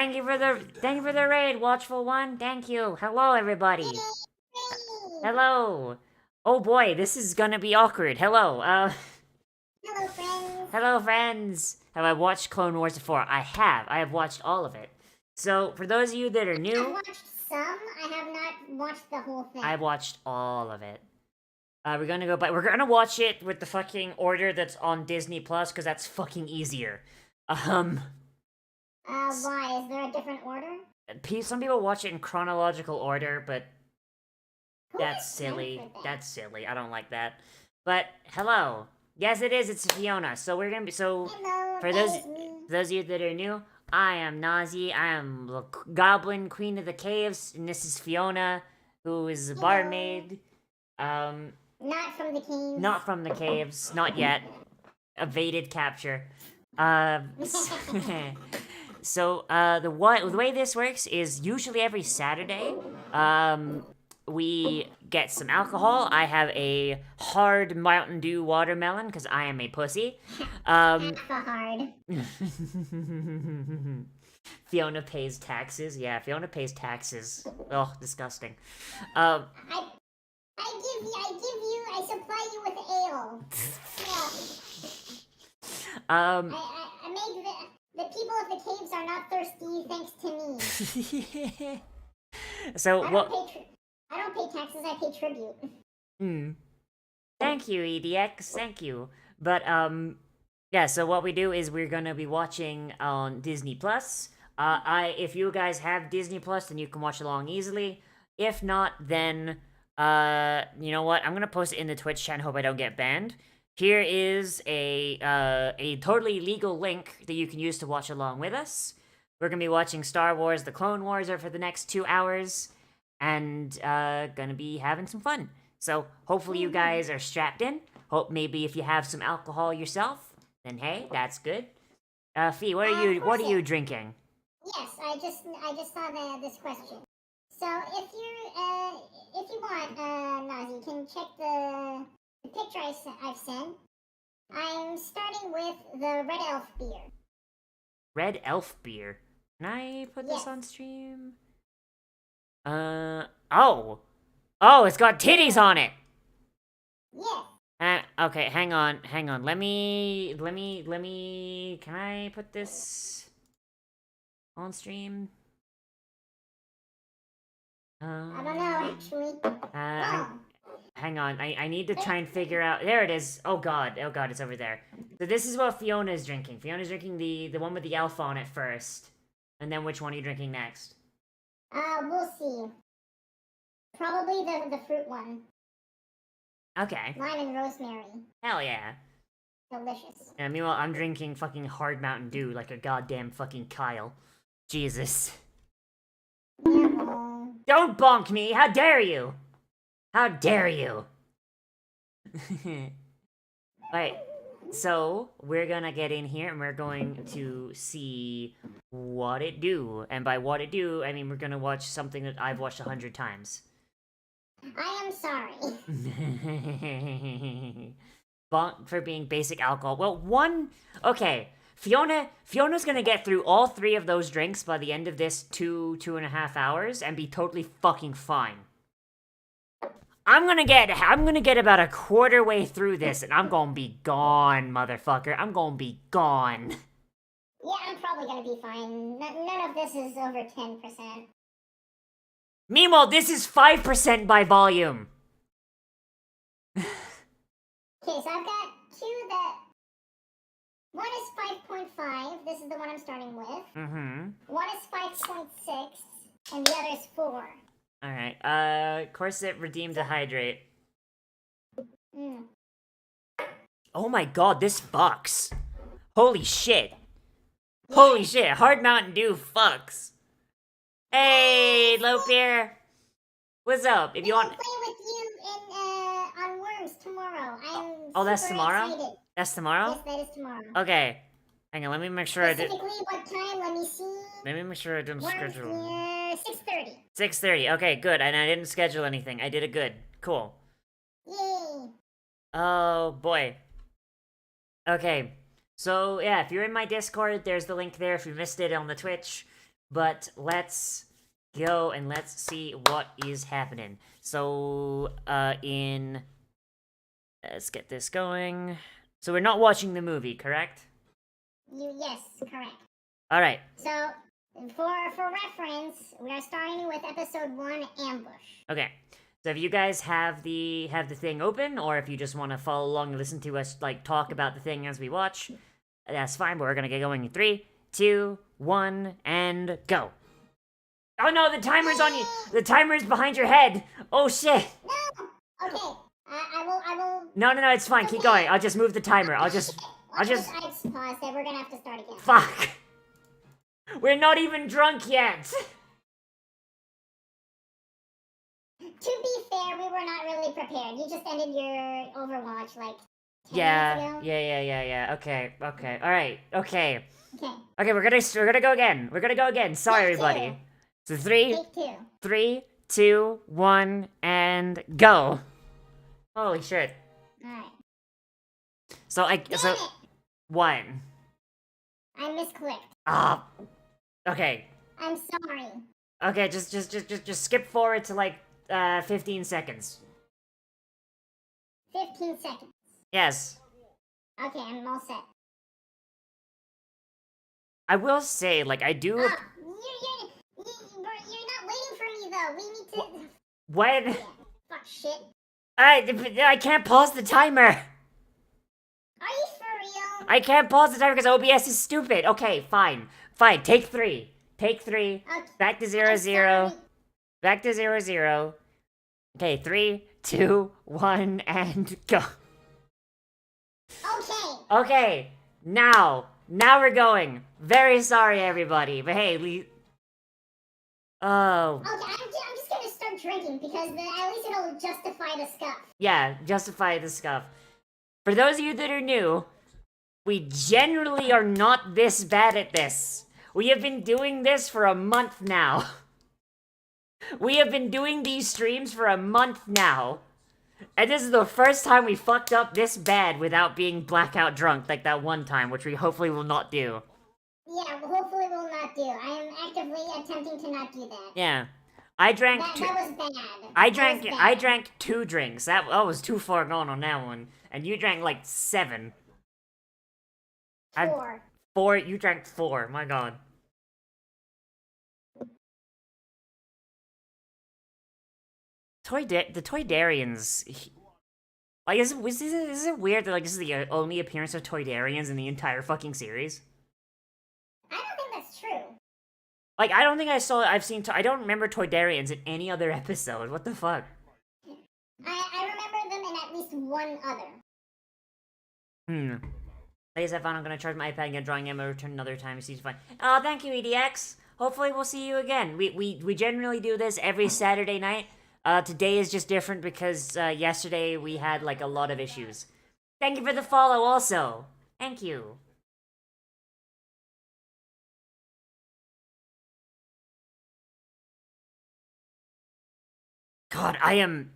thank you for the raid, Watchful One. Thank you. Hello, everybody. Hello. Oh boy, this is gonna be awkward. Hello. Hello, friends. Hello, friends. Have I watched Clone Wars before? I have. I have watched all of it. So, for those of you that are I've new, watched some. I have not watched the whole thing. I watched all of it. We're gonna watch it with the fucking order that's on Disney Plus, because that's fucking easier. Why? Is there a different order? Some people watch it in chronological order, but Who that's has time silly. for that? That's silly. I don't like that. But hello. Yes, it is. It's Fiona. So we're gonna be Hello, for that those is me. of you that are new, I am Nozzi. I am the Goblin Queen of the Caves, and this is Fiona, who is a Hello. barmaid. Not from the caves. Not from the caves, not yet. Evaded capture. So the way this works is usually every Saturday, we get some alcohol. I have a hard Mountain Dew watermelon because I am a pussy. Half a hard. Fiona pays taxes. Yeah, Fiona pays taxes. Oh, disgusting. I supply you with ale. Yeah. I made the people of the caves are not thirsty thanks to me. So what? I don't pay taxes. I pay tribute. Thank you, EDX. Thank you. But yeah. So what we do is we're gonna be watching on Disney Plus. If you guys have Disney Plus, then you can watch along easily. If not, then you know what? I'm gonna post it in the Twitch chat and hope I don't get banned. Here is a totally legal link that you can use to watch along with us. We're gonna be watching Star Wars: The Clone Wars for the next 2 hours, and gonna be having some fun. So hopefully you guys are strapped in. Hope maybe if you have some alcohol yourself, then hey, that's good. Fee, what are you drinking? Yes, I just saw this question. So if you want, Nozzy, you can check the picture I've sent. I'm starting with the Red Elf beer. Red Elf beer. Can I put this on stream? Oh, it's got titties on it. Yes. Okay, hang on. Let me. Can I put this on stream? I don't know, actually. Hang on. I need to try and figure out. There it is. Oh god, it's over there. So this is what Fiona is drinking. Fiona's drinking the one with the elf on it first, and then which one are you drinking next? We'll see. Probably the fruit one. Okay. Lime and rosemary. Hell yeah. Delicious. And meanwhile, I'm drinking fucking hard Mountain Dew like a goddamn fucking Kyle. Jesus. Yeah. Don't bonk me! How dare you! How dare you! Alright, so we're gonna get in here and we're going to see what it do. And by what it do, I mean we're gonna watch something that I've watched 100 times. I am sorry. Bonk for being basic alcohol. Well, okay. Fiona's gonna get through all 3 of those drinks by the end of this 2.5 hours and be totally fucking fine. I'm gonna get about a quarter way through this and I'm gonna be gone, motherfucker. I'm gonna be gone. Yeah, I'm probably gonna be fine. None of this is over 10%. Meanwhile, this is 5% by volume. Okay, so I've got 2 that... One is 5.5. This is the one I'm starting with. Mm-hmm. One is 5.6, and the other is 4. Alright, Corset redeemed to hydrate. Oh my god, this fucks. Holy shit. Yeah. Holy shit, hard Mountain Dew fucks. Hey, Lopier. What's up? If you want... play with you on Worms tomorrow. Oh, that's tomorrow? Excited. That's tomorrow? Yes, that is tomorrow. Okay. Hang on, let me make sure Specifically, what time? Let me see. Let me make sure I didn't schedule. 6:30. 6:30. Okay, good. And I didn't schedule anything. I did it good. Cool. Yay. Oh, boy. Okay. So, yeah, if you're in my Discord, there's the link there if you missed it on the Twitch. but let's go and let's see what is happening. So, let's get this going. So we're not watching the movie, correct? Yes, correct. All right. So, for reference, we are starting with episode 1, Ambush. Okay. So if you guys have the thing open, or if you just want to follow along and listen to us like talk about the thing as we watch, that's fine. But we're gonna get going in 3, 2, 1, and go. Oh no, the timer's on you. The timer's behind your head. Oh shit. No. Okay. I will. No, it's fine. Keep going. I'll just move the timer. I just I just paused it. We're gonna have to start again. fuck. We're not even drunk yet. To be fair, we were not really prepared. You just ended your Overwatch like 10 Yeah. minutes ago. Yeah. Okay. All right. Okay. Okay. We're gonna go again. Sorry, Take everybody. two. So three, Take 2. 3, 2, 1, and go. Holy shit. Alright. So Damn it! what? I misclicked. Ah. Okay. I'm sorry. Okay. Just skip forward to like 15 seconds. 15 seconds. Yes. Okay, I'm all set. I will say, like, I do. You're not waiting for me though. We need to. When? Yeah. Fuck shit. I can't pause the timer. Are you for real? I can't pause the timer because OBS is stupid. Okay, fine. Take 3. Okay. Back to I'm 0, 0. sorry. Back to 0, 0. Okay, 3, 2, 1, and go. Okay. Okay, now we're going. Very sorry, everybody, but hey, oh, Okay, I'm just gonna start drinking because at least it'll justify the scuff. yeah, justify the scuff. For those of you that are new, we generally are not this bad at this. We have been doing this for a month now. We have been doing these streams for a month now. And this is the first time we fucked up this bad without being blackout drunk like that one time, which we hopefully will not do. Yeah, well, hopefully we'll not do. I am actively attempting to not do that. Yeah. I drank That was bad. I drank 2 drinks. That was too far gone on that one. And you drank like 7. 4. 4, you drank 4. My god. The Toydarians. Like, is it weird that like this is the only appearance of Toydarians in the entire fucking series? I don't think that's true. Like, I don't remember Toydarians in any other episode. What the fuck? I remember them in at least one other. I guess I found I'm gonna charge my iPad and get drawing ammo, return another time. It seems fine. Oh, thank you, EDX. Hopefully we'll see you again. We generally do this every Saturday night. Today is just different because yesterday we had like a lot of issues. Thank you for the follow also. Thank you. God, I am...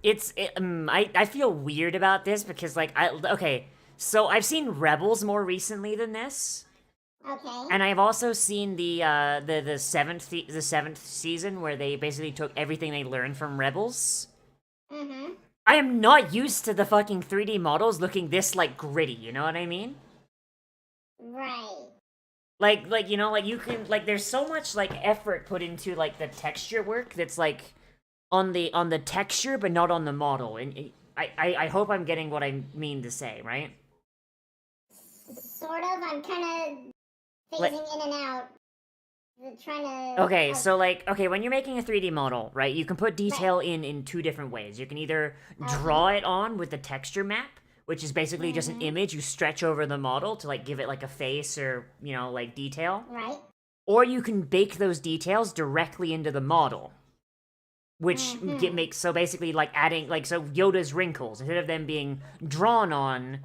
I feel weird about this because, like, okay, so I've seen Rebels more recently than this. Okay. And I've also seen the seventh season where they basically took everything they learned from Rebels. Mm-hmm. I am not used to the fucking 3D models looking this, like, gritty, you know what I mean? Right. Like, you know, like, you can, like, there's so much, like, effort put into, like, the texture work that's, like, on the texture, but not on the model, and I hope I'm getting what I mean to say, right? Sort of. I'm kind of phasing in and out. Trying to... Okay, so, like, when you're making a 3D model, right, you can put detail in 2 different ways. You can either draw it on with the texture map, which is basically just an image you stretch over the model to, like, give it, like, a face or, you know, like, detail. Right. Or you can bake those details directly into the model. Which makes, so basically, like, adding, like, so Yoda's wrinkles, instead of them being drawn on,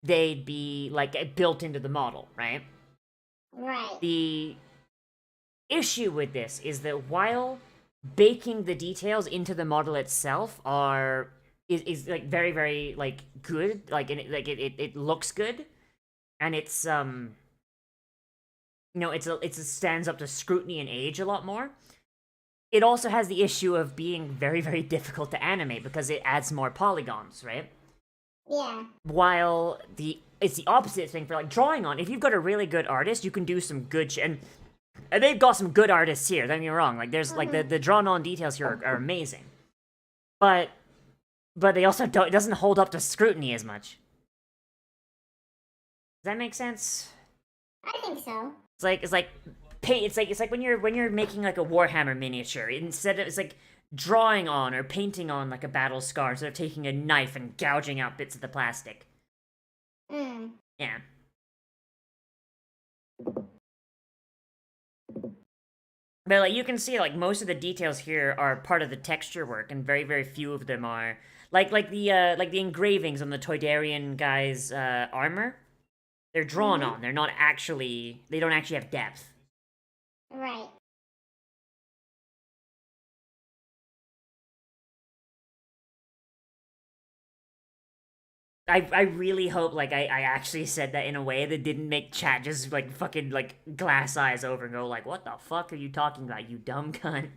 they'd be, like, built into the model, right? Right. The issue with this is that while baking the details into the model itself is like very, very, like, good, like, it looks good, and it stands up to scrutiny and age a lot more. It also has the issue of being very, very difficult to animate because it adds more polygons, right? Yeah. While it's the opposite thing for like drawing on. If you've got a really good artist, you can do some good and they've got some good artists here. Don't get me wrong. Like there's like the drawn on details here are amazing, but they also don't. It doesn't hold up to scrutiny as much. Does that make sense? I think so. It's like paint. It's like when you're making like a Warhammer miniature. Instead of it's like drawing on or painting on like a battle scar instead of taking a knife and gouging out bits of the plastic. Mm. Yeah. But like you can see, like most of the details here are part of the texture work, and very very few of them are like the engravings on the Toydarian guy's armor. They're drawn on. They're not actually. They don't actually have depth. Right. I really hope like I actually said that in a way that didn't make chat just like fucking like glass eyes over and go like, what the fuck are you talking about, you dumb cunt?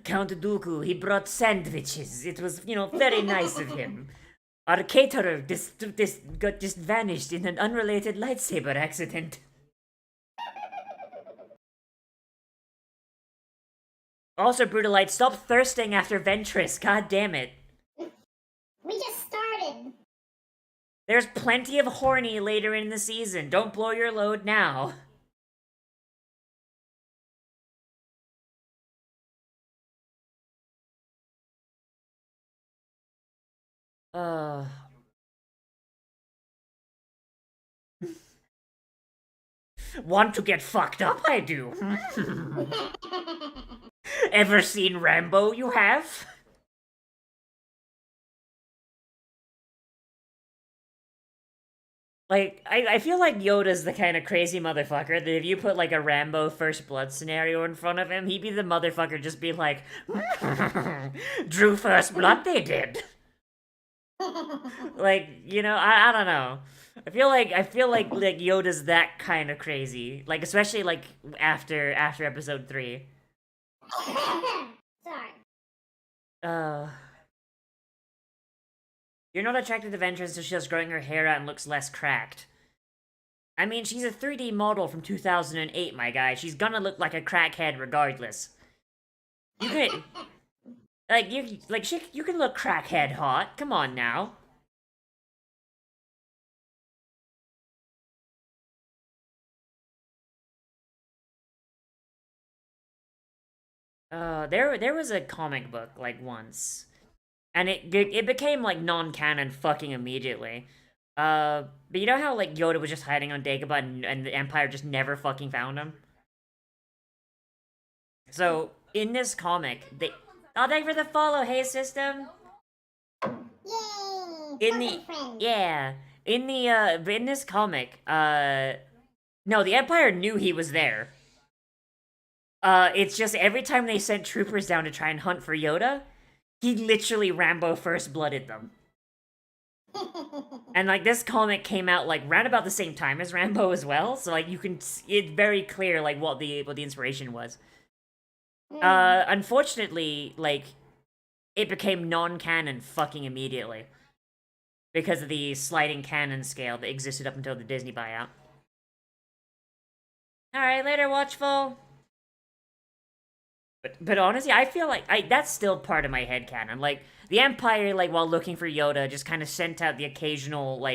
Count Dooku, he brought sandwiches. It was, very nice of him. Our caterer just vanished in an unrelated lightsaber accident. Also, Brutalite, stop thirsting after Ventress. God damn it. We just started. There's plenty of horny later in the season. Don't blow your load now. Uh. Want to get fucked up? I do. Ever seen Rambo? You have? Like, I feel like Yoda's the kind of crazy motherfucker that if you put like a Rambo First Blood scenario in front of him, he'd be the motherfucker just be like, Drew First Blood, they did. Like, I don't know. I feel like Yoda's that kind of crazy. Like especially like after episode 3. Sorry. Uh You're not attracted to Ventress until she starts growing her hair out and looks less cracked. I mean, she's a 3D model from 2008, my guy. She's gonna look like a crackhead regardless. You can you can look crackhead hot. Come on now. There was a comic book like once, and it became like non-canon fucking immediately. But you know how like Yoda was just hiding on Dagobah and the Empire just never fucking found him. So in this comic, they thank you for the follow, hey system. Yay! In the Friend. yeah, in this comic, no, the Empire knew he was there. It's just every time they sent troopers down to try and hunt for Yoda, he literally Rambo First Blooded them. And like this comic came out like round about the same time as Rambo as well, so like you can it's very clear like what the inspiration was. Unfortunately, like it became non-canon fucking immediately because of the sliding canon scale that existed up until the Disney buyout. All right, later, Watchful. But honestly, I feel like that's still part of my headcanon. Like the Empire, like while looking for Yoda, just kind of sent out the occasional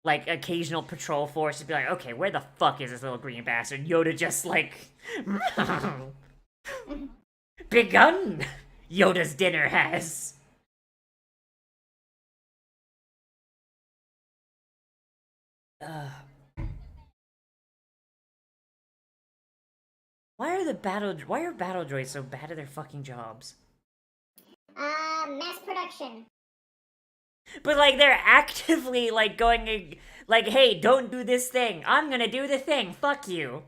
occasional patrol force to be like, okay, where the fuck is this little green bastard? Yoda just like begun. Yoda's dinner has. Why are battle droids so bad at their fucking jobs? Mass production. But like they're actively like going like, hey, don't do this thing. I'm gonna do the thing. Fuck you.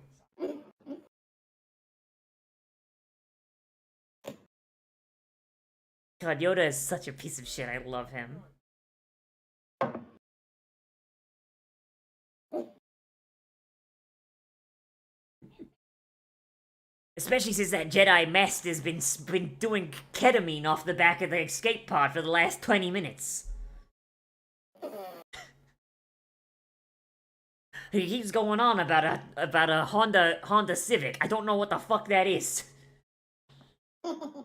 God, Yoda is such a piece of shit. I love him. Especially since that Jedi mess has been doing ketamine off the back of the escape pod for the last 20 minutes. He keeps going on about a Honda Civic. I don't know what the fuck that is. Oh,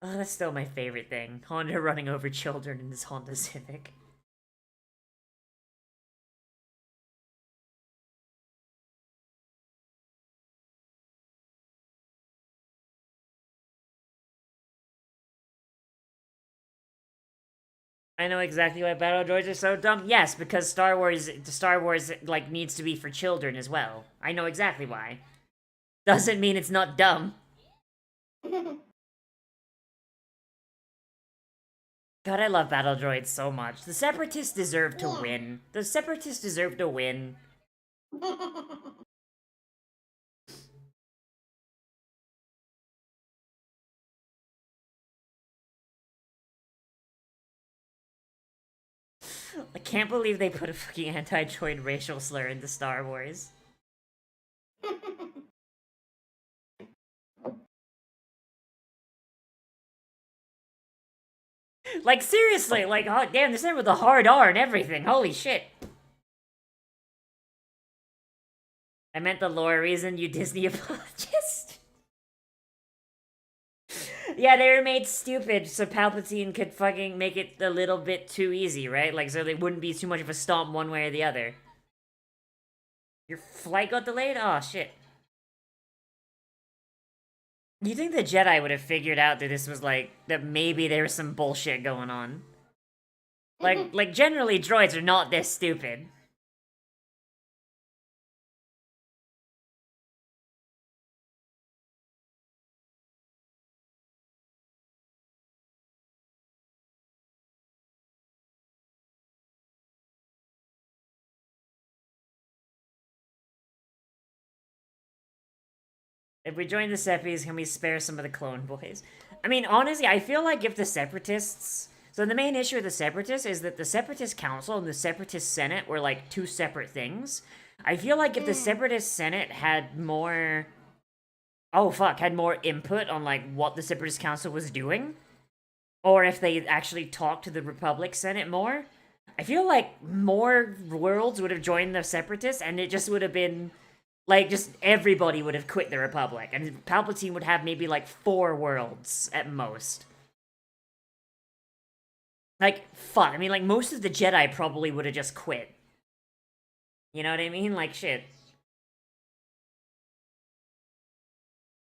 that's still my favorite thing. Honda running over children in this Honda Civic. I know exactly why battle droids are so dumb. Yes, because Star Wars, like, needs to be for children as well. I know exactly why. Doesn't mean it's not dumb. God, I love battle droids so much. The Separatists deserve to win. The Separatists deserve to win. I can't believe they put a fucking anti-droid racial slur into Star Wars. Like, seriously, like, oh, damn, this name with a hard R and everything. Holy shit. I meant the lore reason, you Disney apologist. Yeah, they were made stupid so Palpatine could fucking make it a little bit too easy, right? Like, so they wouldn't be too much of a stomp one way or the other. Your flight got delayed? Oh, shit. You think the Jedi would have figured out that this was, like, that maybe there was some bullshit going on? Like, generally droids are not this stupid. If we join the Seppies, can we spare some of the clone boys? I mean, honestly, I feel like if the Separatists... So the main issue with the Separatists is that the Separatist Council and the Separatist Senate were, like, two separate things. I feel like if the Separatist Senate had more... Oh, fuck, had more input on, like, what the Separatist Council was doing, or if they actually talked to the Republic Senate more, I feel like more worlds would have joined the Separatists, and it just would have been... Like, just everybody would have quit the Republic, and Palpatine would have maybe, like, 4 worlds at most. Like, fuck, I mean, like, most of the Jedi probably would have just quit. You know what I mean? Like, shit.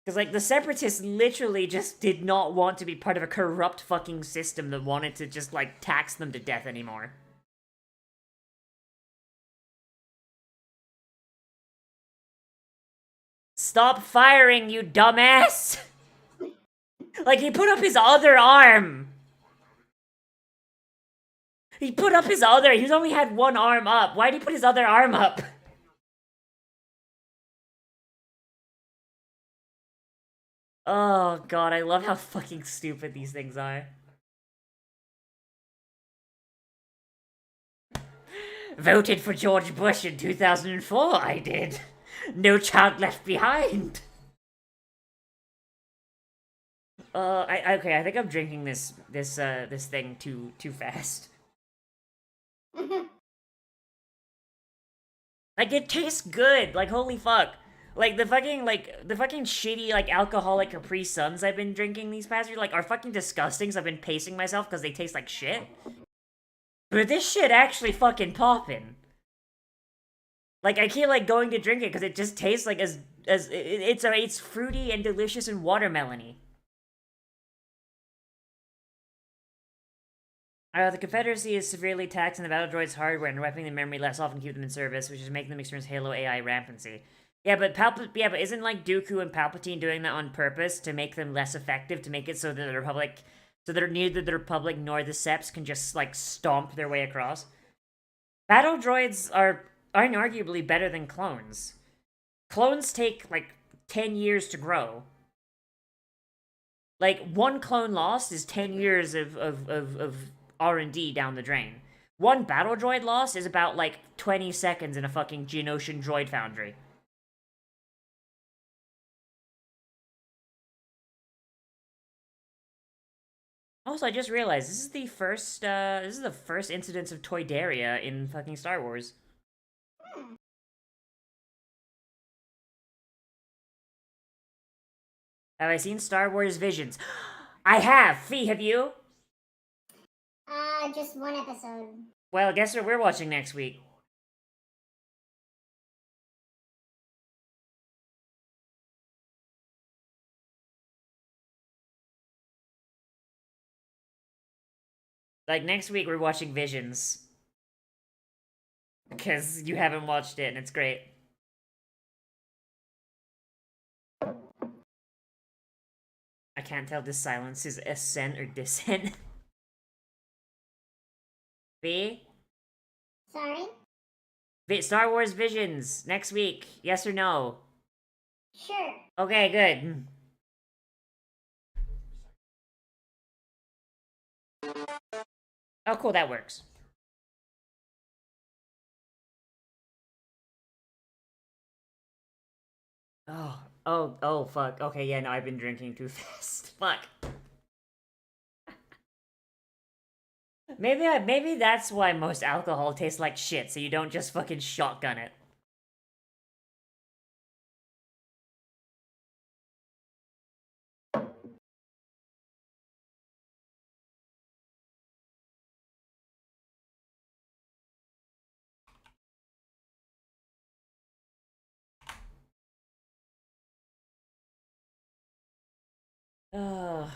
Because, like, the Separatists literally just did not want to be part of a corrupt fucking system that wanted to just, like, tax them to death anymore. Stop firing, you dumbass! Like, he put up his other arm! He put up his other... He's only had one arm up. Why'd he put his other arm up? Oh, God, I love how fucking stupid these things are. Voted for George Bush in 2004, I did. No child left behind. Okay, I think I'm drinking this thing too fast. Like, it tastes good. Like, holy fuck. Like, the fucking shitty, like, alcoholic Capri Suns I've been drinking these past years, like, are fucking disgusting, so I've been pacing myself because they taste like shit. But this shit actually fucking poppin'. Like, I keep, like, going to drink it because it just tastes like it's fruity and delicious and watermelony. The Confederacy is severely taxing the battle droids' hardware and wiping their memory less often to keep them in service, which is making them experience Halo AI rampancy. Yeah, but isn't, like, Dooku and Palpatine doing that on purpose to make them less effective, to make it so that the Republic, so that neither the Republic nor the Seps can just, like, stomp their way across? Battle droids are arguably better than clones. Clones take, like, 10 years to grow. Like, one clone lost is 10 years of R&D down the drain. One battle droid lost is about, like, 20 seconds in a fucking Geonosian droid foundry. Also, I just realized this is the first incidence of Toydaria in fucking Star Wars. Hmm. Have I seen Star Wars Visions? I have! Fee, have you? Just one episode. Well, guess what we're watching next week? Like, next week we're watching Visions. Because you haven't watched it and it's great. I can't tell if this silence is assent or dissent. B? Sorry? Star Wars Visions, next week. Yes or no? Sure. Okay, good. Oh, cool, that works. Oh, fuck. Okay, yeah, no, I've been drinking too fast. Fuck. Maybe that's why most alcohol tastes like shit, so you don't just fucking shotgun it. Ugh.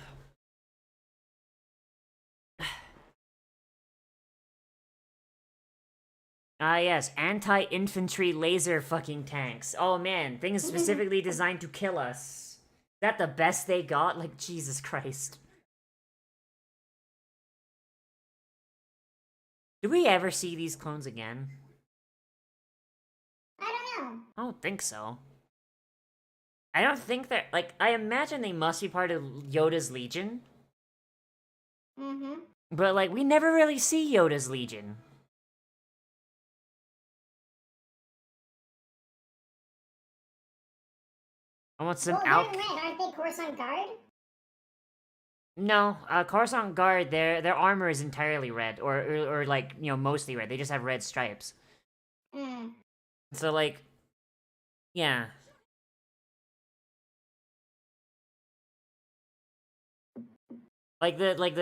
Ah, yes, anti-infantry laser fucking tanks. Oh man, things specifically designed to kill us. Is that the best they got? Like, Jesus Christ. Do we ever see these clones again? I don't know. I don't think so. I don't think they're, like, I imagine they must be part of Yoda's Legion. Mm-hmm. But, like, we never really see Yoda's Legion. I want some Well, they're red, aren't they? Coruscant Guard? No, Coruscant Guard, their armor is entirely red, or like, you know, mostly red. They just have red stripes. Mm. So, like, yeah. Like like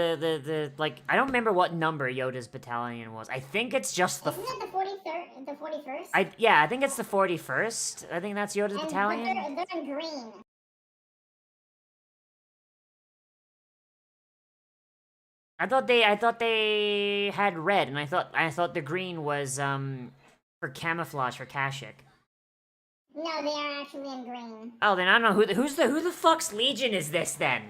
I don't remember what number Yoda's battalion was. I think it's just the. Isn't it the 43rd? The 41st? I think it's the 41st. I think that's Yoda's battalion. But they're in green. I thought they had red, and I thought the green was for camouflage for Kashyyyk. No, they are actually in green. Oh, then I don't know who the fuck's Legion is this then?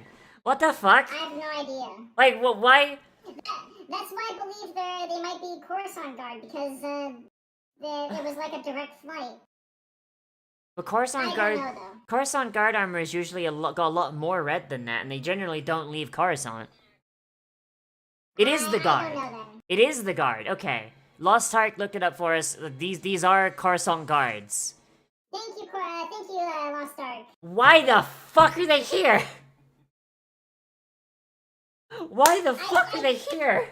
What the fuck? I have no idea. Like, well, why? That's why I believe they might be Coruscant Guard, because it was like a direct flight. But I don't know, though. Coruscant Guard armor is usually got a lot more red than that, and they generally don't leave Coruscant. It is the guard. I don't know then. It is the guard. Okay, Lost Ark looked it up for us. These are Coruscant guards. Thank you, Lost Ark. Why the fuck are they here? Why the fuck are they here?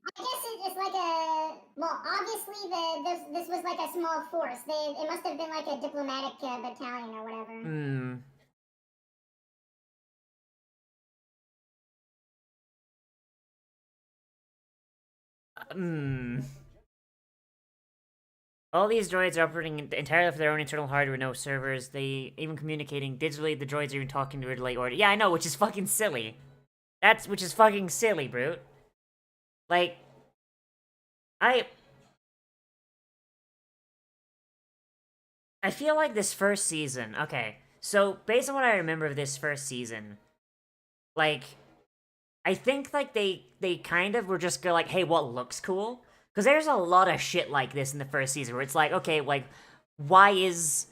I guess it's like a... Well, obviously this was like a small force. It must have been like a diplomatic battalion or whatever. Hmm. Hmm. All these droids are operating entirely for their own internal hardware, no servers. They even communicating digitally. The droids are even talking to a delay order. Yeah, I know, which is fucking silly. Which is fucking silly, Brute. Like, I feel like this first season, okay, so based on what I remember of this first season, like, I think, like, they kind of were just go like, hey, what looks cool? Because there's a lot of shit like this in the first season, where it's like, okay, like, why is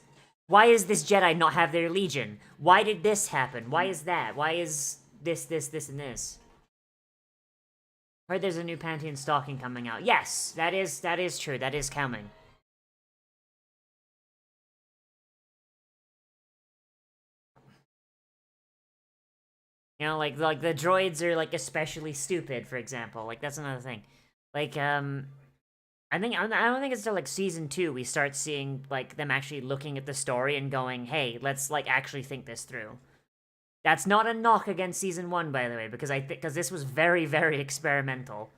this Jedi not have their Legion? Why did this happen? Why is that? Why is this, and this. Heard there's a new Pantheon stocking coming out. Yes, that is true. That is coming. You know, like the droids are like especially stupid, for example. Like that's another thing. Like I don't think it's till like season 2 we start seeing like them actually looking at the story and going, "Hey, let's like actually think this through." That's not a knock against season 1, by the way, because because this was very, very experimental.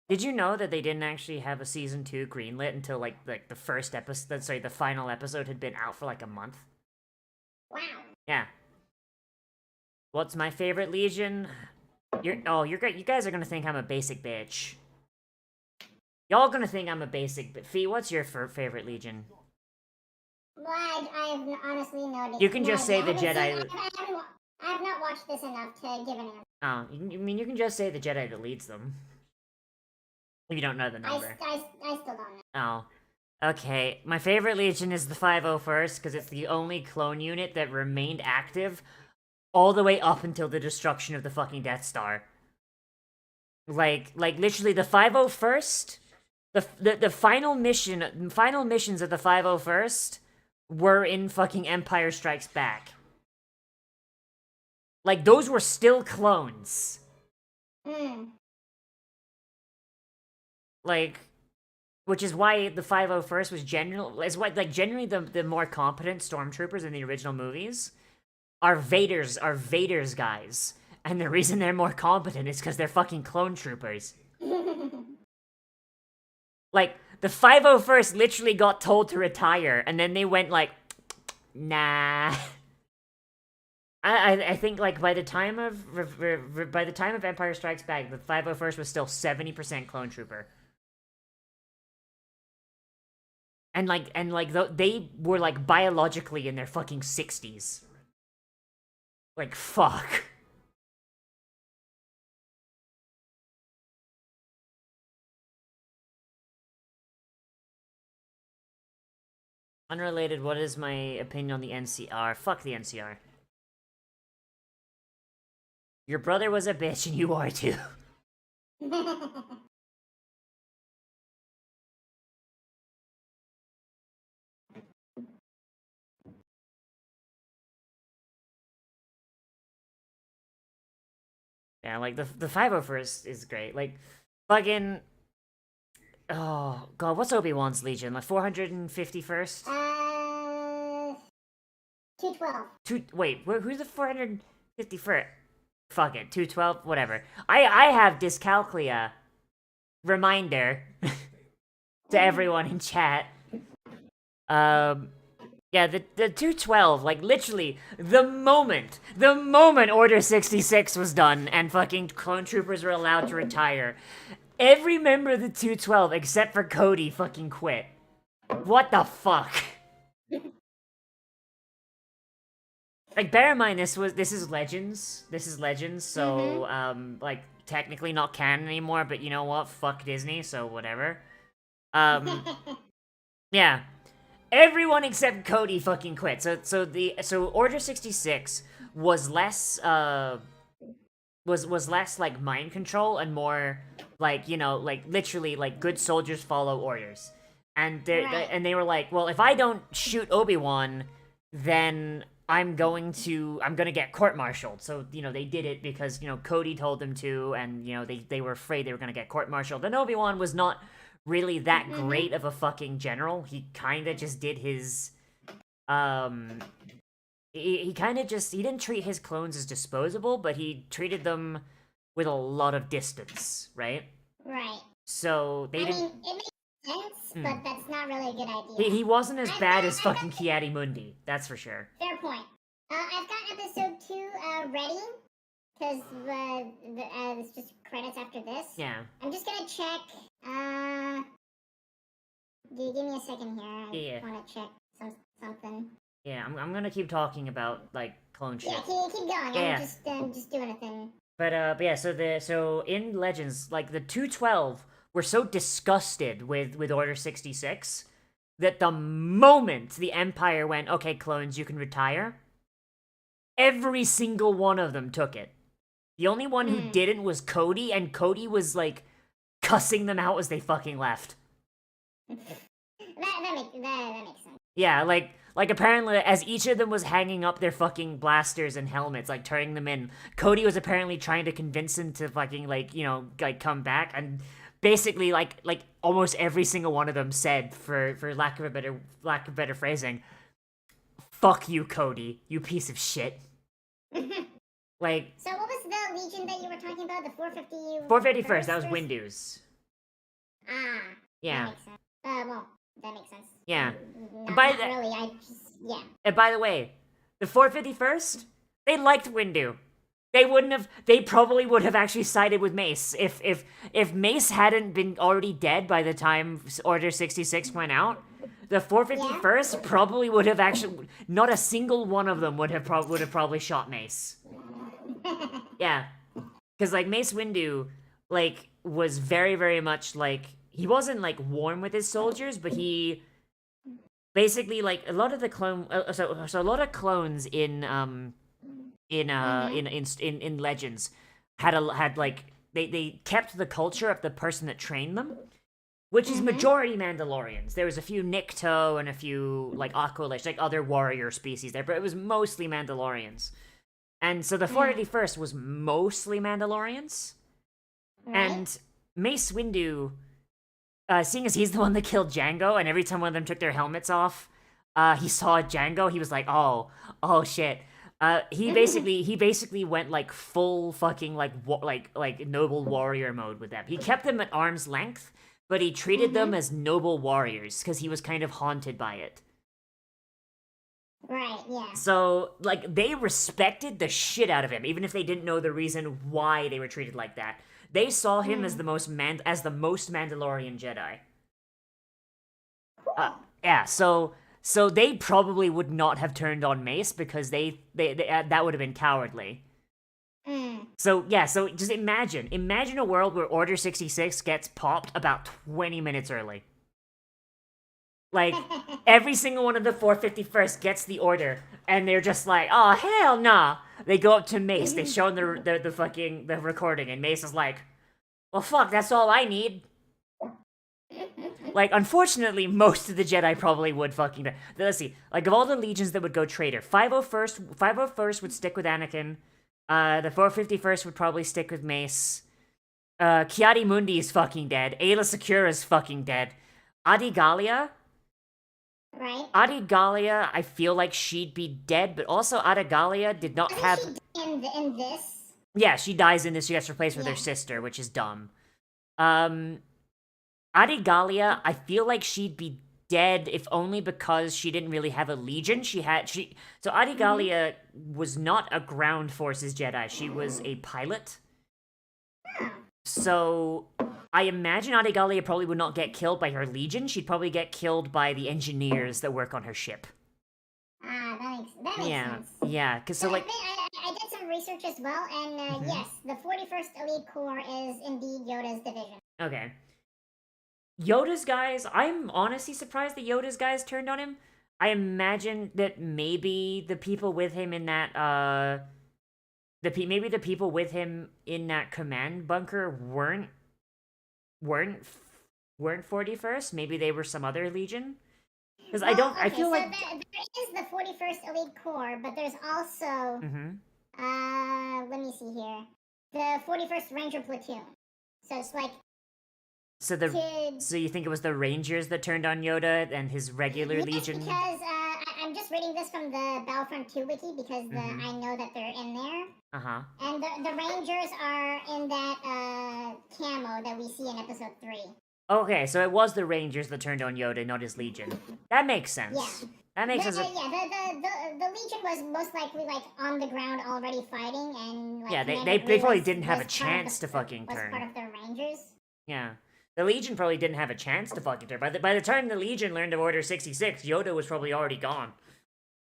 Did you know that they didn't actually have a season 2 greenlit until like the first episode? Sorry, the final episode had been out for like a month. Wow. Yeah. What's my favorite Legion? You guys are gonna think I'm a basic bitch. Y'all gonna think I'm a basic bitch. Fee, what's your favorite Legion? Well, I have honestly no idea. You can just say the Jedi. I have not watched this enough to give an answer. Oh, you can just say the Jedi that leads them. If you don't know the number. I still don't know. Oh. Okay, my favorite Legion is the 501st, because it's the only clone unit that remained active all the way up until the destruction of the fucking Death Star. Like literally the 501st, the final missions of the 501st were in fucking Empire Strikes Back. Like, those were still clones. Like, which is why the 501st was generally the more competent stormtroopers in the original movies are Vader's guys. And the reason they're more competent is because they're fucking clone troopers. Like, the 501st literally got told to retire, and then they went like, nah. I think like by the time of Empire Strikes Back, the 501st was still 70% clone trooper. And they were like biologically in their fucking 60s. Like, fuck. Unrelated, what is my opinion on the NCR? Fuck the NCR. Your brother was a bitch and you are too. Yeah, like the 501st is great. Like fucking oh god, what's Obi-Wan's Legion? Like 451st? 212. Wait, who's the 451st? Fuck it, 212, whatever. I have dyscalculia. Reminder to everyone in chat. Yeah, the 212, like, literally, the moment Order 66 was done and fucking clone troopers were allowed to retire, every member of the 212, except for Cody, fucking quit. What the fuck? Like, bear in mind, this is Legends. This is Legends, so, like, technically not canon anymore, but you know what? Fuck Disney, so whatever. Yeah. Everyone except Cody fucking quit. So Order 66 was less was less like mind control and more like, you know, like literally like good soldiers follow orders. And they were like, well, if I don't shoot Obi-Wan, then I'm gonna get court-martialed. So, you know, they did it because, you know, Cody told them to, and, you know, they were afraid they were gonna get court-martialed. And Obi-Wan was not really that great of a fucking general. He kinda just did his, he didn't treat his clones as disposable, but he treated them with a lot of distance, right? Right. So, they didn't... it makes sense, but that's not really a good idea. He wasn't as bad as fucking Ki-Adi Mundi, that's for sure. Fair point. I've got episode 2 ready, because it's just credits after this. Yeah. I'm just gonna check, give me a second here. I wanna check something. Yeah, I'm gonna keep talking about, like, clone shit. Yeah, keep going. Yeah. I'm just doing a thing. But yeah, so in Legends, like, the 212 were so disgusted with Order 66 that the moment the Empire went, okay, clones, you can retire, Every single one of them took it. The only one who didn't was Cody, and Cody was like cussing them out as they fucking left. That makes sense. Yeah, like apparently as each of them was hanging up their fucking blasters and helmets, like turning them in, Cody was apparently trying to convince him to fucking like, you know, like come back, and basically like almost every single one of them said, for lack of a better phrasing, "Fuck you, Cody, you piece of shit." Like, so what was the legion that you were talking about? The 451st, that was Windows. Ah. Yeah. That makes sense. Well, that makes sense. Yeah. Not really, yeah. And by the way, the 451st, they liked Windu. They probably would have actually sided with Mace. If Mace hadn't been already dead by the time Order 66 went out, the 451st probably would have actually, not a single one of them would have probably shot Mace. Yeah. Because, like, Mace Windu, like, was very, very much, like, he wasn't, like, warm with his soldiers, but he basically, like, a lot of the so a lot of clones in Legends had like, they kept the culture of the person that trained them, which is majority Mandalorians. There was a few Nikto and a few, like, Aqualish, like, other warrior species there, but it was mostly Mandalorians. And so the 481st was mostly Mandalorians. Right. And Mace Windu, seeing as he's the one that killed Jango, and every time one of them took their helmets off, he saw Jango, he was like, oh shit. He basically went like full fucking like noble warrior mode with them. He kept them at arm's length, but he treated them as noble warriors because he was kind of haunted by it. Right, yeah. So, like, they respected the shit out of him, even if they didn't know the reason why they were treated like that. They saw him as the most Mandalorian Jedi. Yeah, so they probably would not have turned on Mace because they that would have been cowardly. So yeah, so just imagine a world where Order 66 gets popped about 20 minutes early. Like, every single one of the 451st gets the order, and they're just like, oh, hell nah. They go up to Mace, they show him the recording, and Mace is like, well, fuck, that's all I need. Like, unfortunately, most of the Jedi probably would fucking die. Let's see, like, of all the legions that would go traitor, 501st would stick with Anakin, the 451st would probably stick with Mace, Kiadi-Mundi is fucking dead, Aayla Secura is fucking dead, Adi Gallia... Right. Adi Gallia, I feel like she'd be dead, but also Adi Gallia did not have... She in this? Yeah, she dies in this. She gets replaced with her sister, which is dumb. Adi Gallia, I feel like she'd be dead if only because she didn't really have a legion. So Adi Gallia was not a ground forces Jedi. She was a pilot. So I imagine Adi Gallia probably would not get killed by her legion. She'd probably get killed by the engineers that work on her ship. That makes sense. Yeah, because so like... I did some research as well, and yes, the 41st Elite Corps is indeed Yoda's division. Okay. Yoda's guys, I'm honestly surprised that Yoda's guys turned on him. I imagine that maybe the people with him in that, maybe the people with him in that command bunker weren't 41st. Maybe they were some other legion. Because I feel like there is the 41st Elite Corps, but there's also let me see here, the 41st Ranger Platoon. So it's like, so you think it was the Rangers that turned on Yoda and his regular legion? Because I'm just reading this from the Battlefront 2 wiki because I know that they're in there. And the Rangers are in that camo that we see in episode 3. Okay, so it was the Rangers that turned on Yoda, not his legion. That makes sense. Yeah. That makes sense. The legion was most likely like on the ground already fighting, and like, they probably didn't have a chance to fucking turn. Was part of the Rangers. Yeah. The Legion probably didn't have a chance to fucking turn. By the time the Legion learned of Order 66, Yoda was probably already gone.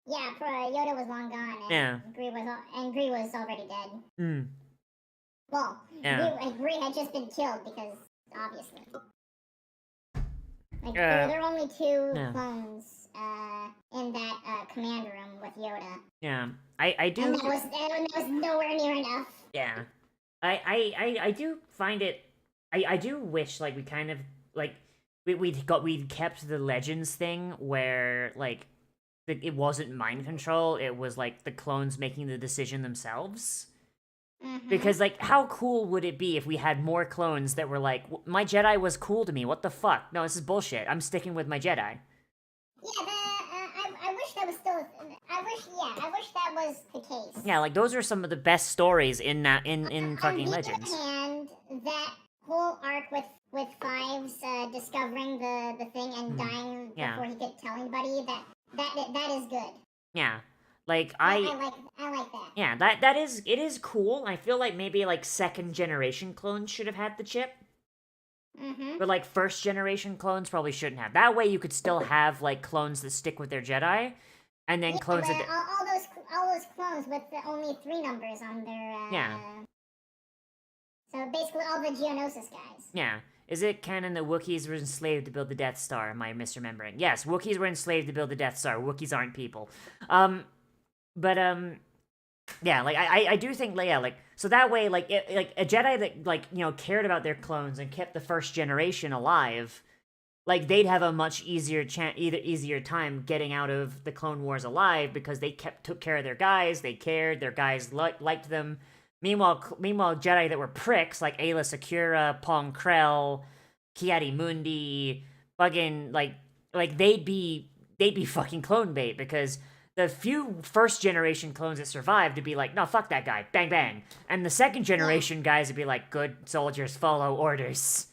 Yeah, Yoda was long gone, and Gree was already dead. Well, Gree had just been killed because, obviously. Like, there are only 2 clones in that command room with Yoda. Yeah, I do. And that was nowhere near enough. Yeah, I do find it. I do wish like we kind of like we'd kept the Legends thing where like it wasn't mind control. It was like the clones making the decision themselves. Because, like, how cool would it be if we had more clones that were like, my Jedi was cool to me, what the fuck? No, this is bullshit. I'm sticking with my Jedi. Yeah, I wish that was still. I wish that was the case. Yeah, like, those are some of the best stories in fucking Legends. On the other hand, that whole arc with Fives discovering the thing and dying before he could tell anybody, that is good. Yeah. Like, I like that. Yeah, it is cool. I feel like maybe, like, second generation clones should have had the chip. But, like, first generation clones probably shouldn't have. That way you could still have, like, clones that stick with their Jedi, and then clones that... all those clones with only 3 numbers on their... Yeah. So basically all the Geonosis guys. Yeah. Is it canon that Wookiees were enslaved to build the Death Star? Am I misremembering? Yes, Wookiees were enslaved to build the Death Star. Wookiees aren't people. But yeah, like I do think, yeah, like so that way, like like a Jedi that like cared about their clones and kept the first generation alive, like they'd have a much easier easier time getting out of the Clone Wars alive because they took care of their guys, they cared, their guys liked them. Meanwhile, Jedi that were pricks like Ayla Secura, Pong Krell, Kiadi Mundi, fucking like they'd be fucking clone bait because the few first generation clones that survived would be like, no, fuck that guy, bang bang, and the second generation guys would be like, good soldiers follow orders.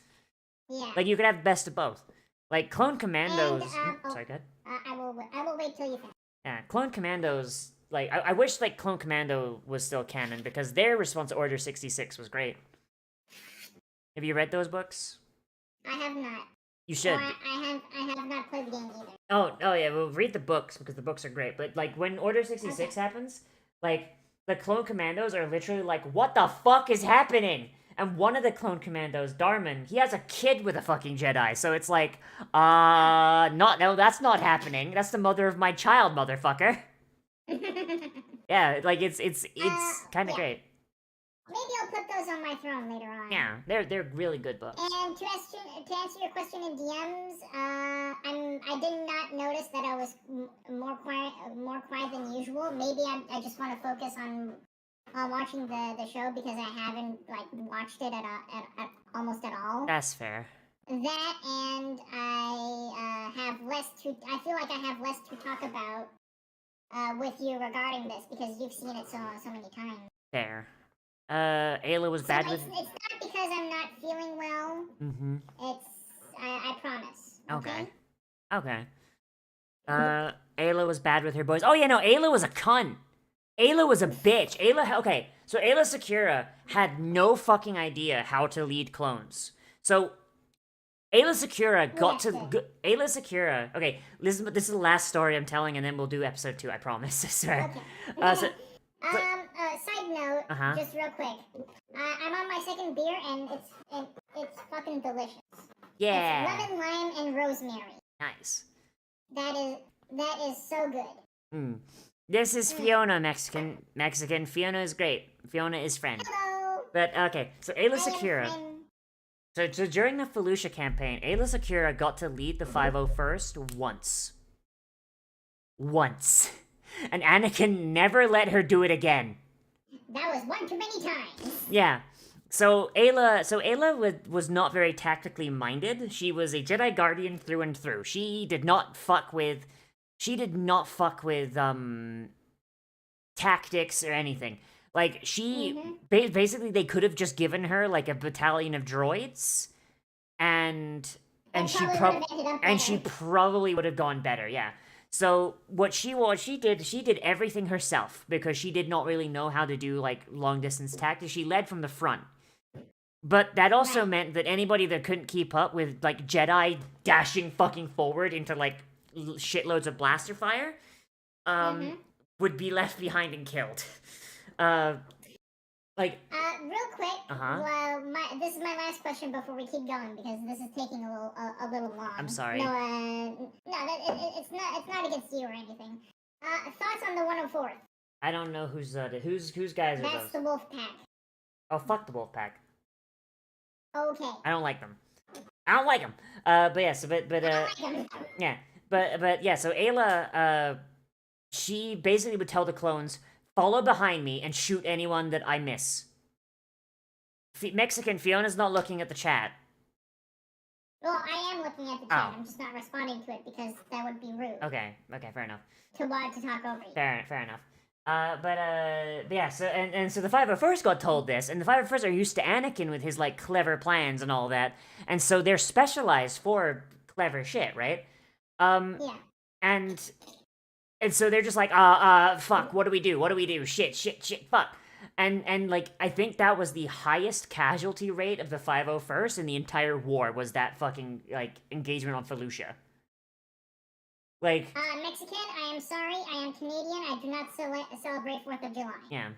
Yeah. Like you could have best of both. Like clone commandos. Sorry, go ahead. I will wait till you finish. Yeah, clone commandos. Like I wish like Clone Commando was still canon because their response to Order 66 was great. Have you read those books? I have not. You should. I have not played the game either. Oh yeah, well read the books because the books are great. But like when Order 66 happens, like the Clone Commandos are literally like, what the fuck is happening? And one of the Clone Commandos, Darman, he has a kid with a fucking Jedi. So it's like, no, that's not happening. That's the mother of my child, motherfucker. Yeah, like it's kind of great. Maybe I'll put those on my throne later on. Yeah, they're really good books. And to answer your question in DMs, I did not notice that I was more quiet than usual. Maybe I just want to focus on watching the show because I haven't like watched it at almost at all. That's fair. That and I feel like I have less to talk about with you regarding this because you've seen it so many times. Fair. Ayla was bad with... It's not because I'm not feeling well. Mm-hmm. It's... I promise. Okay. Ayla was bad with her boys. Oh yeah, no, Ayla was a cunt. Ayla was a bitch. So Ayla Secura had no fucking idea how to lead clones. So Ayla Secura Ayla Secura... Okay, this is the last story I'm telling, and then we'll do episode 2, I promise. I swear. Okay. Side note, just real quick. I'm on my second beer, and it's fucking delicious. Yeah. It's lemon, lime, and rosemary. Nice. That is so good. This is Fiona, Mexican. Fiona is great. Fiona is friend. Hello. But okay, so Ayla Secura. So during the Felucia campaign, Ayla Secura got to lead the 501st once. Once. And Anakin never let her do it again. That was one too many times. Yeah. So Ayla was not very tactically minded. She was a Jedi Guardian through and through. She did not fuck with tactics or anything. Like basically they could have just given her like a battalion of droids and she probably would have gone better. Yeah. So what she did everything herself because she did not really know how to do like long distance tactics. She led from the front. But that also meant that anybody that couldn't keep up with like Jedi dashing fucking forward into like shitloads of blaster fire would be left behind and killed. Like, Real quick. Uh-huh. Well, this is my last question before we keep going because this is taking a little long. I'm sorry. No, it's not against you or anything. Thoughts on the 104th? I don't know whose guys are That's those. the wolf pack. Oh, fuck the wolf pack. Okay. I don't like them. I don't like them. But yeah, so but I like 'em. yeah, but yeah, so Ayla, she basically would tell the clones, follow behind me and shoot anyone that I miss. Mexican Fiona's not looking at the chat. Well, I am looking at the chat. I'm just not responding to it because that would be rude. Okay, fair enough. To talk over you. Fair enough. But yeah, so and so the 501st got told this, and the 501st are used to Anakin with his like clever plans and all that, and so they're specialized for clever shit, right? Yeah. And so they're just like, fuck, what do we do? What do we do? Shit, fuck. And like I think that was the highest casualty rate of the 501st in the entire war was that fucking like engagement on Felucia. Like Mexican, I am sorry, I am Canadian. I do not celebrate 4th of July. yeah.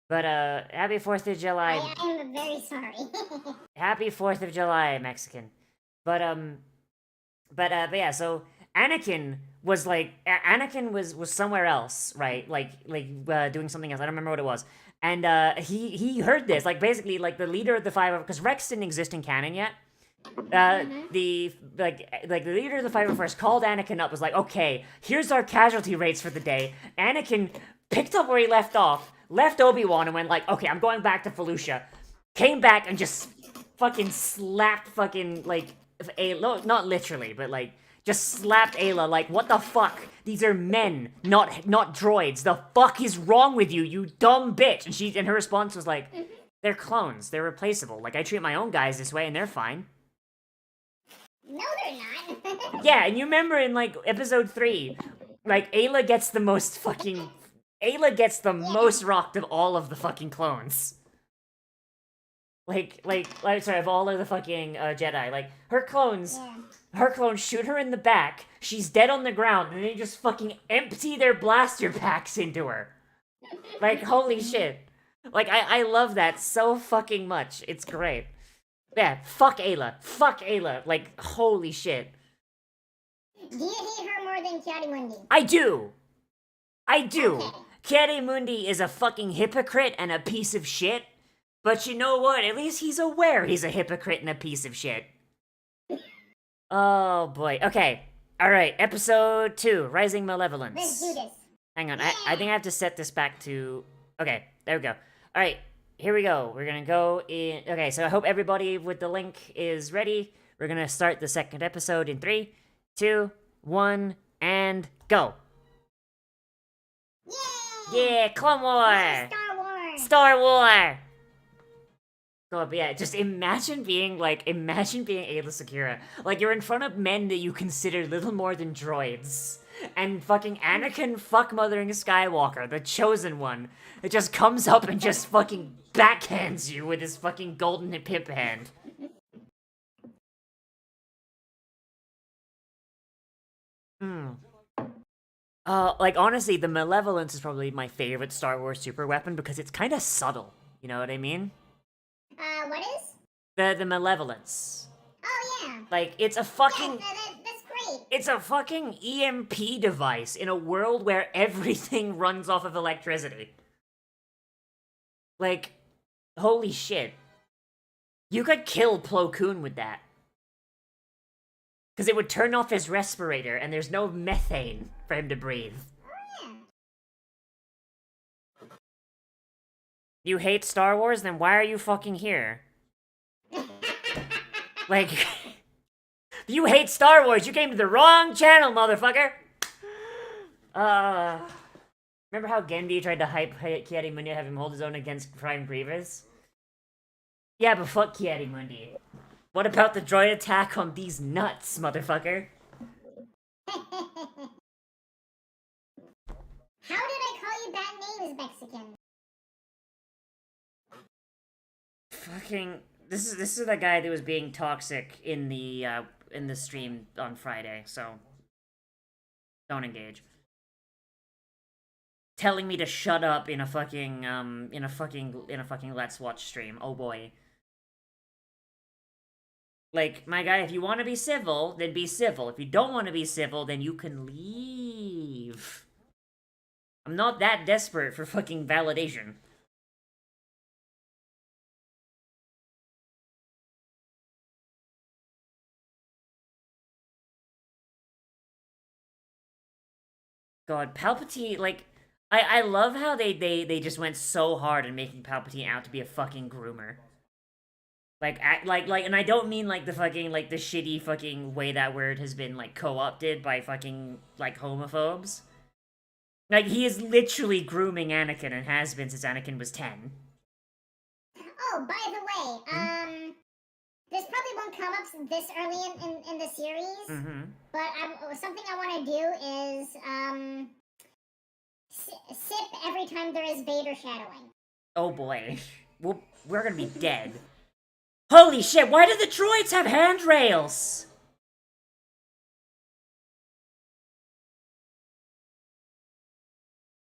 But happy 4th of July. I am very sorry. Happy 4th of July, Mexican. But yeah, so Anakin was like Anakin was somewhere else, right? Like doing something else. I don't remember what it was. And he heard this, like basically like the leader of the five, because Rex didn't exist in canon yet. The the leader of the 501st called Anakin up, was like, okay, here's our casualty rates for the day. Anakin picked up where he left off, left Obi-Wan, and went like, okay, I'm going back to Felucia. Came back and just fucking slapped fucking like not literally, but like just slapped Ayla like, what the fuck? These are men, not droids. The fuck is wrong with you, you dumb bitch? And her response was like, they're clones, they're replaceable. Like I treat my own guys this way and they're fine. No, they're not. Yeah, and you remember in like episode 3, like Ayla gets the most rocked of all of the fucking clones. Like sorry, of all of the fucking Jedi. Like her clones shoot her in the back, she's dead on the ground, and they just fucking empty their blaster packs into her. Like holy shit. Like I love that so fucking much. It's great. Yeah, fuck Ayla. Fuck Ayla. Like, holy shit. Do you hate her more than Kiadi-Mundi? I do. Okay. Kiadi-Mundi is a fucking hypocrite and a piece of shit. But you know what? At least he's aware he's a hypocrite and a piece of shit. Oh boy. Okay. Alright, episode 2, Rising Malevolence. Let's do this. Hang on, I think I have to set this back to... Okay, there we go. Alright, here we go. We're gonna go in... Okay, so I hope everybody with the link is ready. We're gonna start the second episode in 3, 2, 1, and go! Yay! Yeah, Clone War! Star Wars! Star War! So, yeah, just imagine being Ayla Secura. Like, you're in front of men that you consider little more than droids. And fucking Anakin fuck-mothering Skywalker, the chosen one, it just comes up and just fucking backhands you with his fucking golden pimp hand. Like, honestly, the Malevolence is probably my favorite Star Wars super weapon because it's kind of subtle. You know what I mean? What is? The Malevolence. Oh, yeah. Like, it's a fucking... That's great. It's a fucking EMP device in a world where everything runs off of electricity. Like, holy shit. You could kill Plo Koon with that. Because it would turn off his respirator and there's no methane for him to breathe. Oh, yeah. You hate Star Wars? Then why are you fucking here? Like, you hate Star Wars, you came to the wrong channel, motherfucker! Remember how Gendy tried to hype Kiadi-Mundi to have him hold his own against Prime Grievous? Yeah, but fuck Kiadi-Mundi. What about the droid attack on these nuts, motherfucker? How did I call you bad names, Mexican? Fucking... This is the guy that was being toxic in the stream on Friday, so... Don't engage. telling me to shut up in a fucking Let's Watch stream. Oh boy. Like, my guy, if you want to be civil, then be civil. If you don't want to be civil, then you can leave. I'm not that desperate for fucking validation. God, Palpatine, like, I love how they just went so hard in making Palpatine out to be a fucking groomer. And I don't mean like the fucking like the shitty fucking way that word has been like co-opted by fucking like homophobes. Like he is literally grooming Anakin and has been since Anakin was 10. Oh, by the way, this probably won't come up this early in the series, but something I want to do is sip every time there is Vader shadowing. Oh boy. We're gonna be dead. Holy shit, why do the droids have handrails?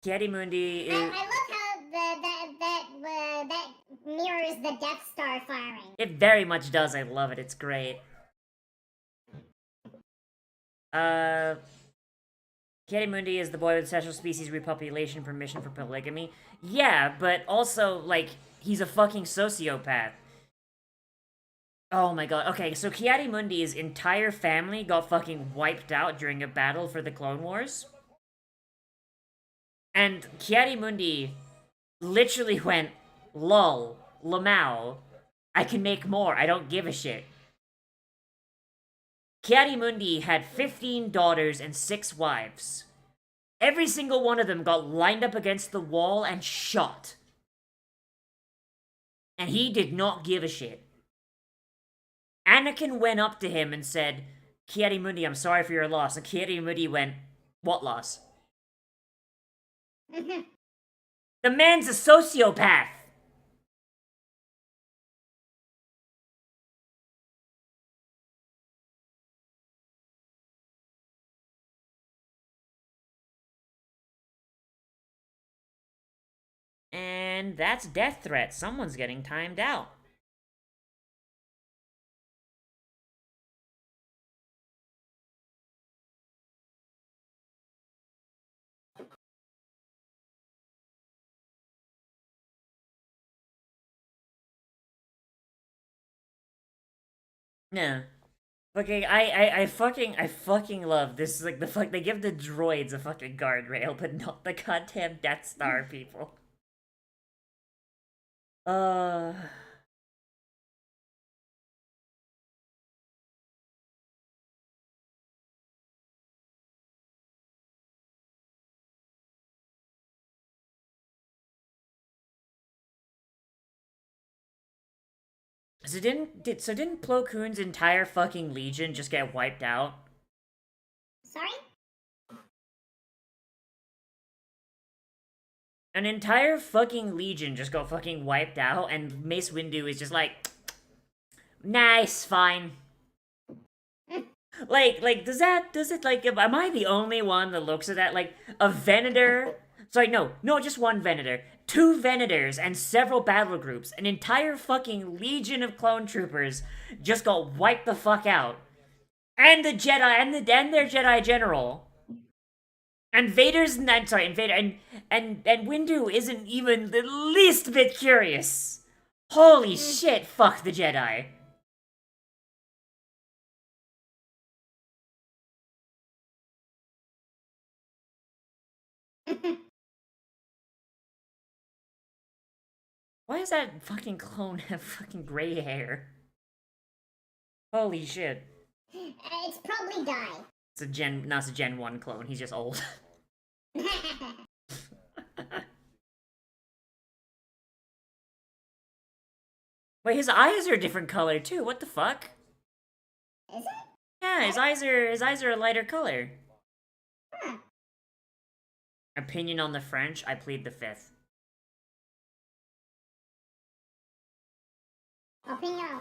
Kiadi-Mundi is... I love how that mirrors the Death Star firing. It very much does, I love it, it's great. Kiadi-Mundi is the boy with special species repopulation permission for polygamy. Yeah, but also, like, he's a fucking sociopath. Oh my god. Okay, so Kiadi-Mundi's entire family got fucking wiped out during a battle for the Clone Wars. And Kiadi-Mundi literally went, lol, lamau, I can make more, I don't give a shit. Kiadi-Mundi had 15 daughters and 6 wives. Every single one of them got lined up against the wall and shot. And he did not give a shit. Anakin went up to him and said, Kiadi-Mundi, I'm sorry for your loss. And Kiadi-Mundi went, what loss? The man's a sociopath! And that's death threat. Someone's getting timed out. Yeah. Okay, I fucking love this. Is like the fuck they give the droids a fucking guardrail, but not the goddamn Death Star people. Uh. So didn't Plo Koon's entire fucking legion just get wiped out? Sorry? An entire fucking legion just got fucking wiped out, and Mace Windu is just like, nice, fine. Like, does it, like, am I the only one that looks at that? Like, a Venator, sorry, no, just one Venator, 2 Venators, and several battle groups, an entire fucking legion of clone troopers just got wiped the fuck out. And the Jedi, and their Jedi general. And Vader's, sorry, and Vader, and Windu isn't even the least bit curious. Holy shit, fuck the Jedi. Why does that fucking clone have fucking gray hair? Holy shit. It's probably Die. It's a Gen 1 clone, he's just old. Wait, his eyes are a different color too, what the fuck? Is it? Yeah, his eyes are a lighter color. Huh. Opinion on the French, I plead the 5th. Opinion.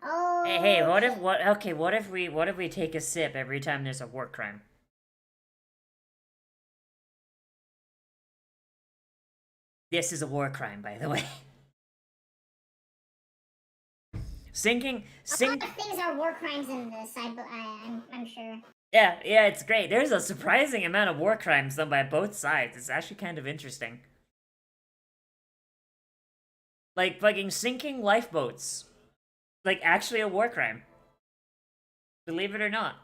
Hey, Oh. what if we take a sip every time there's a war crime? This is a war crime, by the way. Sinking, A lot sink. of things are war crimes in this. I'm sure. Yeah, it's great. There's a surprising amount of war crimes done by both sides. It's actually kind of interesting. Like fucking sinking lifeboats. Like actually a war crime. Believe it or not.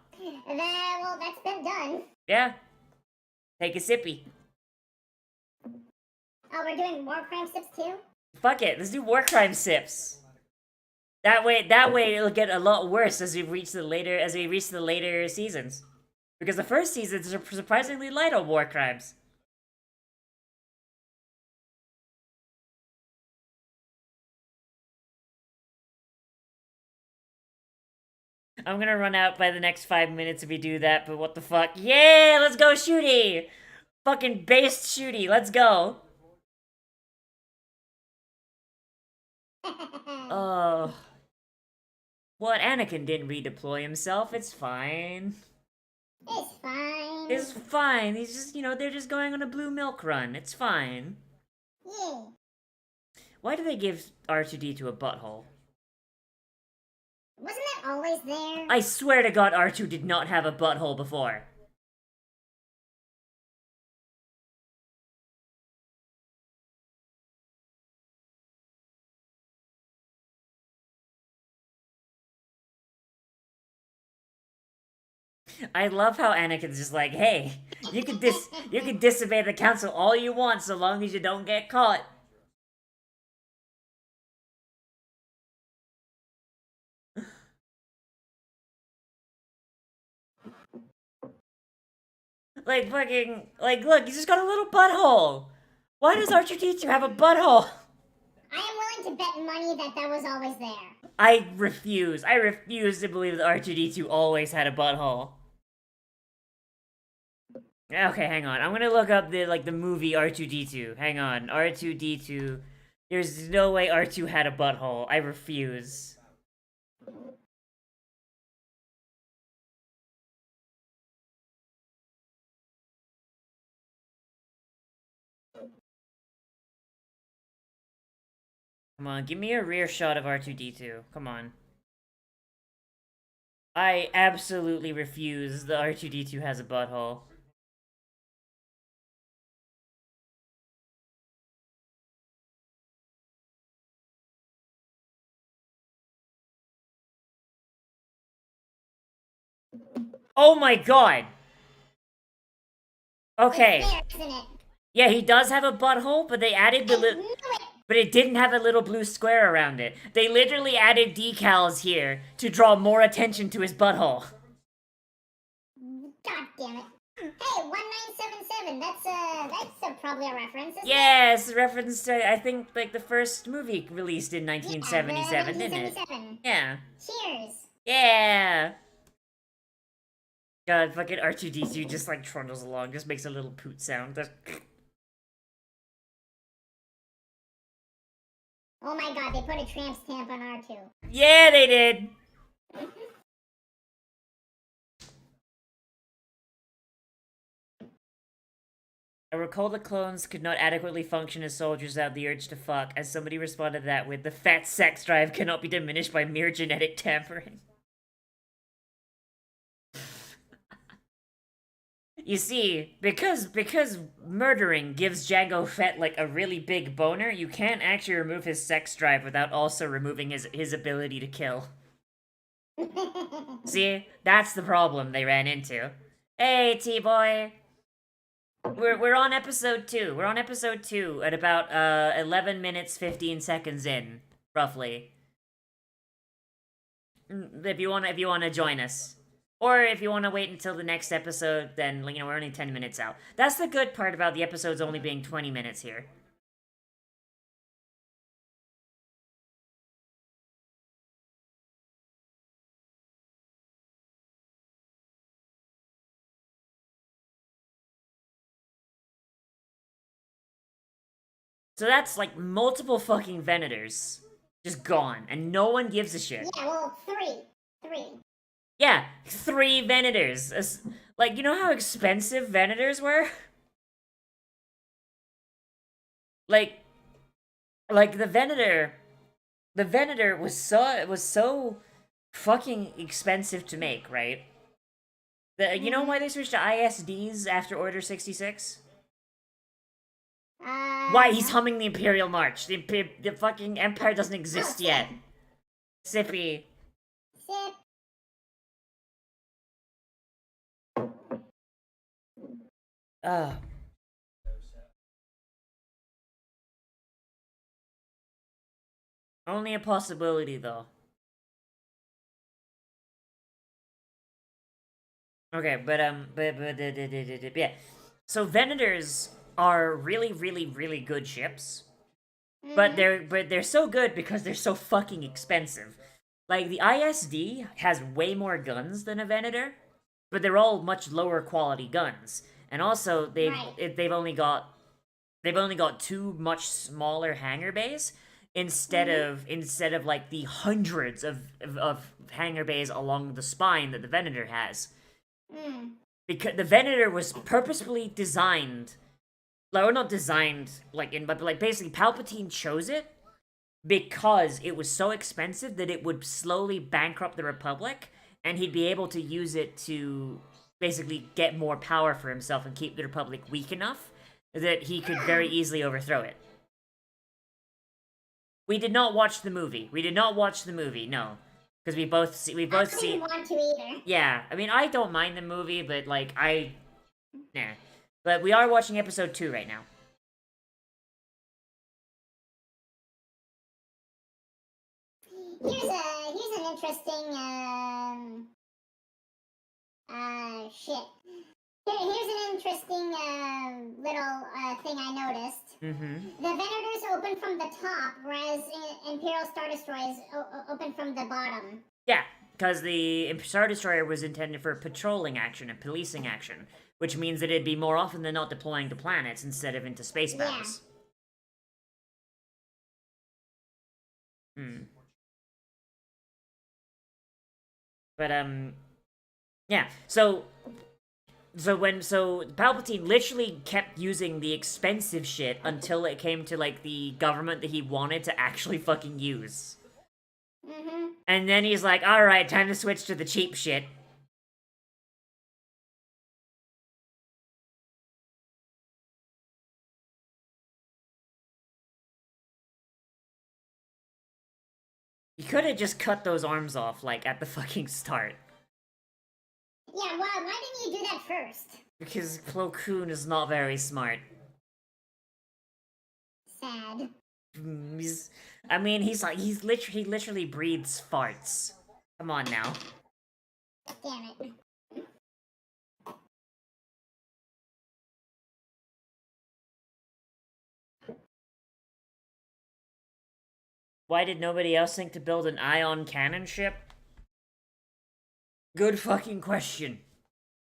Well, that's been done. Yeah. Take a sippy. Oh, we're doing war crime sips too. Fuck it. Let's do war crime sips. That way it'll get a lot worse as we reach the later seasons. Because the first seasons are surprisingly light on war crimes. I'm gonna run out by the next 5 minutes if we do that, but what the fuck? Yeah, let's go shooty! Fucking based shooty, let's go! Oh. What? Anakin didn't redeploy himself, it's fine. It's fine. It's fine, he's just, they're just going on a blue milk run, it's fine. Yeah. Why do they give R2D2 a butthole? Wasn't that always there? I swear to God, R2 did not have a butthole before. I love how Anakin's just like, hey, you can disobey the council all you want so long as you don't get caught. Like fucking look, he's just got a little butthole. Why does R2D2 have a butthole? I am willing to bet money that that was always there. I refuse. I refuse to believe that R2D2 always had a butthole. Okay, hang on. I'm gonna look up the movie R2D2. Hang on. R2D2. There's no way R2 had a butthole. I refuse. Come on, give me a rear shot of R2D2. Come on. I absolutely refuse that R2D2 has a butthole. Oh my god! Okay. It's there, isn't it? Yeah, he does have a butthole, but they added the I knew it. but it didn't have a little blue square around it. They literally added decals here to draw more attention to his butthole. God damn it. Hey, 1977. That's probably a reference. Isn't Yes, reference to I think like the first movie released in it? 1977, didn't it? 1977. Yeah. Cheers. Yeah. God, fucking R2D2 just like trundles along, just makes a little poot sound. Oh my god, they put a tramp stamp on R2. Yeah, they did. I recall the clones could not adequately function as soldiers without the urge to fuck, as somebody responded to that with, the fat sex drive cannot be diminished by mere genetic tampering. You see, because murdering gives Jango Fett like a really big boner, you can't actually remove his sex drive without also removing his ability to kill. See? That's the problem they ran into. Hey, T-boy! We're on episode 2. We're on episode 2 at about 11 minutes 15 seconds in, roughly. If you wanna join us. Or if you want to wait until the next episode, then we're only 10 minutes out. That's the good part about the episodes only being 20 minutes here. So that's like multiple fucking Venators. Just gone, and no one gives a shit. Yeah, well, three. Yeah, 3 Venators. Like, you know how expensive Venators were? like, like the Venator was so fucking expensive to make, right? You know why they switched to ISDs after Order 66? Why? He's No. humming the Imperial March. The fucking Empire doesn't exist Oh, yet. Sippy. Sip. Ugh. Only a possibility, though. Okay, but yeah. So Venators are really, really, really good ships, but they're so good because they're so fucking expensive. Like the ISD has way more guns than a Venator, but they're all much lower quality guns, and also they've only got 2 much smaller hangar bays instead of like the hundreds of hangar bays along the spine that the Venator has. Because the Venator was purposefully designed, like, or not designed like in, but like basically Palpatine chose it because it was so expensive that it would slowly bankrupt the Republic, and he'd be able to use it to basically get more power for himself and keep the Republic weak enough that he could very easily overthrow it. We did not watch the movie. No, because we both I didn't want to either. Yeah, I mean, I don't mind the movie, but like nah. But we are watching episode 2 right now. Here's an interesting shit. Here's an interesting little thing I noticed. Mm-hmm. The Venators open from the top, whereas Imperial Star Destroyers open from the bottom. Yeah, because the Star Destroyer was intended for patrolling action and policing action, which means that it'd be more often than not deploying to planets instead of into space battles. Hmm. But yeah. So Palpatine literally kept using the expensive shit until it came to like the government that he wanted to actually fucking use. And then he's like, "All right, time to switch to the cheap shit." You could have just cut those arms off, like, at the fucking start. Yeah, why didn't you do that first? Because Plo Koon is not very smart. Sad. He literally breathes farts. Come on now. Damn it. Why did nobody else think to build an ion cannon ship? Good fucking question.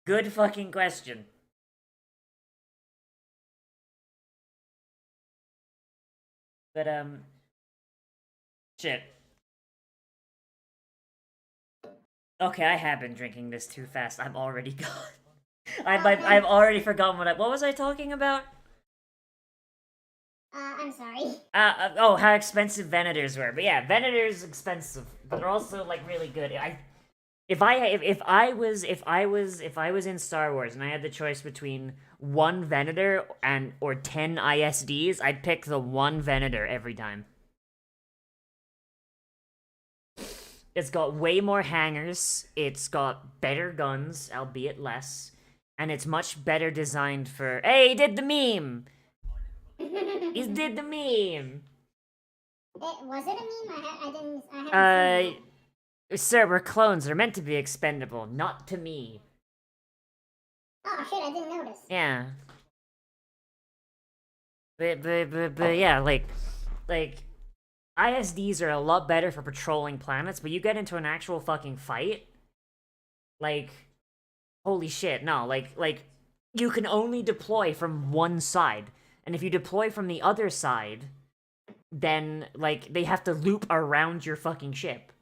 Good fucking question. But, shit. Okay, I have been drinking this too fast. I'm already gone. I've already forgotten what was I talking about? I'm sorry. Oh, how expensive Venators were. But yeah, Venators expensive, but they're also like really good. If I was in Star Wars and I had the choice between 1 Venator or 10 ISDs, I'd pick the 1 Venator every time. It's got way more hangars, it's got better guns, albeit less, and it's much better designed for. Hey, he did the meme! He did the meme! Was it a meme? I haven't seen it. Sir, we're clones. They're meant to be expendable, not to me. Oh shit, I didn't notice. Yeah. But yeah, like, ISDs are a lot better for patrolling planets, but you get into an actual fucking fight, like, holy shit, no, like, you can only deploy from one side, and if you deploy from the other side, then like they have to loop around your fucking ship.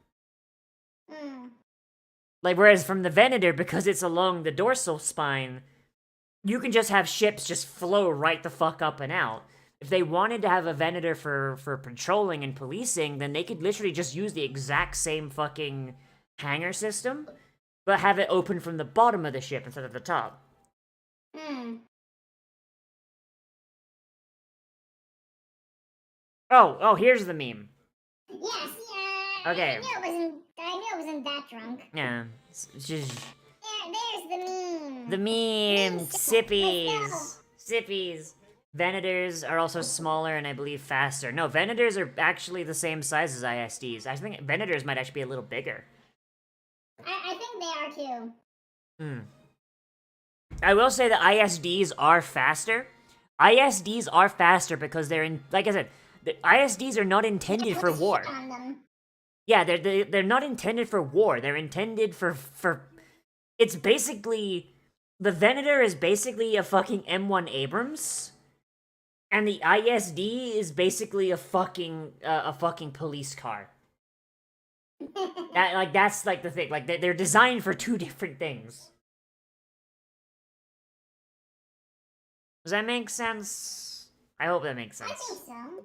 Like, whereas from the Venator, because it's along the dorsal spine, you can just have ships just flow right the fuck up and out. If they wanted to have a Venator for patrolling and policing, then they could literally just use the exact same fucking hangar system, but have it open from the bottom of the ship instead of the top. Oh, here's the meme. Yes, yeah. Okay. I knew it wasn't that drunk. Yeah, it's just... There's the meme. The meme! Sippies! Sippies! Venators are also smaller and I believe faster. No, Venators are actually the same size as ISDs. I think Venators might actually be a little bigger. I think they are too. I will say that ISDs are faster. ISDs are faster because they're in, like I said, the ISDs are not intended for war. Yeah, they're not intended for war. They're intended for it's basically, the Venator is basically a fucking M1 Abrams, and the ISD is basically a fucking police car. That's like the thing. Like they're designed for two different things. Does that make sense? I hope that makes sense. I think so.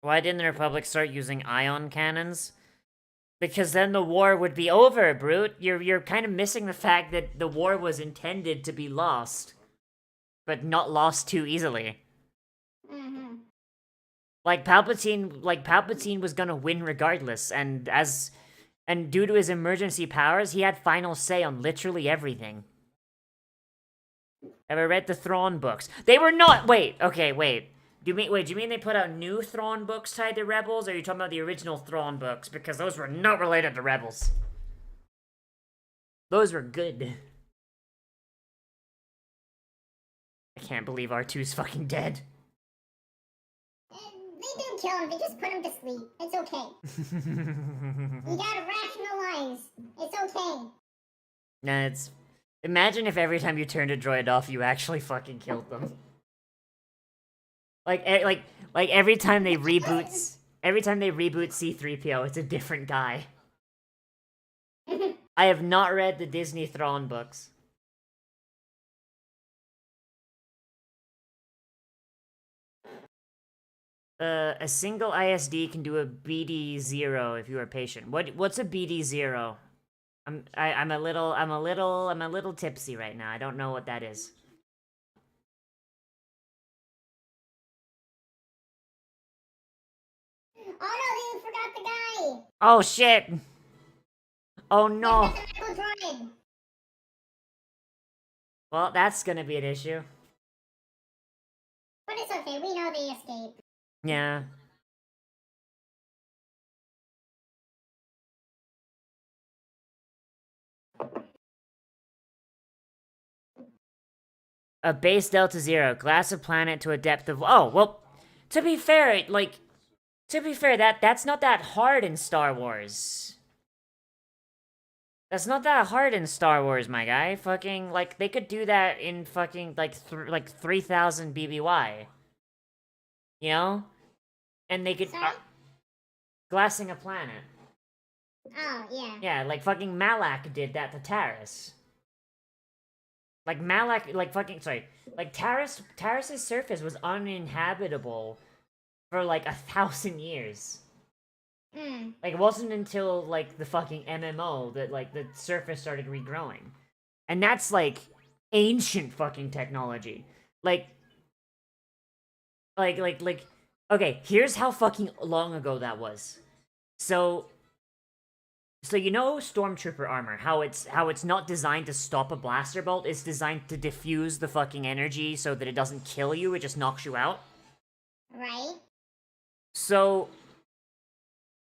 Why didn't the Republic start using ion cannons? Because then the war would be over, Brute. You're kind of missing the fact that the war was intended to be lost, but not lost too easily. Like Palpatine was gonna win regardless, and due to his emergency powers, he had final say on literally everything. Have I read the Thrawn books? They were not. Wait. Do you mean they put out new Thrawn books tied to Rebels, or are you talking about the original Thrawn books? Because those were not related to Rebels. Those were good. I can't believe R2's fucking dead. They didn't kill him, they just put him to sleep. It's okay. You gotta rationalize. It's okay. Nah, it's... Imagine if every time you turned a droid off, you actually fucking killed them. Like every time they reboot C-3PO, it's a different guy. I have not read the Disney Thrawn books. A single ISD can do a BD0 if you are patient. What's a BD0? I'm a little tipsy right now. I don't know what that is. Oh no, they forgot the guy! Oh shit! Oh no! Well, that's gonna be an issue. But it's okay, we know they escaped. Yeah. A base Delta Zero, glass of planet to a depth of... Oh, well, to be fair, that's not that hard in Star Wars. That's not that hard in Star Wars, my guy. Fucking, like, they could do that in fucking, like 3,000 BBY. You know? And they could... glassing a planet. Oh, yeah. Yeah, like fucking Malak did that to Taris. Like Malak, like fucking, sorry. Like Taris's surface was uninhabitable for like 1,000 years. Like, it wasn't until, like, the fucking MMO that, like, the surface started regrowing. And that's, like, ancient fucking technology. Okay, here's how fucking long ago that was. So you know Stormtrooper armor, how it's not designed to stop a blaster bolt, it's designed to diffuse the fucking energy so that it doesn't kill you, it just knocks you out? Right. So,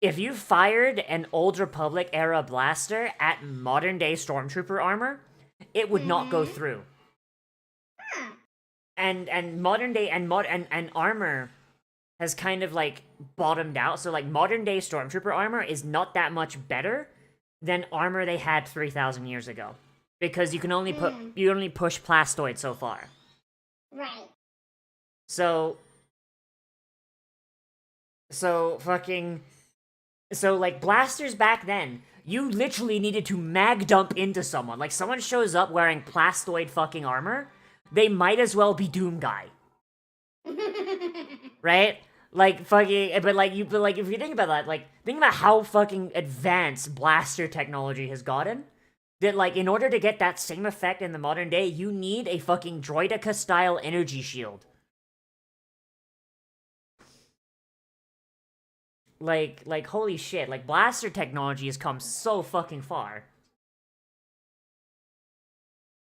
if you fired an Old Republic era blaster at modern day Stormtrooper armor, it would not go through. Huh. And modern day and armor has kind of like bottomed out. So like modern day Stormtrooper armor is not that much better than armor they had 3,000 years ago. because you can only push plastoid so far. Right. So like blasters back then, you literally needed to mag dump into someone. Like someone shows up wearing plastoid fucking armor, they might as well be Doom Guy. Right? Like fucking but like if you think about that, like think about how fucking advanced blaster technology has gotten. That like in order to get that same effect in the modern day, you need a fucking Droideka style energy shield. Like holy shit, like blaster technology has come so fucking far.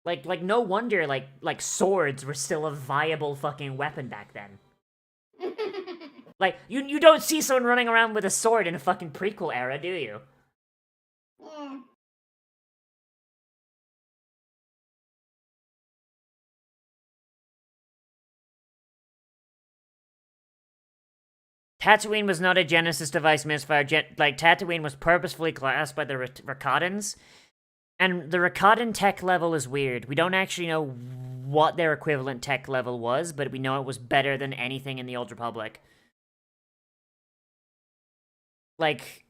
Like no wonder like swords were still a viable fucking weapon back then. Like you don't see someone running around with a sword in a fucking prequel era, do you? Yeah. Tatooine was not a Genesis device misfire. Like Tatooine was purposefully classed by the Rakatans, and the Rakatan tech level is weird. We don't actually know what their equivalent tech level was, but we know it was better than anything in the Old Republic. Like,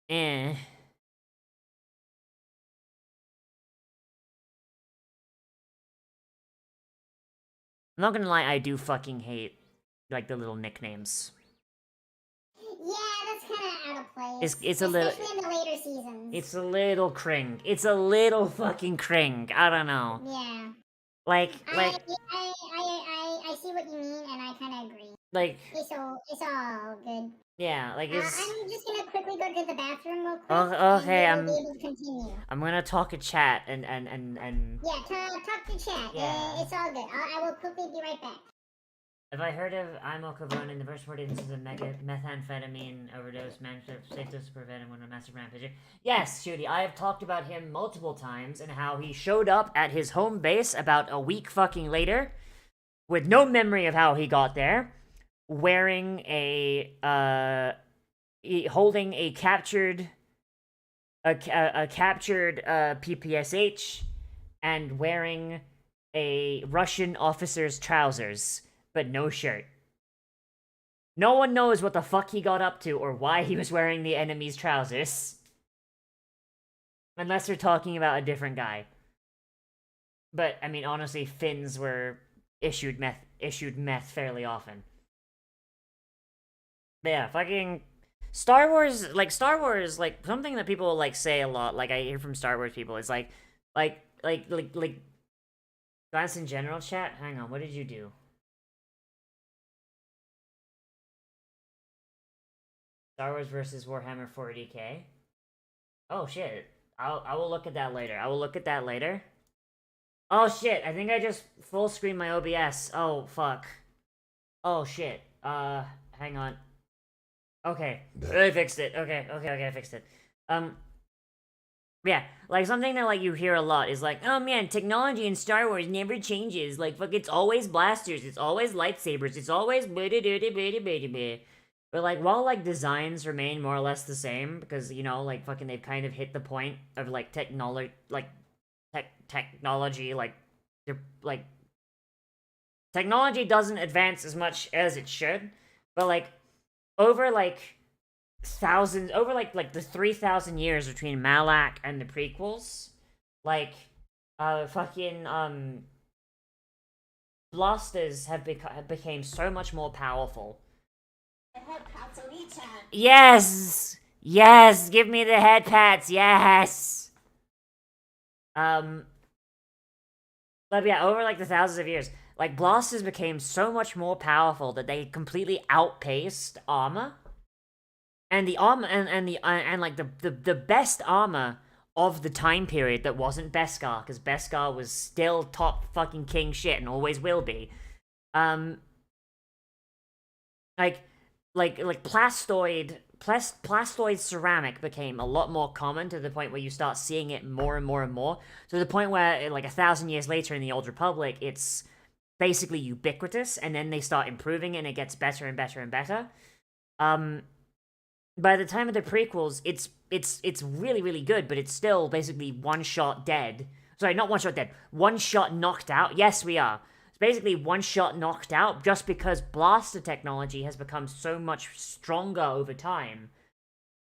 eh. I'm not gonna lie, I do fucking hate like the little nicknames. Yeah, that's kind of out of place. It's a little, especially in the later seasons. it's a little cring. It's a little fucking cring. I don't know. Yeah. Like, I see what you mean, and I kind of agree. like, It's all good. yeah, like it's. I'm just gonna quickly go to the bathroom real quick. Okay, and we'll be able to continue. I'm gonna talk a chat and. Yeah, talk to chat. Yeah. It's all good. I will quickly be right back. Have I heard of imocavone in the first 4 instances of methamphetamine overdose managed to safe dose to prevent him when a massive rampage? Yes, Shooty, I have talked about him multiple times and how he showed up at his home base about a week fucking later with no memory of how he got there, wearing holding a captured PPSH and wearing a Russian officer's trousers, but no shirt. No one knows what the fuck he got up to or why he was wearing the enemy's trousers. Unless they're talking about a different guy. But, I mean, honestly, Finns were issued meth fairly often. But yeah, fucking Star Wars, like something that people like say a lot, like I hear from Star Wars people, is like glance in general chat. Hang on, what did you do? Star Wars versus Warhammer 40k. Oh shit! I will look at that later. I will look at that later. Oh shit! I think I just full screen my OBS. Oh fuck. Oh shit. Hang on. Okay, I fixed it. Okay, I fixed it. Yeah, like something that like you hear a lot is like, oh man, technology in Star Wars never changes. Like, fuck, it's always blasters, it's always lightsabers, it's always but like while like designs remain more or less the same because you know like fucking they've kind of hit the point of like technology like technology like they're like technology doesn't advance as much as it should, but like over like thousands over like the 3,000 years between Malak and the prequels, like fucking blasters have became so much more powerful. Yes, give me the head pats. Yes. But yeah, over like the thousands of years, like blasters became so much more powerful that they completely outpaced armor. And the armor and like the best armor of the time period that wasn't Beskar, because Beskar was still top fucking king shit and always will be. Like plastoid ceramic became a lot more common to the point where you start seeing it more and more and more. To the point where, like 1,000 years later in the Old Republic, it's basically ubiquitous, and then they start improving it and it gets better and better and better. by the time of the prequels, it's really really good, but it's still basically one shot dead. Sorry, not one shot dead. One shot knocked out. Yes, we are. It's basically one shot knocked out just because blaster technology has become so much stronger over time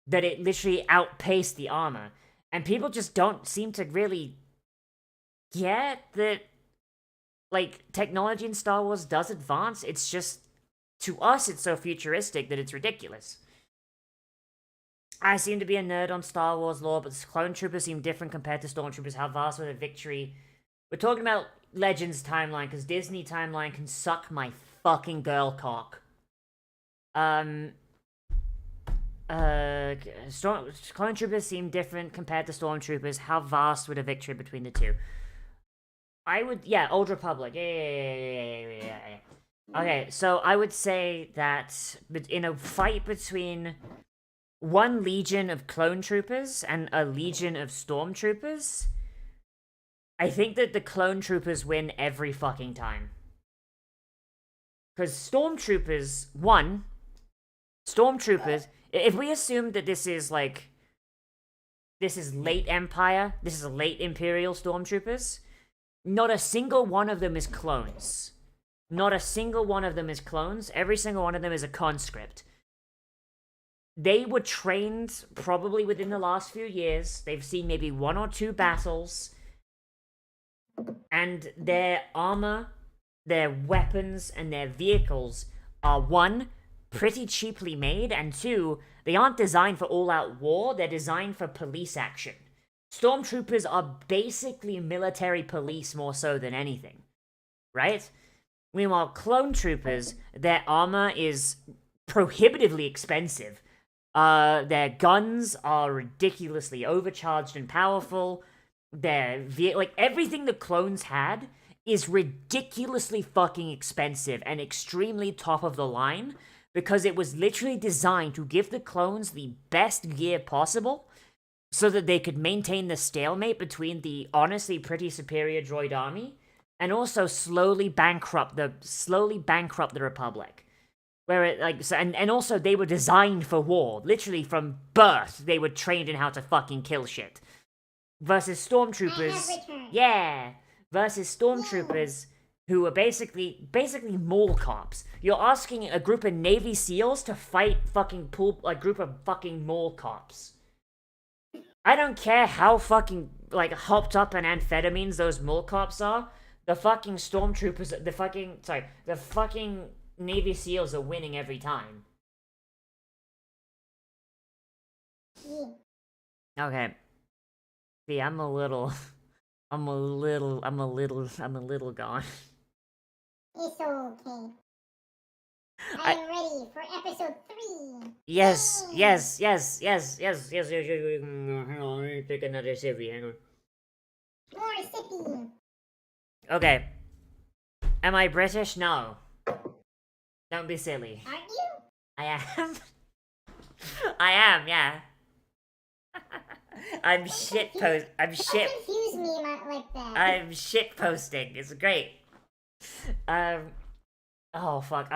that it literally outpaced the armor. And people just don't seem to really get that, like, technology in Star Wars does advance. It's just, to us, it's so futuristic that it's ridiculous. I seem to be a nerd on Star Wars lore, but clone troopers seem different compared to stormtroopers. How vast were the victory? We're talking about Legends timeline, because Disney timeline can suck my fucking girl cock. Clone troopers seem different compared to stormtroopers. How vast would a victory between the two? I would, yeah, Old Republic. Yeah. Okay, so I would say that in a fight between one legion of clone troopers and a legion of stormtroopers, I think that the clone troopers win every fucking time. Because stormtroopers, if we assume that this is like, this is late Empire, this is late Imperial stormtroopers, not a single one of them is clones. Not a single one of them is clones. Every single one of them is a conscript. They were trained probably within the last few years. They've seen maybe 1 or 2 battles. And their armor, their weapons, and their vehicles are 1, pretty cheaply made, and 2, they aren't designed for all-out war, they're designed for police action. Stormtroopers are basically military police more so than anything, right? Meanwhile, clone troopers, their armor is prohibitively expensive. Their guns are ridiculously overcharged and powerful. Like, everything the clones had is ridiculously fucking expensive and extremely top of the line because it was literally designed to give the clones the best gear possible so that they could maintain the stalemate between the honestly pretty superior droid army and also slowly bankrupt the Republic. Where it, like, so, and also they were designed for war. Literally from birth, they were trained in how to fucking kill shit. Versus stormtroopers, versus stormtroopers who were basically mall cops. You're asking a group of Navy SEALs to fight a group of fucking mall cops. I don't care how fucking, like, hopped up on amphetamines those mall cops are. The fucking stormtroopers, the fucking Navy SEALs are winning every time. Okay. See, I'm a little gone. It's okay. I am ready for episode 3. Yes. Hang on, let me take another sippy. Hang on. More sippy. Okay. Am I British? No. Don't be silly. Aren't you? I am. I am, yeah. I'm shit. Don't confuse me like that. I'm shit posting. It's great. Oh fuck.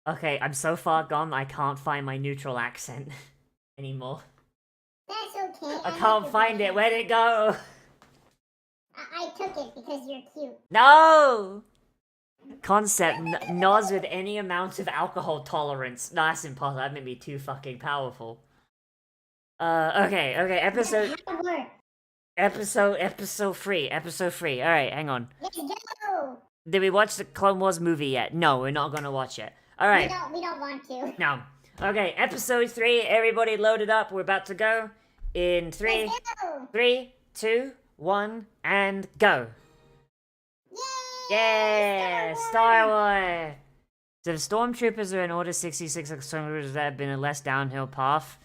Okay. I'm so far gone. I can't find my neutral accent anymore. That's okay. I can't find it. Where'd it go? I took it because you're cute. No. Concept Noz with any amount of alcohol tolerance. No, that's impossible. That made me too fucking powerful. Okay, episode 3. Alright, hang on. Let's go! Did we watch the Clone Wars movie yet? No, we're not gonna watch it. Alright. We don't want to. No. Okay, episode 3, everybody loaded up. We're about to go. In 3, 2, 1, and go. Yeah! Star Wars! So if stormtroopers are in Order 66 like stormtroopers that have been a less downhill path,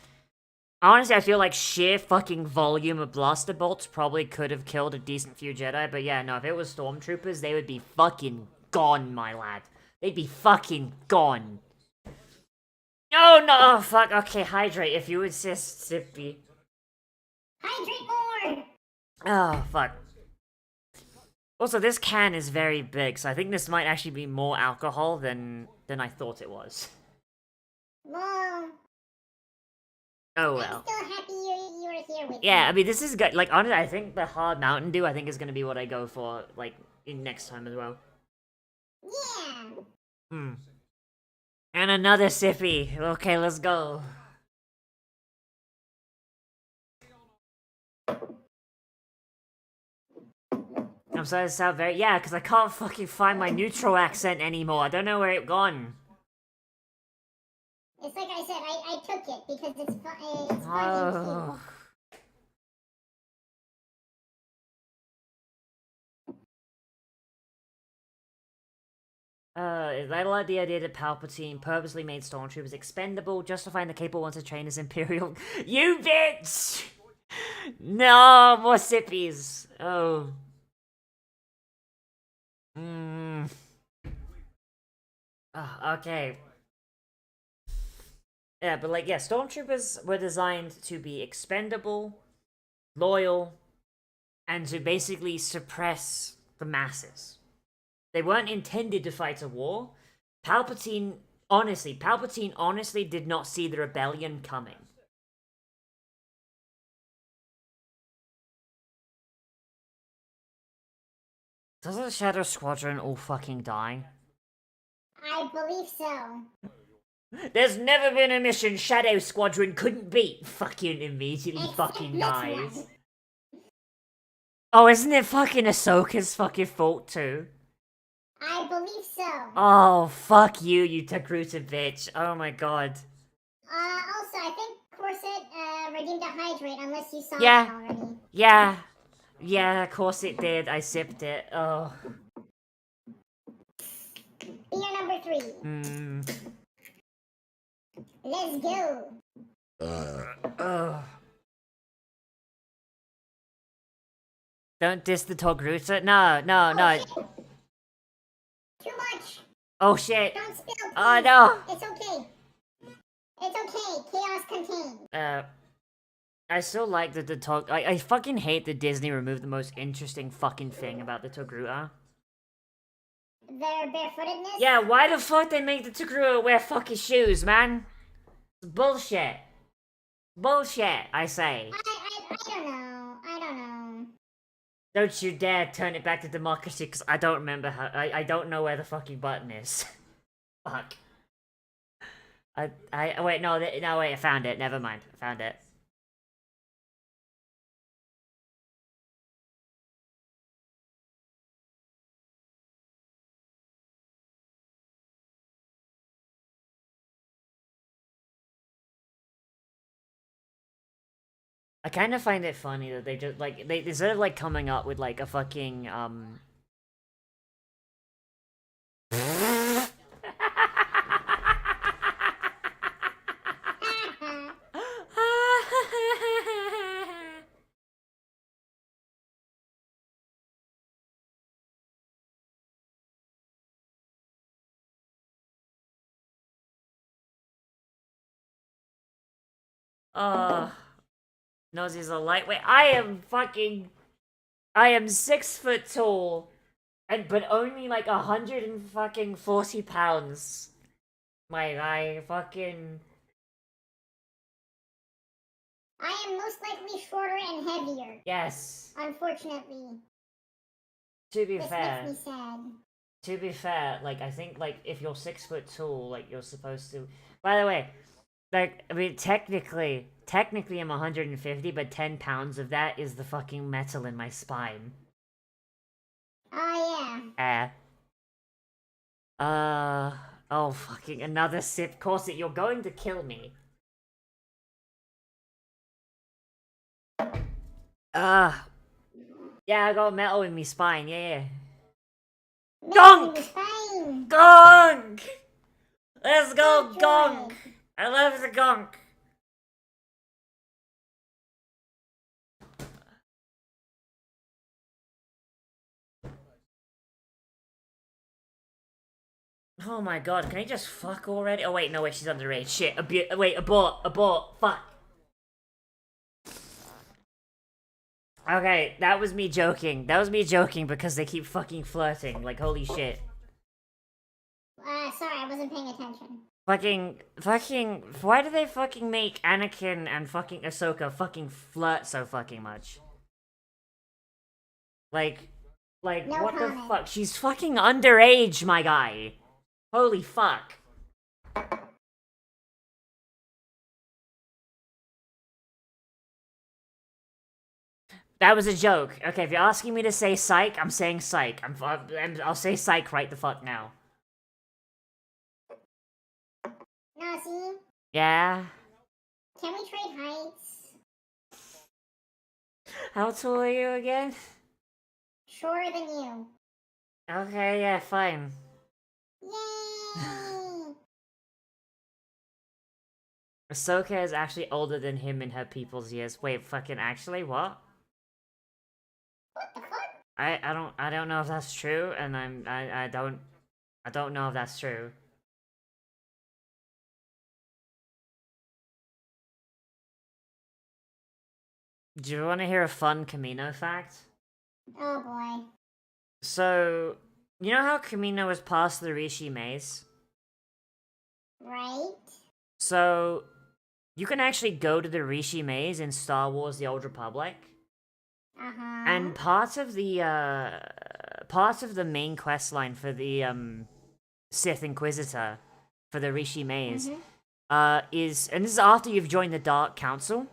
honestly, I feel like sheer fucking volume of blaster bolts probably could have killed a decent few Jedi, but yeah, no, if it was stormtroopers, they would be fucking gone, my lad. They'd be fucking gone. Oh, no, oh, fuck, okay, hydrate if you insist, Sippy. Hydrate more! Oh, fuck. Also, this can is very big, so I think this might actually be more alcohol than I thought it was. Well, Oh I'm well. still happy you were here with Yeah, me. I mean, this is good. Like, honestly, I think the hard Mountain Dew, I think, is gonna be what I go for, like, in next time as well. Yeah. Hmm. And another sippy. Okay, let's go. I'm sorry to sound very. Yeah, because I can't fucking find my neutral accent anymore. I don't know where it gone. It's like I said, I took it because it's fun and Oh. cute. I like the idea that Palpatine purposely made stormtroopers expendable, justifying the capable ones to train as Imperial. You bitch! No, more sippies. Oh. Mm. Okay. Yeah, but like, yeah, stormtroopers were designed to be expendable, loyal, and to basically suppress the masses. They weren't intended to fight a war. Palpatine honestly did not see the rebellion coming. Doesn't the Shadow Squadron all fucking die? I believe so. There's never been a mission Shadow Squadron couldn't beat. Fucking immediately Except fucking this dies. one. Oh, isn't it fucking Ahsoka's fucking fault too? I believe so. Oh, fuck you, you Togruta bitch. Oh my god. Also, I think Corset redeemed a hydrate unless you saw Yeah. that already. Yeah. Yeah, of course it did. I sipped it. Oh. Beer number 3. Let's go. Don't diss the Togruta. No, no, no. Shit. Too much. Oh shit. Don't spill, please. Oh no. It's okay. It's okay. Chaos contained. I still like that the Tog. I fucking hate that Disney removed the most interesting fucking thing about the Togruta. Their barefootedness? Yeah, why the fuck they make the Togruta wear fucking shoes, man? It's bullshit. Bullshit, I say. I don't know. I don't know. Don't you dare turn it back to democracy, because I don't remember how. I don't know where the fucking button is. Fuck. Wait, no, no, wait, I found it. Never mind. I found it. I kind of find it funny that they just, like, they instead of, like, coming up with, like, a fucking, Nozzi's a lightweight. I am 6 foot tall, but only like 140 pounds. I fucking. I am most likely shorter and heavier. Yes. Unfortunately. To be This fair. makes me sad. To be fair, like, I think, like, if you're 6 foot tall, like, you're supposed to. By the way, like, I mean, technically I'm 150, but 10 pounds of that is the fucking metal in my spine. Oh, yeah. Oh, fucking another sip. Corset, you're going to kill me. Yeah, I got metal in my spine, yeah. Gonk! Fine. Gonk! Let's go, Good gonk! job. I love the gonk. Oh my god, can I just fuck already? Oh wait, no, wait, she's underage. Shit, wait, abort, fuck. Okay, that was me joking. That was me joking because they keep fucking flirting. Like, holy shit. Sorry, I wasn't paying attention. Why do they fucking make Anakin and fucking Ahsoka fucking flirt so fucking much? Like, No what the comment. fuck? She's fucking underage, my guy. Holy fuck. That was a joke. Okay, if you're asking me to say psych, I'm saying psych. I'll say psych right the fuck now. Nozzi, Yeah? can we trade heights? How tall are you again? Shorter than you. Okay, yeah, fine. Yay! Ahsoka is actually older than him in her people's years. Wait, fucking actually, what? What the fuck? I don't know if that's true, and I don't know if that's true. Do you want to hear a fun Camino fact? Oh boy. So, you know how Camino was past the Rishi Maze? Right? So, you can actually go to the Rishi Maze in Star Wars: The Old Republic, Uh-huh. and part of the main quest line for the Sith Inquisitor for the Rishi Maze is, and this is after you've joined the Dark Council.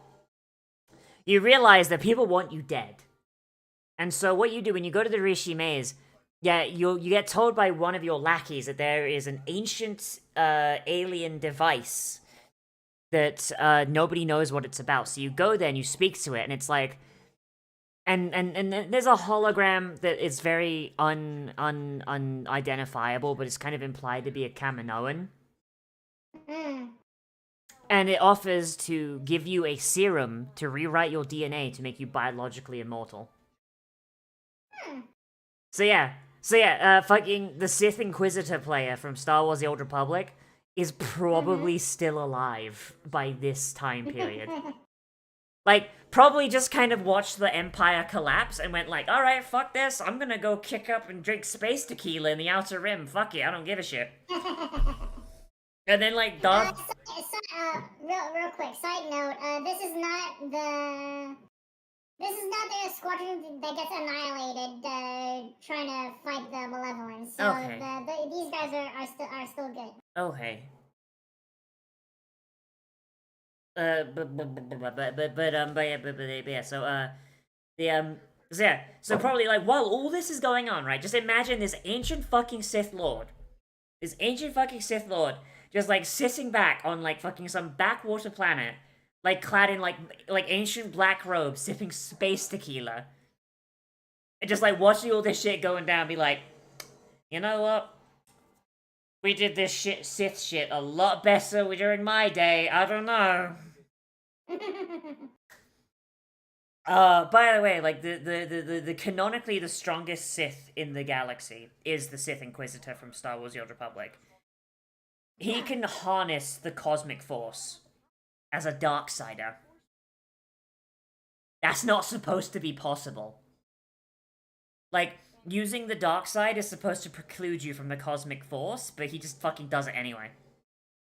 You realize that people want you dead. And so what you do when you go to the Rishi Maze, yeah, you get told by one of your lackeys that there is an ancient alien device that nobody knows what it's about. So you go there and you speak to it, and it's like, and there's a hologram that is very unidentifiable, but it's kind of implied to be a Kaminoan. And it offers to give you a serum to rewrite your DNA to make you biologically immortal. So yeah, fucking the Sith Inquisitor player from Star Wars: The Old Republic is probably still alive by this time period. Like, probably just kind of watched the Empire collapse and went like, alright, fuck this, I'm gonna go kick up and drink space tequila in the Outer Rim, fuck it, I don't give a shit. And then, like, Darth... real quick, side note, this is not the squadron that gets annihilated trying to fight the Malevolence. So Okay. These guys are still good. Okay. So probably, like, while all this is going on, right, just imagine this ancient fucking Sith Lord. This ancient fucking Sith Lord just, like, sitting back on, like, fucking some backwater planet, like, clad in, like ancient black robes, sipping space tequila. And just, like, watching all this shit going down, be like, you know what? We did this Sith shit a lot better during my day, I don't know. By the way, like, the canonically the strongest Sith in the galaxy is the Sith Inquisitor from Star Wars: The Old Republic. He can harness the cosmic force as a Darksider. That's not supposed to be possible. Like, using the dark side is supposed to preclude you from the cosmic force, but he just fucking does it anyway.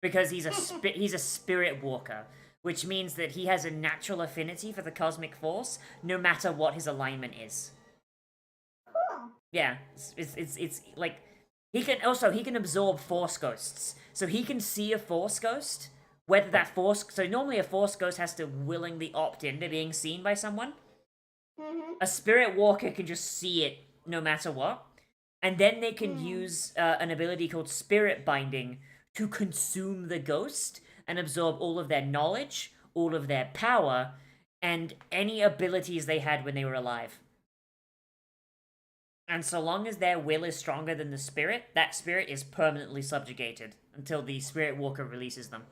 Because he's a spirit walker, which means that he has a natural affinity for the cosmic force, no matter what his alignment is. Cool. Yeah, it's like, he can absorb force ghosts. So he can see a force ghost, whether that force... So normally a force ghost has to willingly opt into being seen by someone. A spirit walker can just see it no matter what. And then they can use an ability called spirit binding to consume the ghost and absorb all of their knowledge, all of their power, and any abilities they had when they were alive. And so long as their will is stronger than the spirit, that spirit is permanently subjugated until the spirit walker releases them.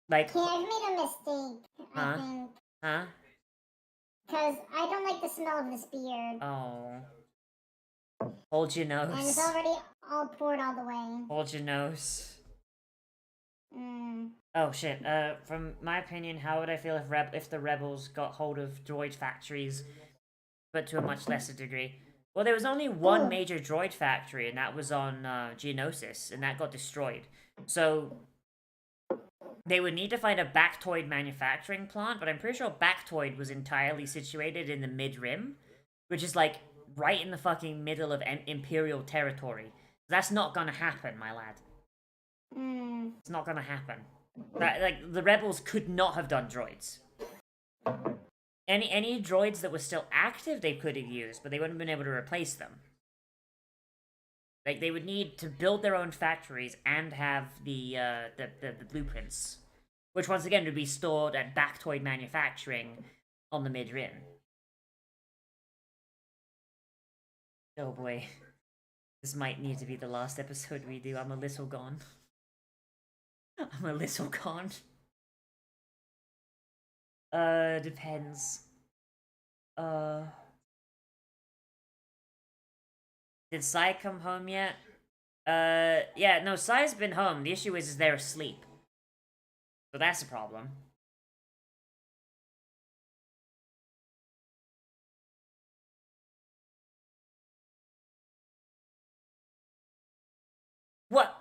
Like... Okay, I've made a mistake, I think. Huh? Because I don't like the smell of this beard. Oh. Hold your nose. And it's already all poured all the way. Hold your nose. Oh shit, from my opinion, how would I feel if the rebels got hold of droid factories, but to a much lesser degree? Well, there was only one Oh. major droid factory, and that was on Geonosis, and that got destroyed. So they would need to find a Bactoid manufacturing plant, but I'm pretty sure Bactoid was entirely situated in the mid-rim, which is like right in the fucking middle of Imperial territory. That's not gonna happen, my lad. It's not gonna happen. Like, the rebels could not have done droids. Any droids that were still active they could have used, but they wouldn't have been able to replace them. Like, they would need to build their own factories and have the blueprints, which once again would be stored at Bactoid Manufacturing on the mid-rim. Oh boy. This might need to be the last episode we do. I'm a little gone. I'm a little gone. Depends. Did Sai come home yet? Yeah, no, Sai's been home. The issue is they're asleep. So that's a problem. What?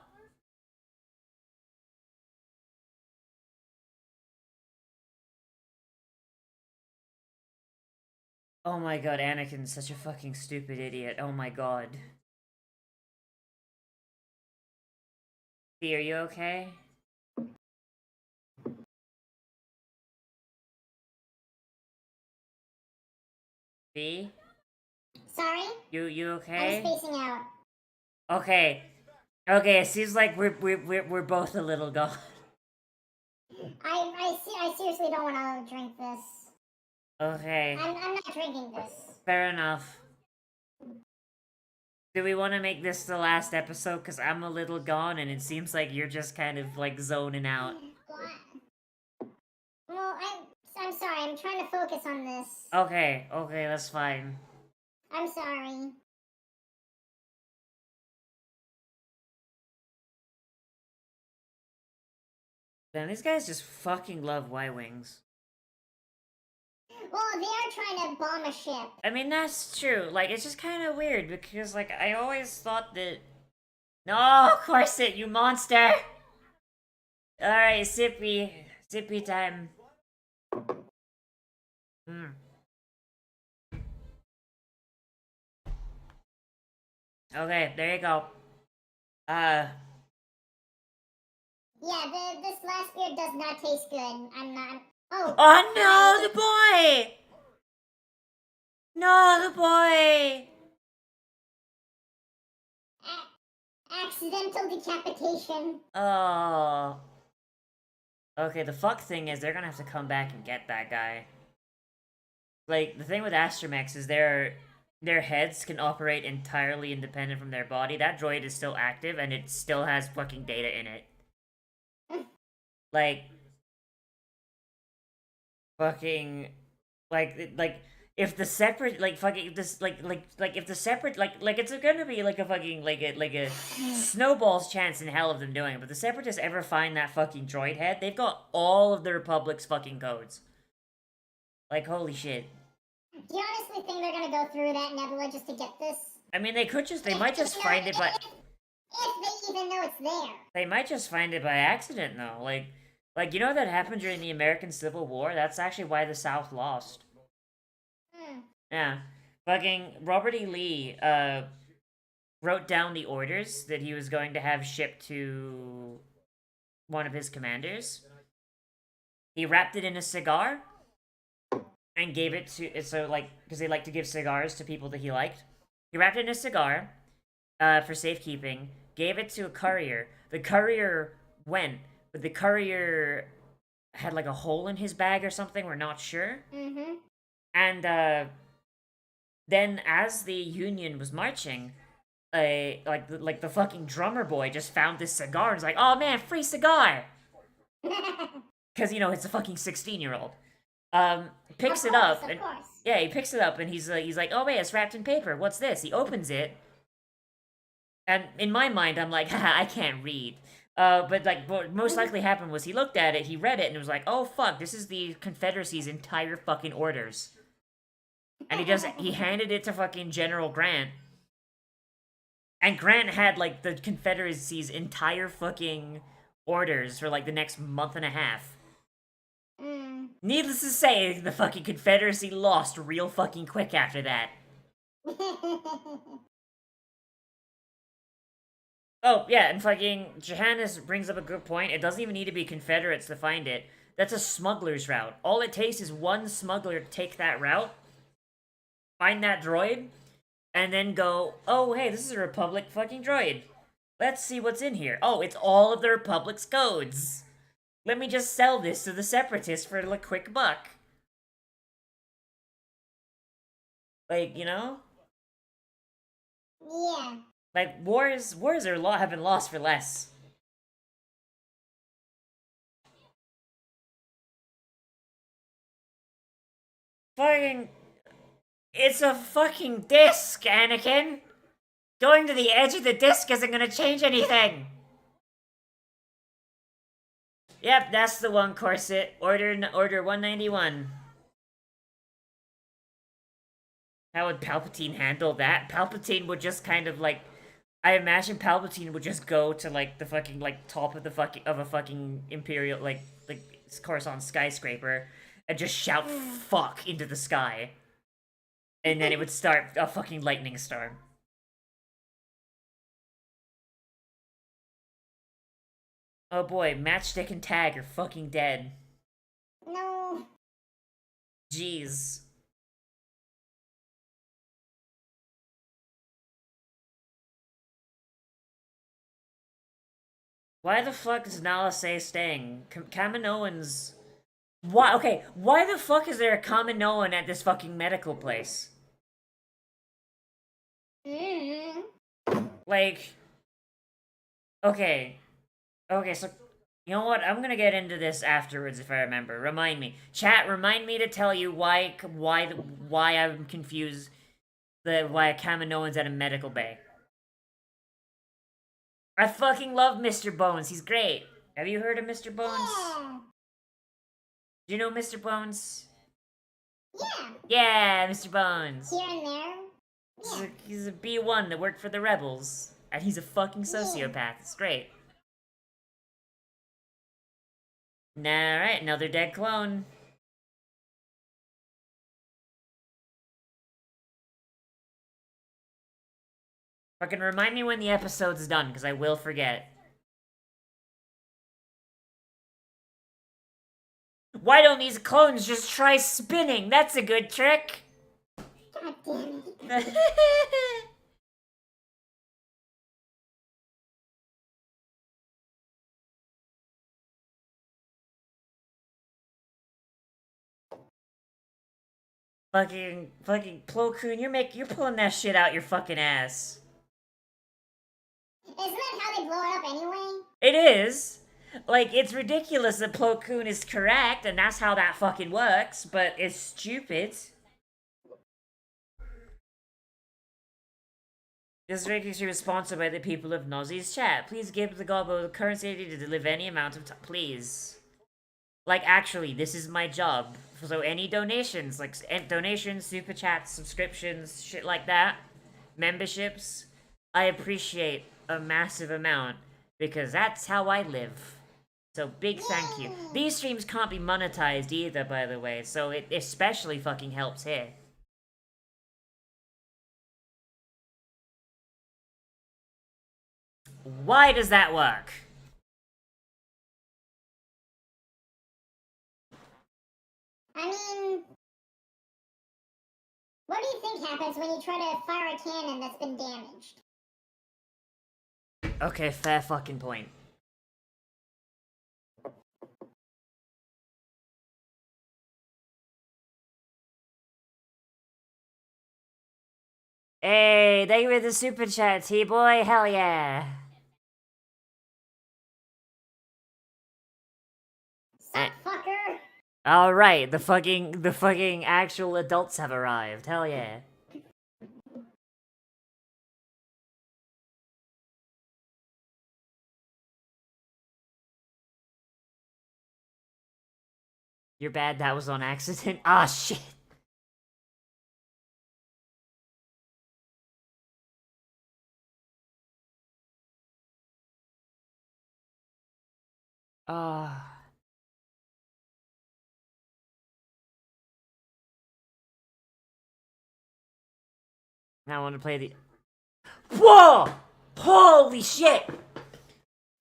Oh my god, Anakin's such a fucking stupid idiot. Oh my god. V, are you okay? V? Sorry? You I'm okay? spacing out. Okay. Okay, it seems like we're both a little gone. I seriously don't want to drink this. Okay. I'm not drinking this. Fair enough. Do we want to make this the last episode? Because I'm a little gone and it seems like you're just kind of like zoning out. Well, I'm sorry. I'm trying to focus on this. Okay, okay, that's fine. I'm sorry. Man, these guys just fucking love Y-Wings. Well, they are trying to bomb a ship. I mean, that's true. Like, it's just kind of weird because, like, I always thought that... No, Corset, you monster! Alright, Sippy. Sippy time. Okay, there you go. Yeah, this last beer does not taste good. I'm not... Oh! Oh no, the boy! No, the boy! Accidental decapitation. Oh. Okay, the fuck thing is they're gonna have to come back and get that guy. Like, the thing with Astromechs is their heads can operate entirely independent from their body. That droid is still active and it still has fucking data in it. Like, fucking, like, if the separate, like, fucking, this, like, if the separate, like, it's gonna be, like, a fucking, like a snowball's chance in hell of them doing it, but the Separatists ever find that fucking droid head, they've got all of the Republic's fucking codes. Like, holy shit. Do you honestly think they're gonna go through that nebula just to get this? I mean, they might just find it by... If they even know it's there. They might just find it by accident, though. Like, you know that happened during the American Civil War? That's actually why the South lost. Yeah. Fucking Robert E. Lee, wrote down the orders that he was going to have shipped to one of his commanders. He wrapped it in a cigar and gave it to... So, like, because they like to give cigars to people that he liked. He wrapped it in a cigar for safekeeping, gave it to a courier. The courier went, but the courier had, like, a hole in his bag or something, we're not sure. Mm-hmm. And, then as the Union was marching, like the fucking drummer boy just found this cigar and was like, oh man, free cigar! Because, you know, it's a fucking 16-year-old. Picks it up. Of course. Yeah, he picks it up and he's like, oh wait, it's wrapped in paper. What's this? He opens it. And in my mind, I'm like, haha, I can't read. But like, what most likely happened was he looked at it, he read it, and it was like, oh fuck, this is the Confederacy's entire fucking orders. And he handed it to fucking General Grant. And Grant had, like, the Confederacy's entire fucking orders for, like, the next month and a half. Mm. Needless to say, the fucking Confederacy lost real fucking quick after that. Oh, yeah, and fucking Johannes brings up a good point. It doesn't even need to be Confederates to find it. That's a smuggler's route. All it takes is one smuggler to take that route, find that droid, and then go, oh, hey, this is a Republic fucking droid. Let's see what's in here. Oh, it's all of the Republic's codes. Let me just sell this to the Separatists for a quick buck. Like, you know? Yeah. Like, wars have been lost for less. Fucking... It's a fucking disc, Anakin! Going to the edge of the disc isn't gonna change anything! Yep, that's the one, Corset. Order 191. How would Palpatine handle that? Palpatine would just kind of like... I imagine Palpatine would just go to like the fucking like top of a fucking Imperial like Coruscant skyscraper and just shout fuck into the sky. And then it would start a fucking lightning storm. Oh boy, Matchstick and Tag are fucking dead. No. Jeez. Why the fuck is Nala Se staying? Kaminoans... Why? Okay, why the fuck is there a Kaminoan at this fucking medical place? Mm. Like... Okay. Okay, so... You know what? I'm gonna get into this afterwards if I remember. Remind me. Chat, remind me to tell you why I'm confused... why a Kaminoan's at a medical bay. I fucking love Mr. Bones. He's great. Have you heard of Mr. Bones? Yeah. Do you know Mr. Bones? Yeah. Yeah, Mr. Bones. Here and there. Yeah. He's a B1 that worked for the rebels. And he's a fucking sociopath. It's great. Alright, another dead clone. Fucking remind me when the episode's done, because I will forget. Why don't these clones just try spinning? That's a good trick! God damn it. fucking Plo Koon, you're pulling that shit out your fucking ass. Isn't that how they blow it up anyway? It is. Like, it's ridiculous that Plo Koon is correct, and that's how that fucking works, but it's stupid. This vacancy was sponsored by the people of Nozzi's chat. Please give the Gobbo the currency to deliver any amount of time. Please. Like, actually, this is my job. So any donations, like donations, super chats, subscriptions, shit like that, memberships, I appreciate a massive amount because that's how I live. So big thank you. These streams can't be monetized either, by the way, so it especially fucking helps here. Why does that work? I mean, what do you think happens when you try to fire a cannon that's been damaged? Okay, fair fucking point. Hey, thank you for the super chat, T-boy. Hell yeah. Suck, fucker. All right, the fucking actual adults have arrived. Hell yeah. You're bad. That was on accident. Ah, shit. Ah. Now I want to play the. Whoa! Holy shit!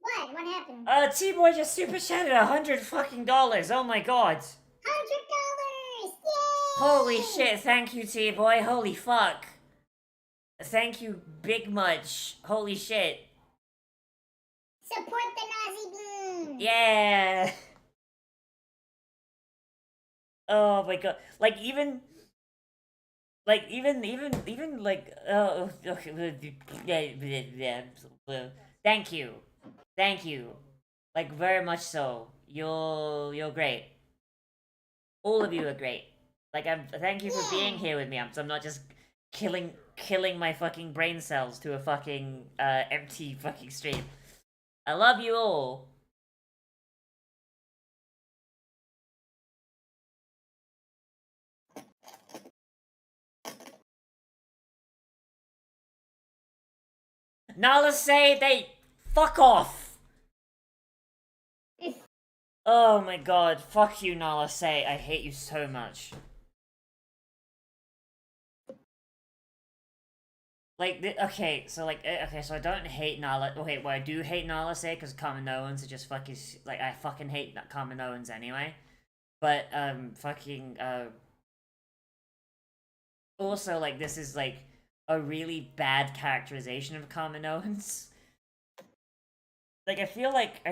What? What happened? T-Boy just super chatted $100 fucking. Oh my god. $100! Yay! Holy shit, thank you, T-Boy. Holy fuck. Thank you, Big Much. Holy shit. Support the Nozzi Bloom! Yeah! Oh my god. Like, even. Like, even, like, oh, okay, yeah. Thank you. Thank you. Like, very much so. You're great. All of you are great. Like, thank you for being here with me. So I'm not just killing my fucking brain cells to a fucking, empty fucking stream. I love you all. Now let's say they fuck off. Oh my god, fuck you, Nala Say. I hate you so much. Like, okay, so I don't hate Nala. Okay, well, I do hate Nala Say because Kaminoans are just fucking like I fucking hate Kaminoans anyway. But fucking also like this is like a really bad characterization of Kaminoans. Like I feel like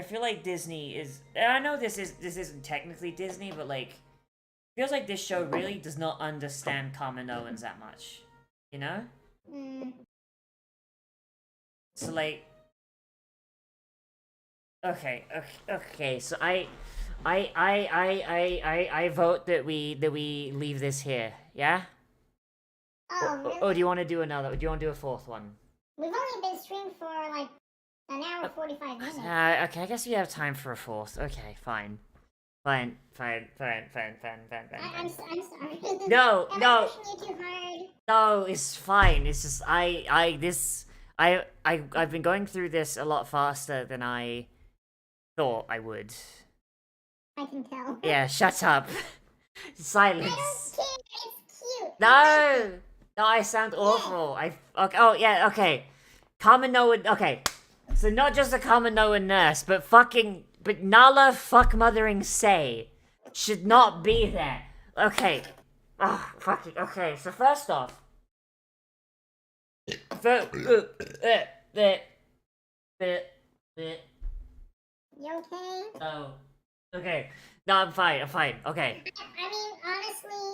Disney is. I know this isn't technically Disney, but like feels like this show really does not understand Kaminoans that much. You know? So like, okay. So I vote that we leave this here. Yeah. Oh, really? Or do you want to do another? Do you want to do a fourth one? We've only been streaming for like an hour 45 minutes. Okay, I guess we have time for a fourth. Okay, fine. Fine. I'm sorry. No, Am no. I pushing you too hard? No, it's fine. It's just I've been going through this a lot faster than I thought I would. I can tell. Yeah, shut up. Silence. I don't care. It's cute. No, no, I sound awful. Okay, oh yeah, okay. Kaminoan. Okay, so not just a Kaminoan nurse, but Nala fuck mothering Say should not be there. Okay. Oh, fucking. Okay, so first off. You okay? Oh. Okay. No, I'm fine. Okay. I mean,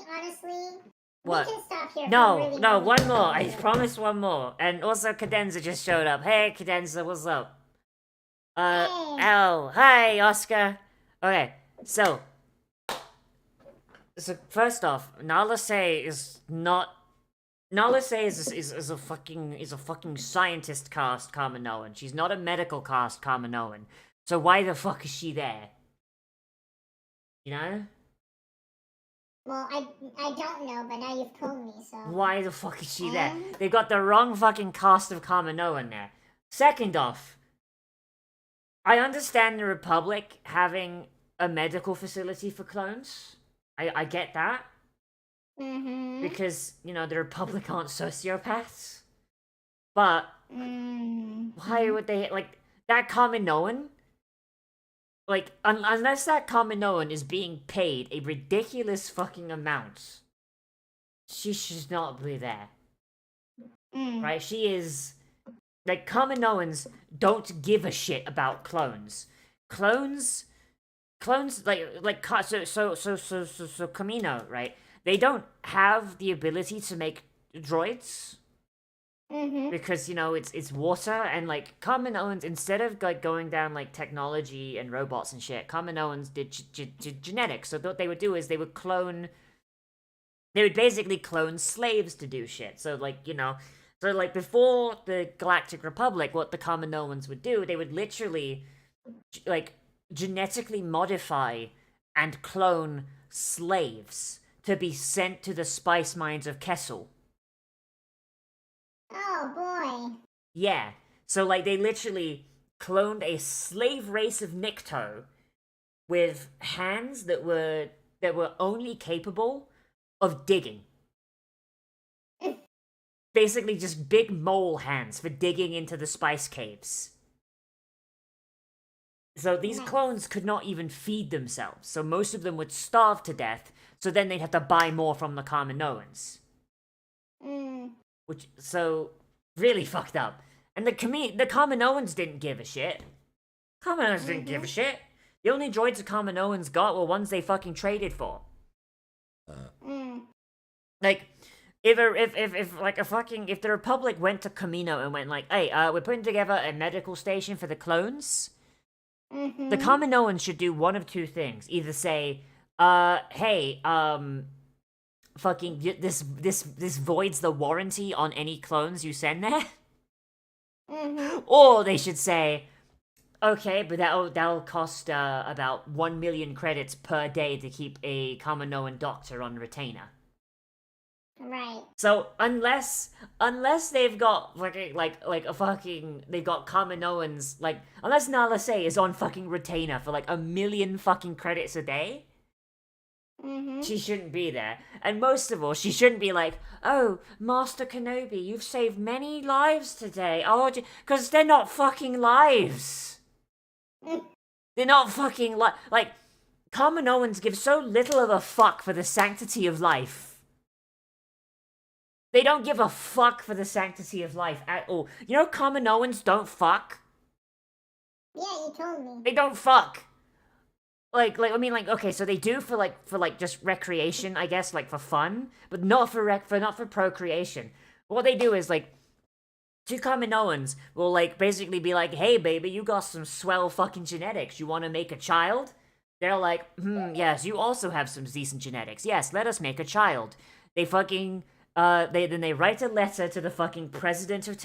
honestly, What? we can stop here. No, one more. I promise one more. And also, Cadenza just showed up. Hey, Cadenza, what's up? Hey. Oh, hi, Oscar. Okay, so first off, Nala Say is not. Nala Say is a fucking scientist cast Kaminoan. She's not a medical cast Kaminoan. So why the fuck is she there? You know? Well, I don't know, but now you've told me, so. Why the fuck is she there? They've got the wrong fucking cast of Kaminoan there. Second off, I understand the Republic having a medical facility for clones. I get that. Because, you know, the Republic aren't sociopaths. But why would they, like, that Kaminoan? Like, unless that Kaminoan is being paid a ridiculous fucking amount, she should not be there. Right? She is. Like, Kaminoans don't give a shit about clones. Clones, so Camino, right? They don't have the ability to make droids. Because, you know, it's water, and, like, Kaminoans, instead of, like, going down, like, technology and robots and shit, Kaminoans did genetics. So what they would do is they would basically clone slaves to do shit. So, like, you know, so, like, before the Galactic Republic, what the Kaminoans would do, they would literally, like, genetically modify and clone slaves to be sent to the spice mines of Kessel. Oh, boy. Yeah. So, like, they literally cloned a slave race of Nikto with hands that were only capable of digging. Basically, just big mole hands for digging into the spice caves. So these Nice. clones could not even feed themselves, so most of them would starve to death, so then they'd have to buy more from the Kaminoans. Which, so, really fucked up. And the Kaminoans didn't give a shit. Kaminoans didn't give a shit. The only droids the Kaminoans got were ones they fucking traded for. Like, if the Republic went to Kamino and went like, hey, we're putting together a medical station for the clones, the Kaminoans should do one of two things. Either say, hey, fucking, this voids the warranty on any clones you send there. Or they should say, okay, but that'll cost about 1 million credits per day to keep a Kaminoan doctor on retainer. Right. So unless they've got they've got Kaminoans, like, unless Nala Se is on fucking retainer for like 1 million fucking credits a day, she shouldn't be there. And most of all, she shouldn't be like, oh, Master Kenobi, you've saved many lives today. Oh, because they're not fucking lives. They're not fucking like, Kaminoans give so little of a fuck for the sanctity of life. They don't give a fuck for the sanctity of life at all. You know, Kaminoans don't fuck. Yeah, you told me. They don't fuck. Okay, so they do for just recreation, I guess, like for fun, but not for procreation. What they do is like, two Kaminoans will like basically be like, hey baby, you got some swell fucking genetics. You want to make a child? They're like, yes, you also have some decent genetics. Yes, let us make a child. They fucking they write a letter to the fucking president of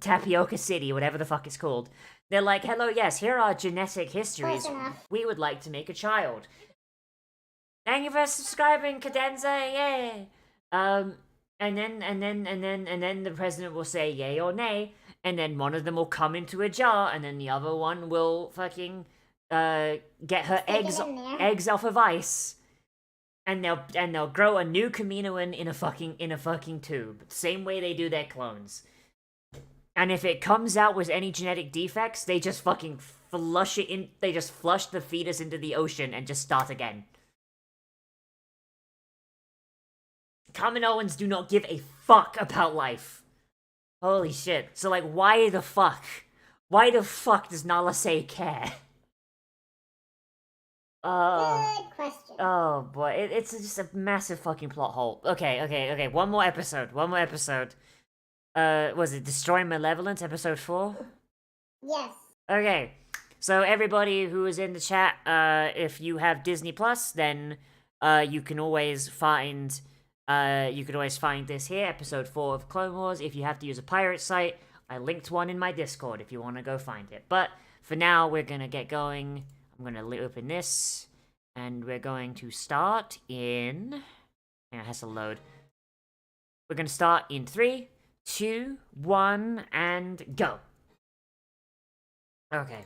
Tapioca City, whatever the fuck it's called. They're like, hello, yes, here are genetic histories. We would like to make a child. Thank you for subscribing, Cadenza, yay! And then the president will say yay or nay, and then one of them will come into a jar, and then the other one will fucking get her eggs off of ice. And they'll grow a new Kaminoan in a fucking tube. Same way they do their clones. And if it comes out with any genetic defects, they just fucking flush it in. They just flush the fetus into the ocean and just start again. Kaminoans do not give a fuck about life. Holy shit. So like, why the fuck? Why the fuck does Nala Se care? Good question. Oh boy, it's just a massive fucking plot hole. Okay. One more episode. Was it Destroy Malevolence, episode 4? Yes. Okay. So everybody who is in the chat, if you have Disney Plus, then you can always find this here, episode 4 of Clone Wars. If you have to use a pirate site, I linked one in my Discord if you want to go find it. But for now, we're gonna get going. I'm gonna open this, and we're going to start in... Hang on, it has to load. We're gonna start in 3, 2, 1, and go. Okay.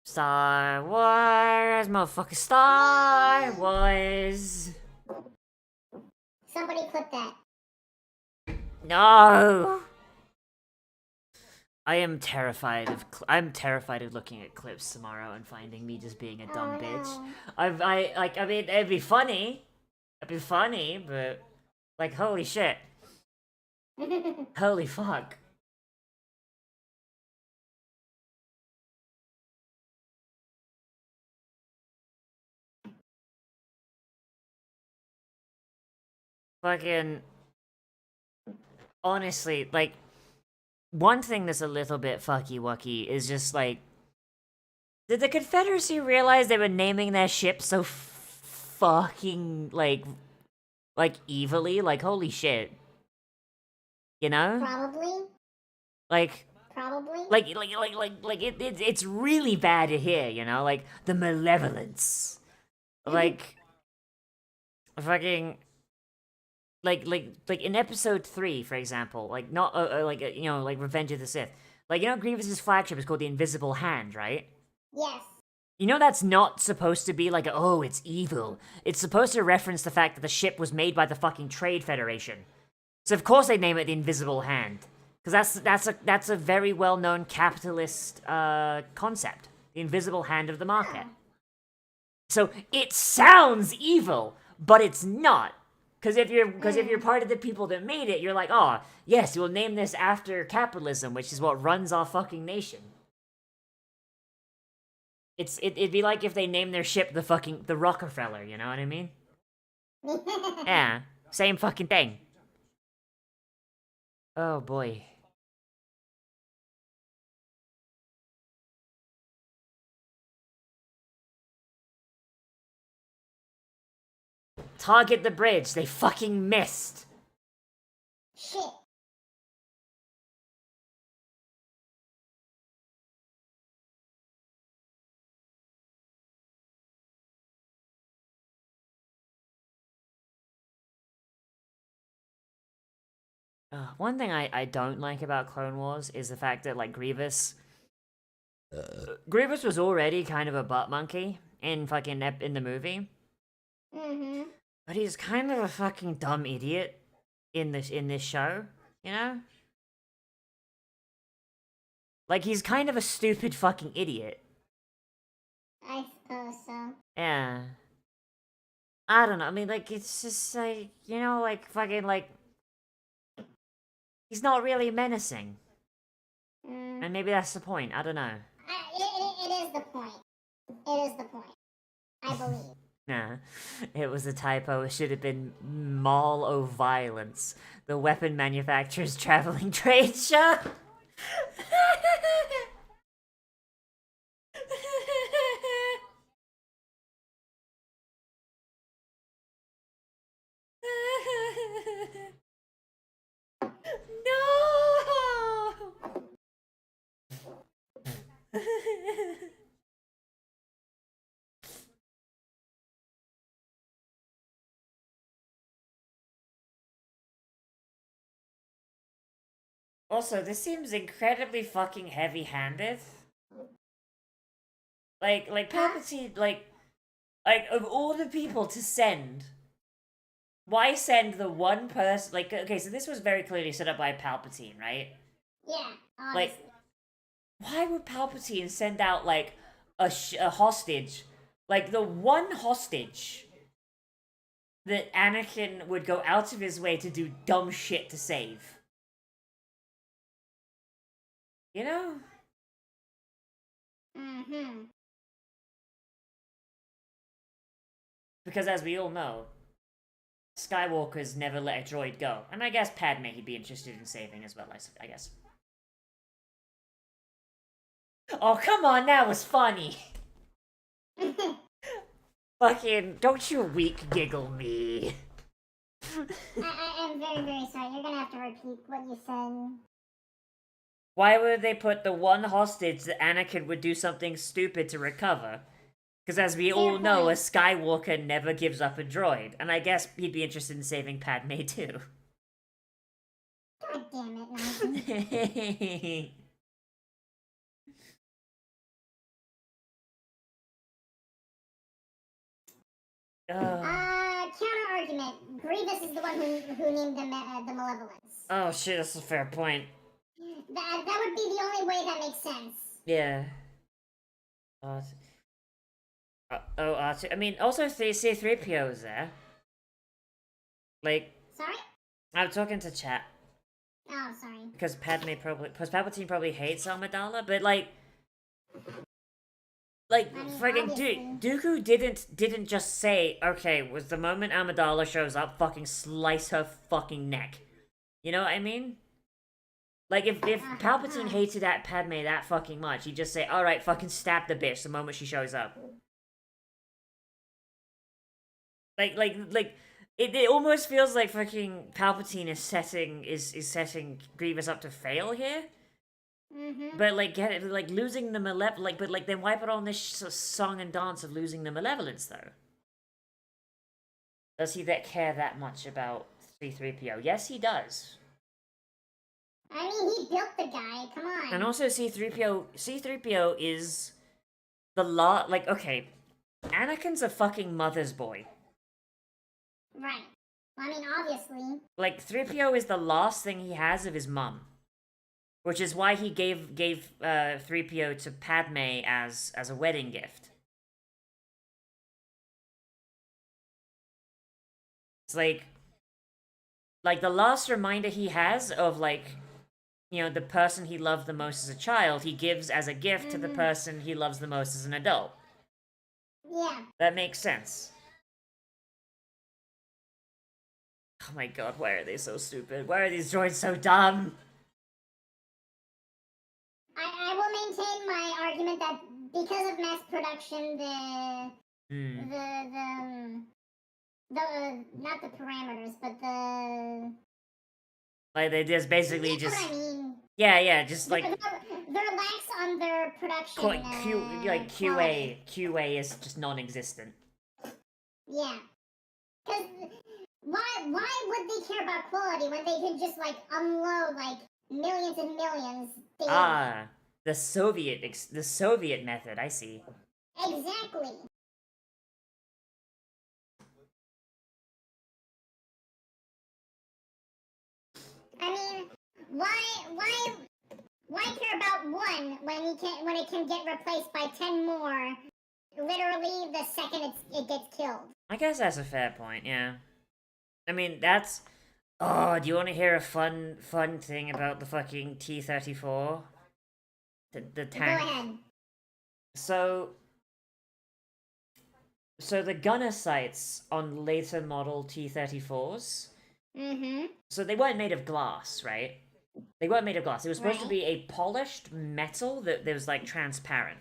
Star Wars, motherfucker, Star Wars. Somebody clip that. No. I'm terrified of looking at clips tomorrow and finding me just being a dumb bitch. I mean, it'd be funny, but like, holy shit, holy fuck. Fucking, honestly, like, one thing that's a little bit fucky-wucky is just, like, did the Confederacy realize they were naming their ship so fucking, like, evilly? Like, holy shit. You know? Probably. Like... Probably. It's really bad to hear, you know? Like, the malevolence. Like, fucking... Like in episode 3, for example, like, not, like Revenge of the Sith, Like, you know, Grievous's flagship is called the Invisible Hand, right? Yes. You know that's not supposed to be like, oh, it's evil. It's supposed to reference the fact that the ship was made by the fucking Trade Federation. So of course they name it the Invisible Hand, because that's a very well known capitalist concept, the invisible hand of the market. So it sounds evil, but it's not. Because if you're part of the people that made it, you're like, oh yes, we'll name this after capitalism, which is what runs our fucking nation. It'd be like if they named their ship the Rockefeller, you know what I mean? Yeah, same fucking thing. Oh boy. Target the bridge. They fucking missed. Shit. One thing I don't like about Clone Wars is the fact that, like, Grievous was already kind of a butt monkey in fucking in the movie. Mm-hmm. But he's kind of a fucking dumb idiot in this show, you know? Like, he's kind of a stupid fucking idiot. I suppose so. Yeah. I don't know. I mean, like, it's just like, you know, like, fucking, like, he's not really menacing. And maybe that's the point. I don't know. It is the point. It is the point. I believe. Nah, it was a typo. It should have been Mall of Violence, the weapon manufacturer's traveling trade show. No! Also, this seems incredibly fucking heavy-handed. Like Palpatine, like of all the people to send, why send the one person? Like, okay, so this was very clearly set up by Palpatine, right? Yeah. Honestly. Like, why would Palpatine send out like a hostage, like the one hostage that Anakin would go out of his way to do dumb shit to save? You know? Mm-hmm. Because as we all know, Skywalker's never let a droid go. And I guess Padme he'd be interested in saving as well, I guess. Oh, come on, that was funny! Fucking, don't you weak giggle me. I'm very, very sorry. You're gonna have to repeat what you said. Why would they put the one hostage that Anakin would do something stupid to recover? Because as we all know, a Skywalker never gives up a droid. And I guess he'd be interested in saving Padme too. God damn it, Nozzi. Counter argument. Grievous is the one who named the Malevolence. Oh shit, that's a fair point. That would be the only way that makes sense. Yeah. I mean, also C3PO is there. Like. Sorry? I'm talking to chat. Oh, sorry. Because Palpatine probably hates Amidala, but like. Like, I mean, friggin' Dooku didn't just say, okay, was the moment Amidala shows up, fucking slice her fucking neck. You know what I mean? Like, if Palpatine hated that Padme that fucking much, he'd just say, alright, fucking stab the bitch the moment she shows up. It almost feels like fucking Palpatine is setting Grievous up to fail here. Mm-hmm. But like losing the malevolence, but then why put on this song and dance of losing the malevolence though? Does he care that much about C3PO? Yes, he does. I mean, he built the guy. Come on. And also C3PO is the law. Like, okay, Anakin's a fucking mother's boy. Right. I mean, obviously. Like, 3PO is the last thing he has of his mum. Which is why he gave 3PO to Padme as a wedding gift. It's like the last reminder he has of, like, you know, the person he loved the most as a child, he gives as a gift to the person he loves the most as an adult. Yeah. That makes sense. Oh my god, why are they so stupid? Why are these droids so dumb? I will maintain my argument that because of mass production, the not the parameters, but the Like, they just basically you know just... what I mean. Yeah, just like... They're lax on their production. QA is just non-existent. Yeah. Because why would they care about quality when they could just, like, unload, like, millions and millions daily? Ah, the Soviet method, I see. Exactly. I mean, why care about one when it can get replaced by 10 more literally the second it gets killed? I guess that's a fair point, yeah. I mean, that's... Oh, do you want to hear a fun thing about the fucking T-34? The tank. Go ahead. So the gunner sights on later model T-34s... Mm-hmm. So they weren't made of glass, right? They weren't made of glass. It was supposed to Right. be a polished metal that was, like, transparent.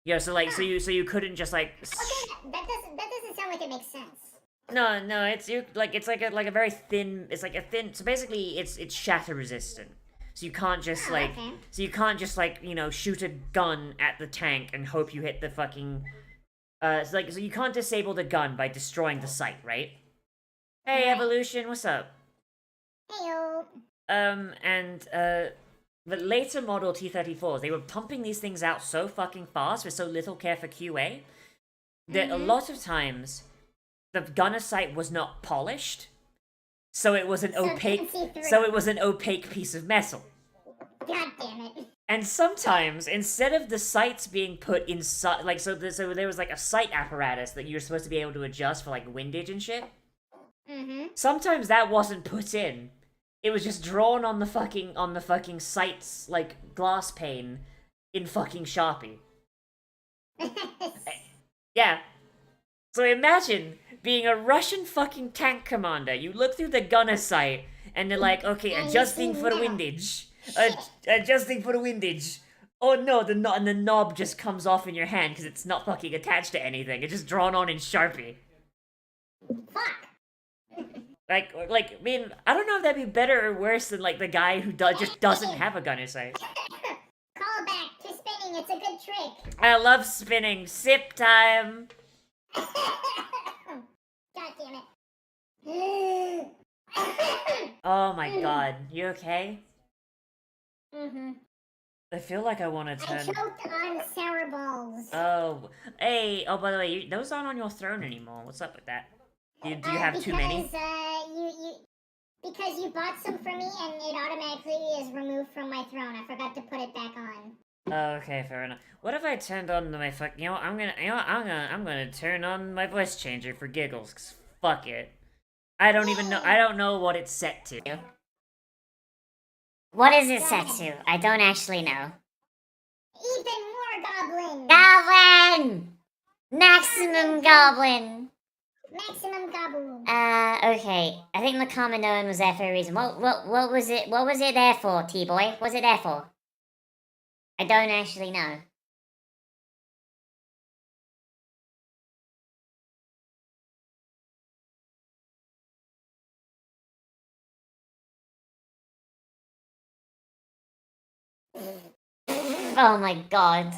Yeah, so, like, so you couldn't just, like... Okay, that doesn't sound like it makes sense. No, it's like a very thin. It's like a thin. So basically, it's shatter resistant. So you can't just you know, shoot a gun at the tank and hope you hit the fucking. So you can't disable the gun by destroying the sight, right? Hey, Right. Evolution, what's up? Heyo. The later model T-34s, they were pumping these things out so fucking fast with so little care for QA that a lot of times the gunner sight was not polished, so it was an opaque piece of metal. God damn it. And sometimes, instead of the sights being put inside, like, so there was like a sight apparatus that you were supposed to be able to adjust for, like, windage and shit. Mm-hmm. Sometimes that wasn't put in. It was just drawn on the fucking sights, like, glass pane in fucking Sharpie. Yeah. So imagine being a Russian fucking tank commander. You look through the gunner sight, and they're like, okay, adjusting for the windage. Adjusting for the windage. Oh no, the knob just comes off in your hand because it's not fucking attached to anything. It's just drawn on in Sharpie. Fuck. Like, I mean, I don't know if that'd be better or worse than, like, the guy who just doesn't have a gunner sight. Call back to spinning. It's a good trick. I love spinning. Sip time. God damn it. Oh my god, you okay? Mm-hmm. I feel like I want to I turn. choked on sour balls. Oh, hey. Oh, by the way, those aren't on your throne anymore. What's up with that? Do you have too many? Because you bought some for me and it automatically is removed from my throne. I forgot to put it back on. Oh, okay, fair enough. What if I turned on my fuck? You know, I'm gonna turn on my voice changer for giggles. 'Cause fuck it. I don't even know. I don't know what it's set to. What is it set to? I don't actually know. Even more goblin! Goblin! Maximum goblin! Maximum goblin. Okay. I think the Commandant was there for a reason. What was it? What was it there for, T-boy? What was it there for? I don't actually know. Oh my god.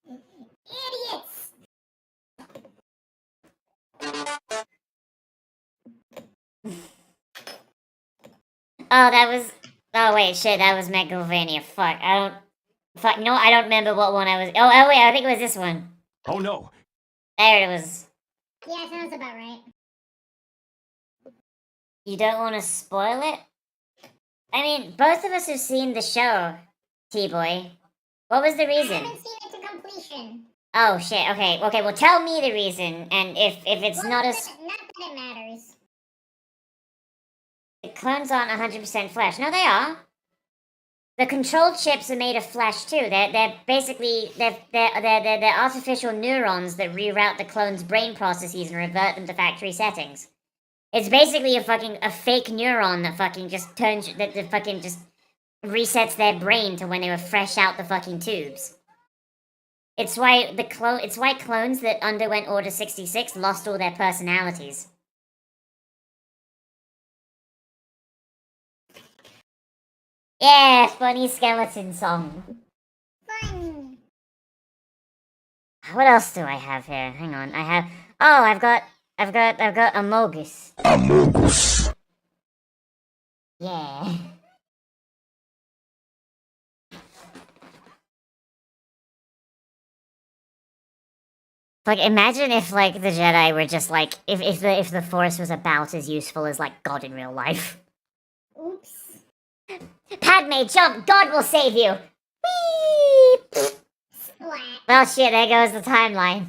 Idiots! Oh, that was Oh wait, shit, that was Megalovania. Fuck, I don't. Fuck, no, I don't remember what one I was. Oh wait, I think it was this one. Oh no. There it was. Yeah, sounds about right. You don't want to spoil it? I mean, both of us have seen the show, T-Boy. What was the I reason? haven't seen it to completion. Oh shit, okay, well tell me the reason, and if it's Well, not not as... that it matters. The clones aren't 100% flesh. No, they are. The control chips are made of flesh too. They're basically they're artificial neurons that reroute the clone's brain processes and revert them to factory settings. It's basically a fake neuron that fucking just that fucking just resets their brain to when they were fresh out the fucking tubes. It's why clones that underwent Order 66 lost all their personalities. Yeah, funny skeleton song. Fun. What else do I have here? Hang on, I've got Amogus. Amogus. Yeah. Like, imagine if, like, the Jedi were just, like, if the Force was about as useful as, like, God in real life. Oops. Padme, jump! God will save you! Whee! Splat. Well, shit, there goes the timeline.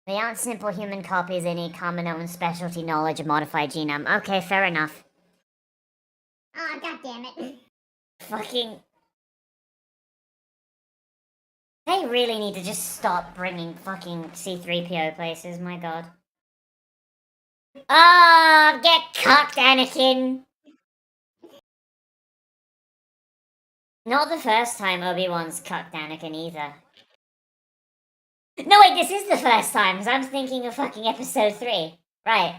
They aren't simple human copies, they need common own specialty knowledge of modified genome. Okay, fair enough. Aw, god damn it. Fucking... They really need to just stop bringing fucking C-3PO places, my god. Oh, get cocked, Anakin! Not the first time Obi-Wan's cucked Anakin either. No, wait, this is the first time, because I'm thinking of fucking episode 3. Right.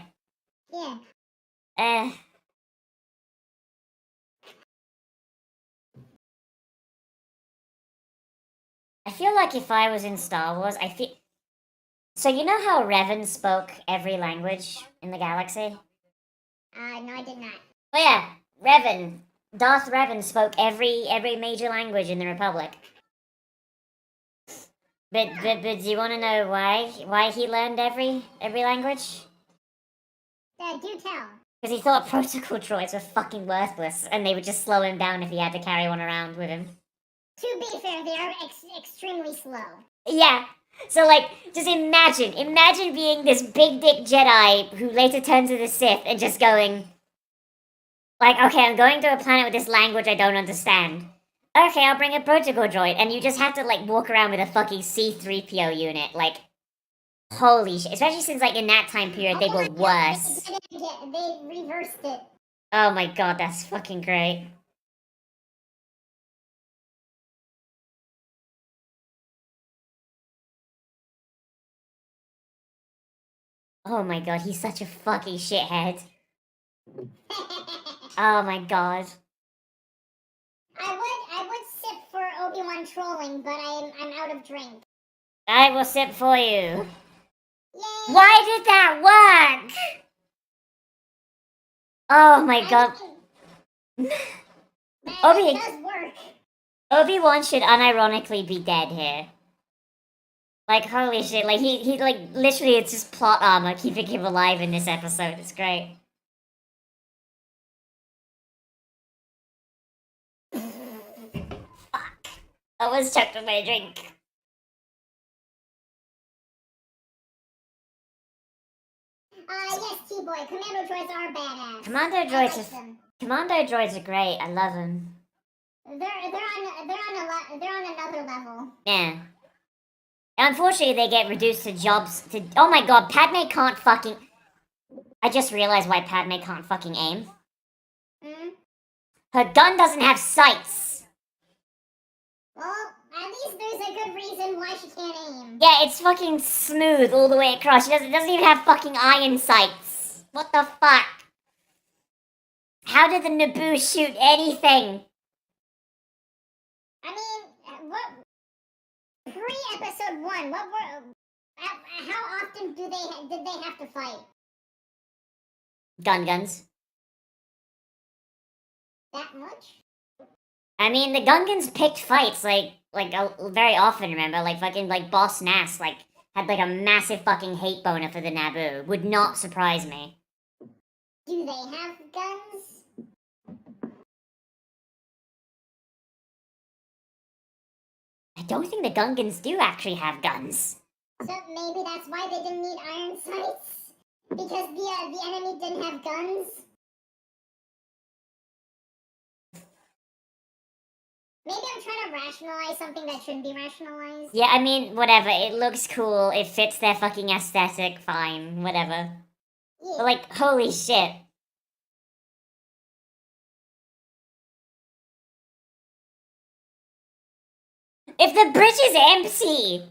Yeah. I feel like if I was in Star Wars, So you know how Revan spoke every language in the galaxy? No, I did not. Oh yeah, Revan. Darth Revan spoke every major language in the Republic. But do you want to know why he learned every language? Do tell. Because he thought protocol droids were fucking worthless, and they would just slow him down if he had to carry one around with him. To be fair, they are extremely slow. Yeah. So, like, just imagine being this big dick Jedi who later turns to the Sith and just going, like, okay, I'm going to a planet with this language I don't understand. Okay, I'll bring a protocol droid, and you just have to, like, walk around with a fucking C-3PO unit, like, holy shit. Especially since, like, in that time period, they were worse. They reversed it. Oh my god, that's fucking great. Oh my god, he's such a fucking shithead. Oh my god. I would sip for Obi-Wan trolling, but I'm out of drink. I will sip for you. Yay! Why did that work? Oh my god. It does work. Obi-Wan should unironically be dead here. Like, holy shit, like, he like, literally, it's just plot armor keeping him alive in this episode. It's great. Fuck. I almost choked on my drink. Yes, T-Boy, Commando droids are badass. Commando droids are great. I love them. They're on another level. Yeah. Unfortunately, they get reduced to jobs to... Oh my god, Padme can't fucking... I just realized why Padme can't fucking aim. Her gun doesn't have sights. Well, at least there's a good reason why she can't aim. Yeah, it's fucking smooth all the way across. She doesn't even have fucking iron sights. What the fuck? How did the Naboo shoot anything? I mean, what... Pre-episode 1, what were... How often did they have to fight? Gungans. That much? I mean, the Gungans picked fights, very often, remember? Like, fucking, like, Boss Nass, like, had, like, a massive fucking hate boner for the Naboo. Would not surprise me. Do they have guns? I don't think the Gungans do actually have guns. So maybe that's why they didn't need iron sights? Because the enemy didn't have guns? Maybe I'm trying to rationalize something that shouldn't be rationalized. Yeah, I mean, whatever. It looks cool. It fits their fucking aesthetic. Fine. Whatever. Yeah. But, like, holy shit. If the bridge is empty!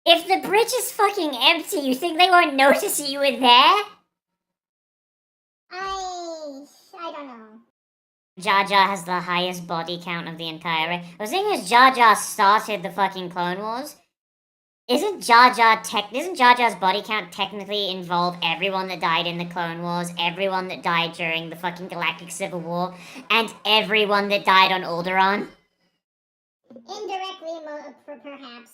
If the bridge is fucking empty, you think they won't notice you were there? I don't know. Jar Jar has the highest body count of the entire. The thing is, Jar Jar started the fucking Clone Wars. Isn't Jar Jar's body count technically involve everyone that died in the Clone Wars, everyone that died during the fucking Galactic Civil War, and everyone that died on Alderaan? Indirectly, perhaps.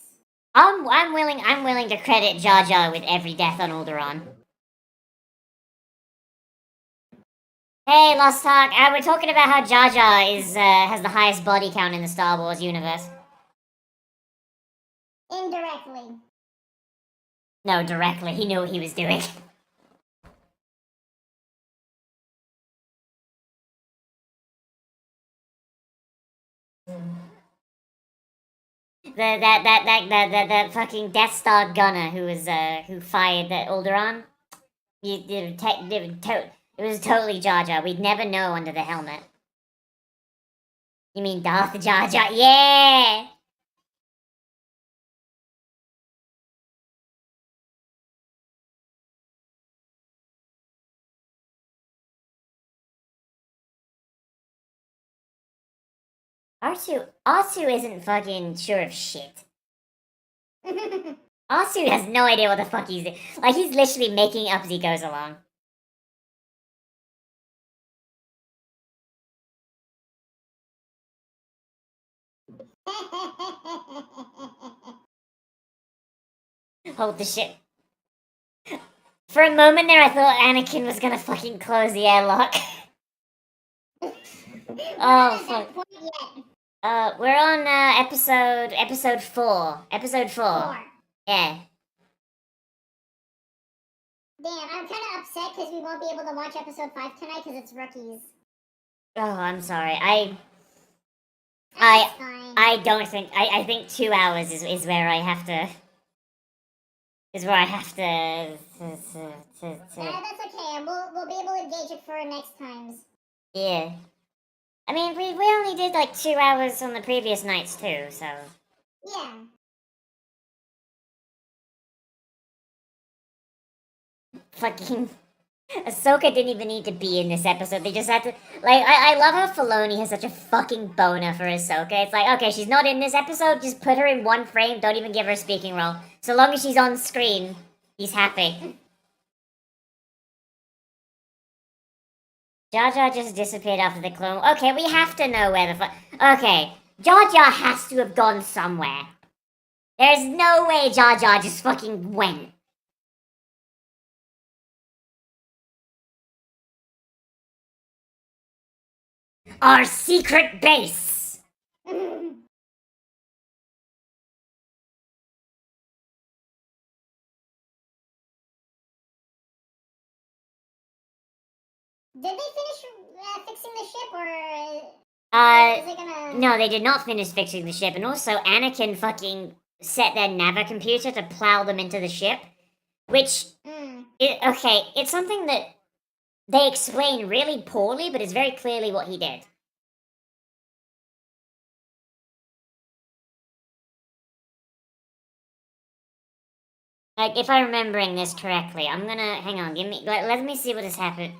I'm willing to credit Jar Jar with every death on Alderaan. Hey, Lost Talk. We're talking about how Jar Jar has the highest body count in the Star Wars universe. Indirectly. No, directly. He knew what he was doing. That fucking Death Star gunner who fired the Alderaan. It was totally Jar Jar. We'd never know under the helmet. You mean Darth Jar Jar? Yeah! R2 isn't fucking sure of shit. R2 has no idea what the fuck he's doing. Like, he's literally making up as he goes along. Hold the shit. For a moment there, I thought Anakin was gonna fucking close the airlock. Oh, fuck. We're on, episode 4. Episode 4. Yeah. Damn, I'm kind of upset because we won't be able to watch episode 5 tonight because it's rookies. Oh, I'm sorry. That's fine. I don't think, I think 2 hours is where I have to, is where I have to. That's okay. We'll be able to gauge it for next times. Yeah. I mean, we only did like 2 hours on the previous nights too, so. Yeah. Fucking Ahsoka didn't even need to be in this episode. They just had to, like, I love how Filoni has such a fucking boner for Ahsoka. It's like, okay, she's not in this episode, just put her in one frame, don't even give her a speaking role. So long as she's on screen, he's happy. Jar Jar just disappeared after the clone. Okay, we have to know where the fuck. Okay, Jar Jar has to have gone somewhere. There's no way Jar Jar just fucking went. Our secret base! Did they finish fixing the ship, or is it gonna... No, they did not finish fixing the ship, and also Anakin fucking set their Nava computer to plow them into the ship, which, okay, it's something that they explain really poorly, but it's very clearly what he did. Like, if I'm remembering this correctly, I'm gonna, hang on, let me see what has happened.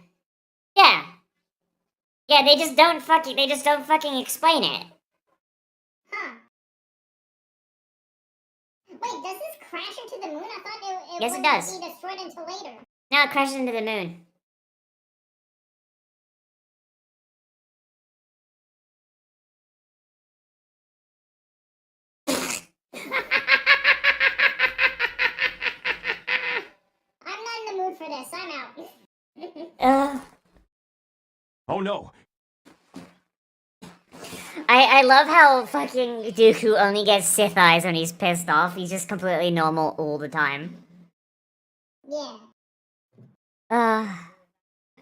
Yeah. Yeah, they just don't fucking explain it. Huh. Wait, does this crash into the moon? I thought it Yes, it wouldn't does. be destroyed until later. No, it crashes into the moon. I'm not in the mood for this. I'm out. Oh no. I love how fucking Dooku only gets Sith eyes when he's pissed off. He's just completely normal all the time. Yeah.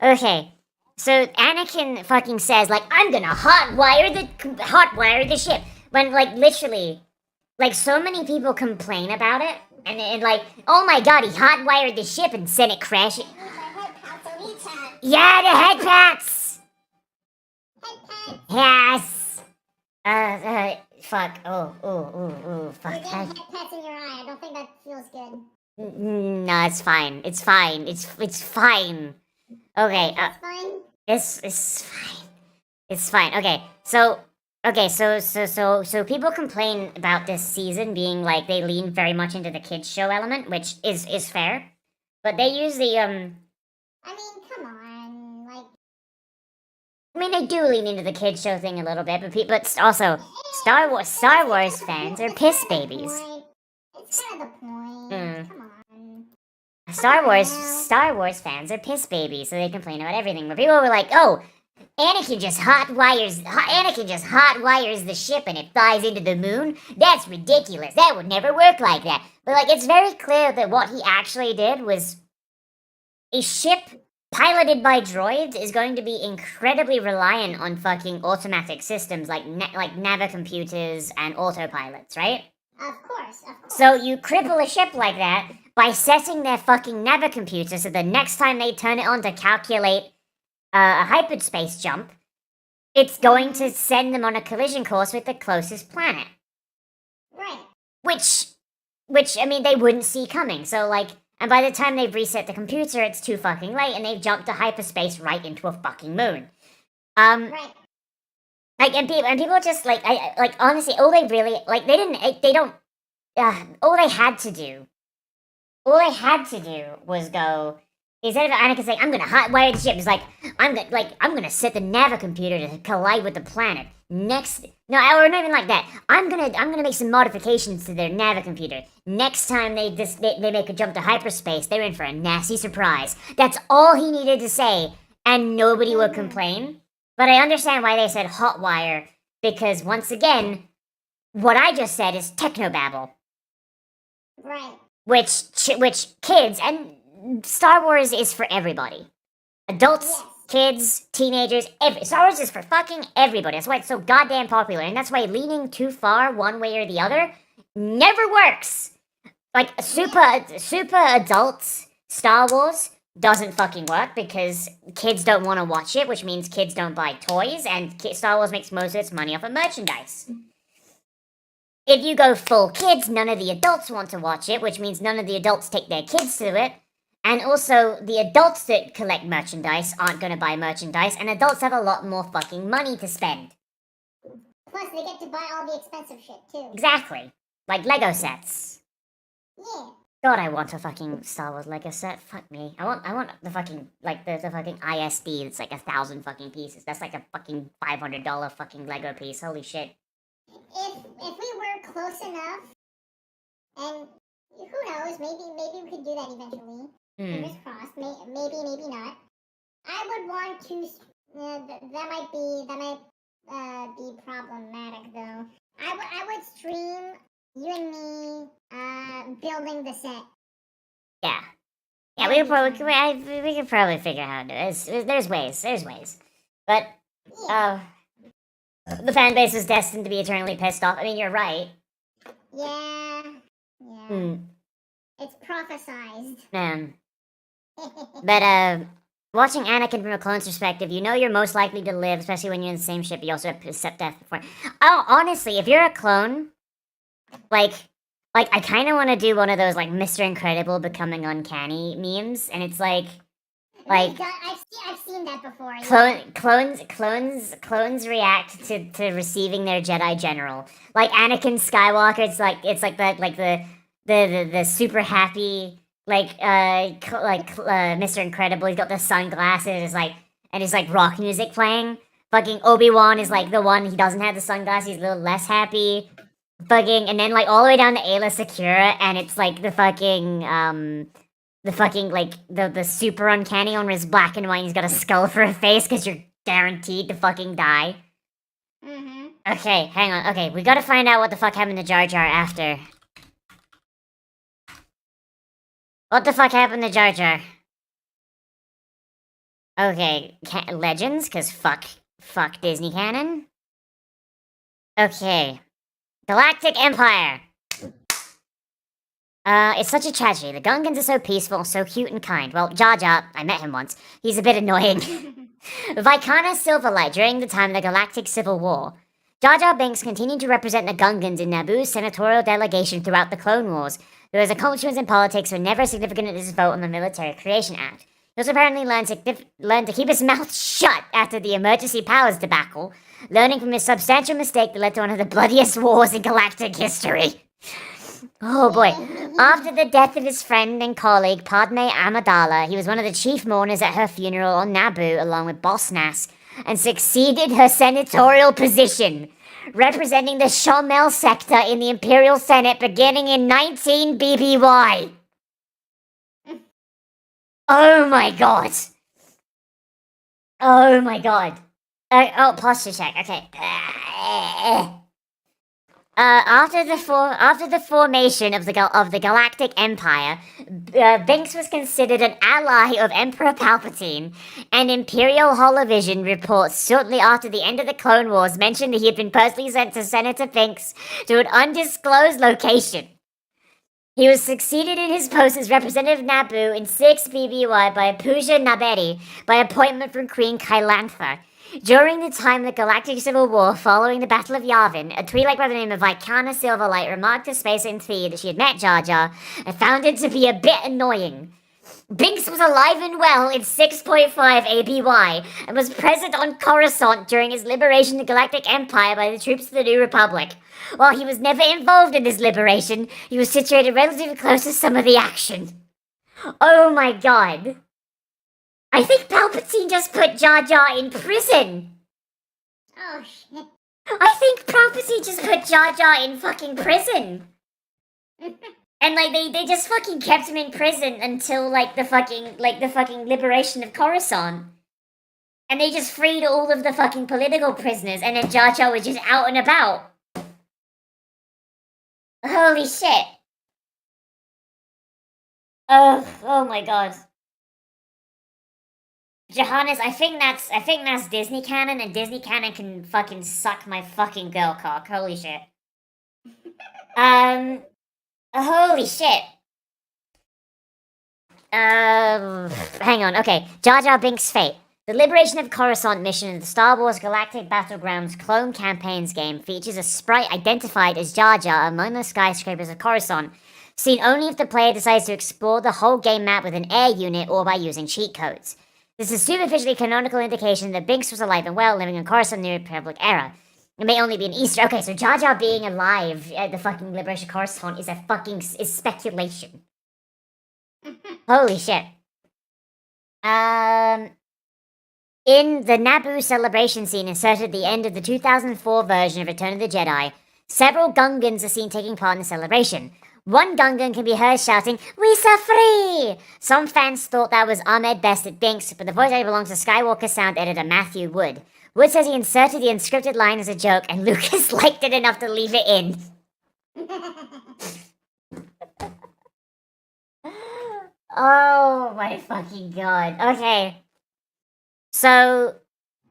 Okay. So Anakin fucking says like, I'm gonna hotwire the ship, when like literally, like so many people complain about it, and like, oh my god, he hotwired the ship and sent it crashing. Yeah, the head pats. Yes. Fuck. Oh, fuck. You're getting head pats in your eye. I don't think that feels good. No, it's fine. It's fine. It's fine. Okay. It's fine. It's fine. It's fine. Okay. So people complain about this season being like they lean very much into the kids show element, which is fair. But they use the I mean, come on. Like, I mean, they do lean into the kids show thing a little bit, but also Star Wars fans are piss babies. It's kind of the point. Mm. Come on. Star Wars fans are piss babies, so they complain about everything. But people were like, "Oh, Anakin just hotwires the ship and it flies into the moon. That's ridiculous. That would never work like that." But like, it's very clear that what he actually did was a ship piloted by droids is going to be incredibly reliant on fucking automatic systems like navicomputers and autopilots, right? Of course. So you cripple a ship like that by setting their fucking navicomputer so the next time they turn it on to calculate a hyperspace jump, it's going to send them on a collision course with the closest planet. Right. Which, I mean, they wouldn't see coming. So, like, and by the time they've reset the computer, it's too fucking late, and they've jumped to hyperspace right into a fucking moon. Right. Like, and people just, like, honestly, all they really, like, all they had to do was go, instead of Anakin saying, I'm gonna hotwire the ship, it's like, I'm gonna set the navicomputer to collide with the planet. Or not even like that. I'm gonna make some modifications to their navicomputer. Next time they make a jump to hyperspace, they're in for a nasty surprise. That's all he needed to say, and nobody would complain. But I understand why they said hotwire, because once again, what I just said is technobabble. Right. Which kids, and Star Wars is for everybody. Adults, Yes. kids, teenagers, Star Wars is for fucking everybody. That's why it's so goddamn popular, and that's why leaning too far one way or the other never works. Like, super adult Star Wars doesn't fucking work because kids don't want to watch it, which means kids don't buy toys, and Star Wars makes most of its money off of merchandise. If you go full kids, none of the adults want to watch it, which means none of the adults take their kids to it. And also, the adults that collect merchandise aren't going to buy merchandise, and adults have a lot more fucking money to spend. Plus, they get to buy all the expensive shit, too. Exactly. Like Lego sets. Yeah. God, I want a fucking Star Wars Lego set. Fuck me. I want the fucking, like, the fucking ISD that's like 1,000 fucking pieces. That's like a fucking $500 fucking Lego piece. Holy shit. If we were close enough, and who knows, maybe we could do that eventually. Fingers crossed. Maybe not. I would want to. That might be problematic though. I would stream you and me building the set. Yeah. Yeah, we could probably figure out how to do it. There's ways. But, the fan base is destined to be eternally pissed off. I mean, you're right. Yeah. It's prophesized. But, watching Anakin from a clone's perspective, you know you're most likely to live, especially when you're in the same ship. You also accept death before. Oh, honestly, if you're a clone, like I kind of want to do one of those, like, Mr. Incredible becoming uncanny memes, and it's like, I've seen that before. Yeah. Clones react to receiving their Jedi general. Like Anakin Skywalker, it's like the super happy Mr. Incredible. He's got the sunglasses, and it's like rock music playing. Fucking Obi-Wan is like the one, he doesn't have the sunglasses, he's a little less happy. Fucking, and then like all the way down to Ayla Secura, and it's like the super uncanny one where it's black and white and he's got a skull for a face because you're guaranteed to fucking die. Mm-hmm. Okay, hang on. Okay, we gotta find out what the fuck happened to Jar Jar after. What the fuck happened to Jar Jar? Okay, Legends, because fuck Disney canon. Okay. Galactic Empire! It's such a tragedy. The Gungans are so peaceful, so cute and kind. Well, Jar Jar, I met him once. He's a bit annoying. Vicana Silverlight during the time of the Galactic Civil War. Jar Jar Binks continued to represent the Gungans in Naboo's senatorial delegation throughout the Clone Wars, though his accomplishments in politics were never significant in his vote on the Military Creation Act. He also apparently learned to keep his mouth shut after the emergency powers debacle, learning from his substantial mistake that led to one of the bloodiest wars in galactic history. Oh boy. After the death of his friend and colleague Padme Amidala, he was one of the chief mourners at her funeral on Naboo along with Boss Nass, and succeeded her senatorial position, representing the Shomel sector in the Imperial Senate beginning in 19 BBY. Oh my god. Oh my god. Posture check. Okay. After the formation of the Galactic Empire, Binks was considered an ally of Emperor Palpatine, and Imperial Holovision reports shortly after the end of the Clone Wars mentioned that he had been personally sent to Senator Binks to an undisclosed location. He was succeeded in his post as representative of Naboo in 6 BBY by Pooja Naberi by appointment from Queen Kailantha. During the time of the Galactic Civil War following the Battle of Yavin, a Twi'lek by the name of Vicana Silverlight remarked to Space and Thea that she had met Jar Jar and found it to be a bit annoying. Binks was alive and well in 6.5 ABY and was present on Coruscant during his liberation of the Galactic Empire by the troops of the New Republic. While he was never involved in this liberation, he was situated relatively close to some of the action. Oh my god. I think Palpatine just put Jar Jar in prison. Oh shit. I think Palpatine just put Jar Jar in fucking prison. And like they just fucking kept him in prison until the fucking liberation of Coruscant. And they just freed all of the fucking political prisoners, and then Jar Jar was just out and about. Holy shit. Oh my god. Johannes, I think that's Disney canon, and Disney canon can fucking suck my fucking girl cock. Holy shit. Holy shit. Hang on. Okay. Jar Jar Binks' fate. The Liberation of Coruscant mission in the Star Wars Galactic Battlegrounds Clone Campaigns game features a sprite identified as Jar Jar among the skyscrapers of Coruscant, seen only if the player decides to explore the whole game map with an air unit or by using cheat codes. This is a superficially canonical indication that Binks was alive and well, living in Coruscant in the Republic era. It may only be an Easter. Okay, so Jar Jar being alive at the fucking Liberation of Coruscant is speculation. Holy shit. In the Naboo celebration scene inserted at the end of the 2004 version of Return of the Jedi, several Gungans are seen taking part in the celebration. One Gungan can be heard shouting, "We are free!" Some fans thought that was Ahmed Best at Binks, but the voice actor belongs to Skywalker sound editor Matthew Wood. Wood says he inserted the unscripted line as a joke, and Lucas liked it enough to leave it in. Oh my fucking god. Okay. So,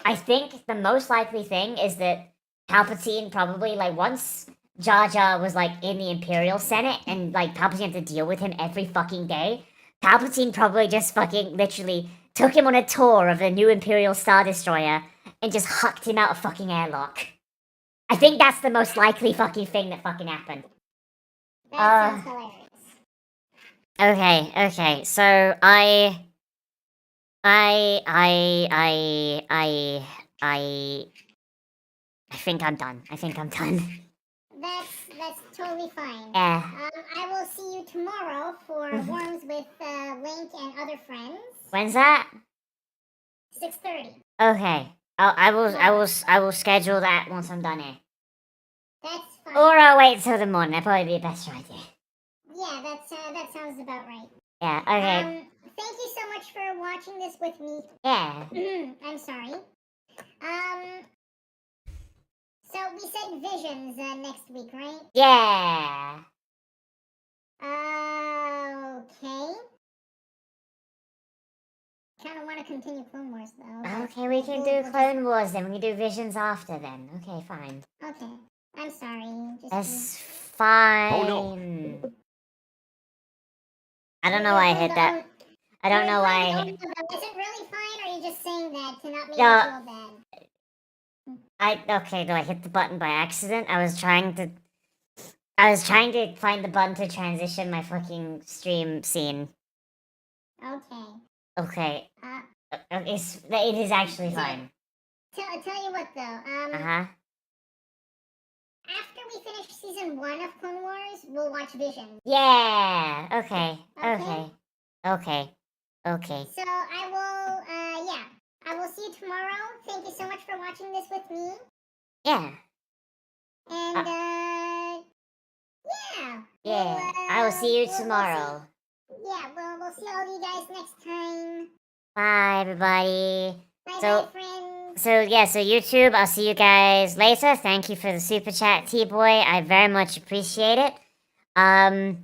I think the most likely thing is that Palpatine probably, once Jar Jar was, in the Imperial Senate and, Palpatine had to deal with him every fucking day, Palpatine probably just fucking literally took him on a tour of the new Imperial Star Destroyer and just hucked him out a fucking airlock. I think that's the most likely fucking thing that fucking happened. That sounds hilarious. Okay, so I think I'm done. That's totally fine. Yeah. I will see you tomorrow for Worms with Link and other friends. When's that? 6:30. Okay. I will schedule that once I'm done here. That's fine. Or I'll wait till the morning. That'd probably be a better idea. Yeah, that sounds about right. Yeah. Okay. Thank you so much for watching this with me. Yeah. I'm sorry. So we said visions next week, right? Yeah. Okay. Kind of want to continue Clone Wars though. Okay, we can do Clone Wars then. We can do Visions after then. Okay, fine. Okay. I'm sorry. That's fine. Oh, no. I don't know why I hit that. I don't know why I hit. Is it really fine, or are you just saying that to not make No. me feel bad? Okay, do I hit the button by accident? I was trying to find the button to transition my fucking stream scene. Okay. Okay. It is actually fine. Tell you what though. Uh-huh. After we finish season 1 of Clone Wars, we'll watch Vision. Yeah. Okay. Okay. Okay. So I will see you tomorrow. Thank you so much for watching this with me. Yeah. And Yeah. I will see you tomorrow. We'll see all you guys next time. Bye, everybody. Bye, friends. So YouTube, I'll see you guys later. Thank you for the super chat, T-Boy. I very much appreciate it. Yeah.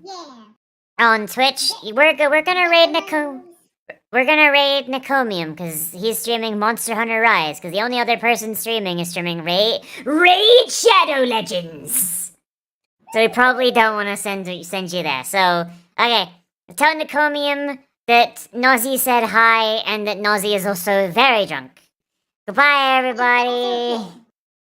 On Twitch, we're gonna raid Nicomium because he's streaming Monster Hunter Rise. Because the only other person streaming is streaming Raid Shadow Legends. So we probably don't want to send you there. So okay, tell Nicomium that Nozzi said hi and that Nozzi is also very drunk. Goodbye, everybody.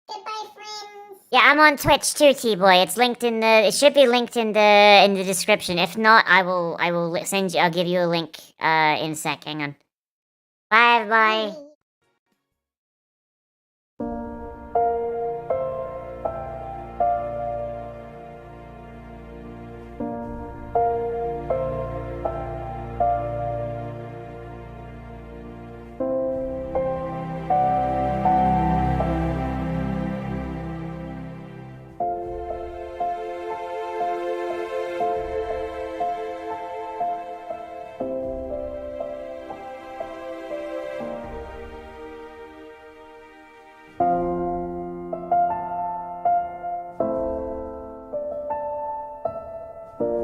Goodbye, friends. Yeah, I'm on Twitch too, T-Boy. It's linked in the. It should be linked in the description. If not, I will send you. I'll give you a link in a sec. Hang on. Bye, everybody.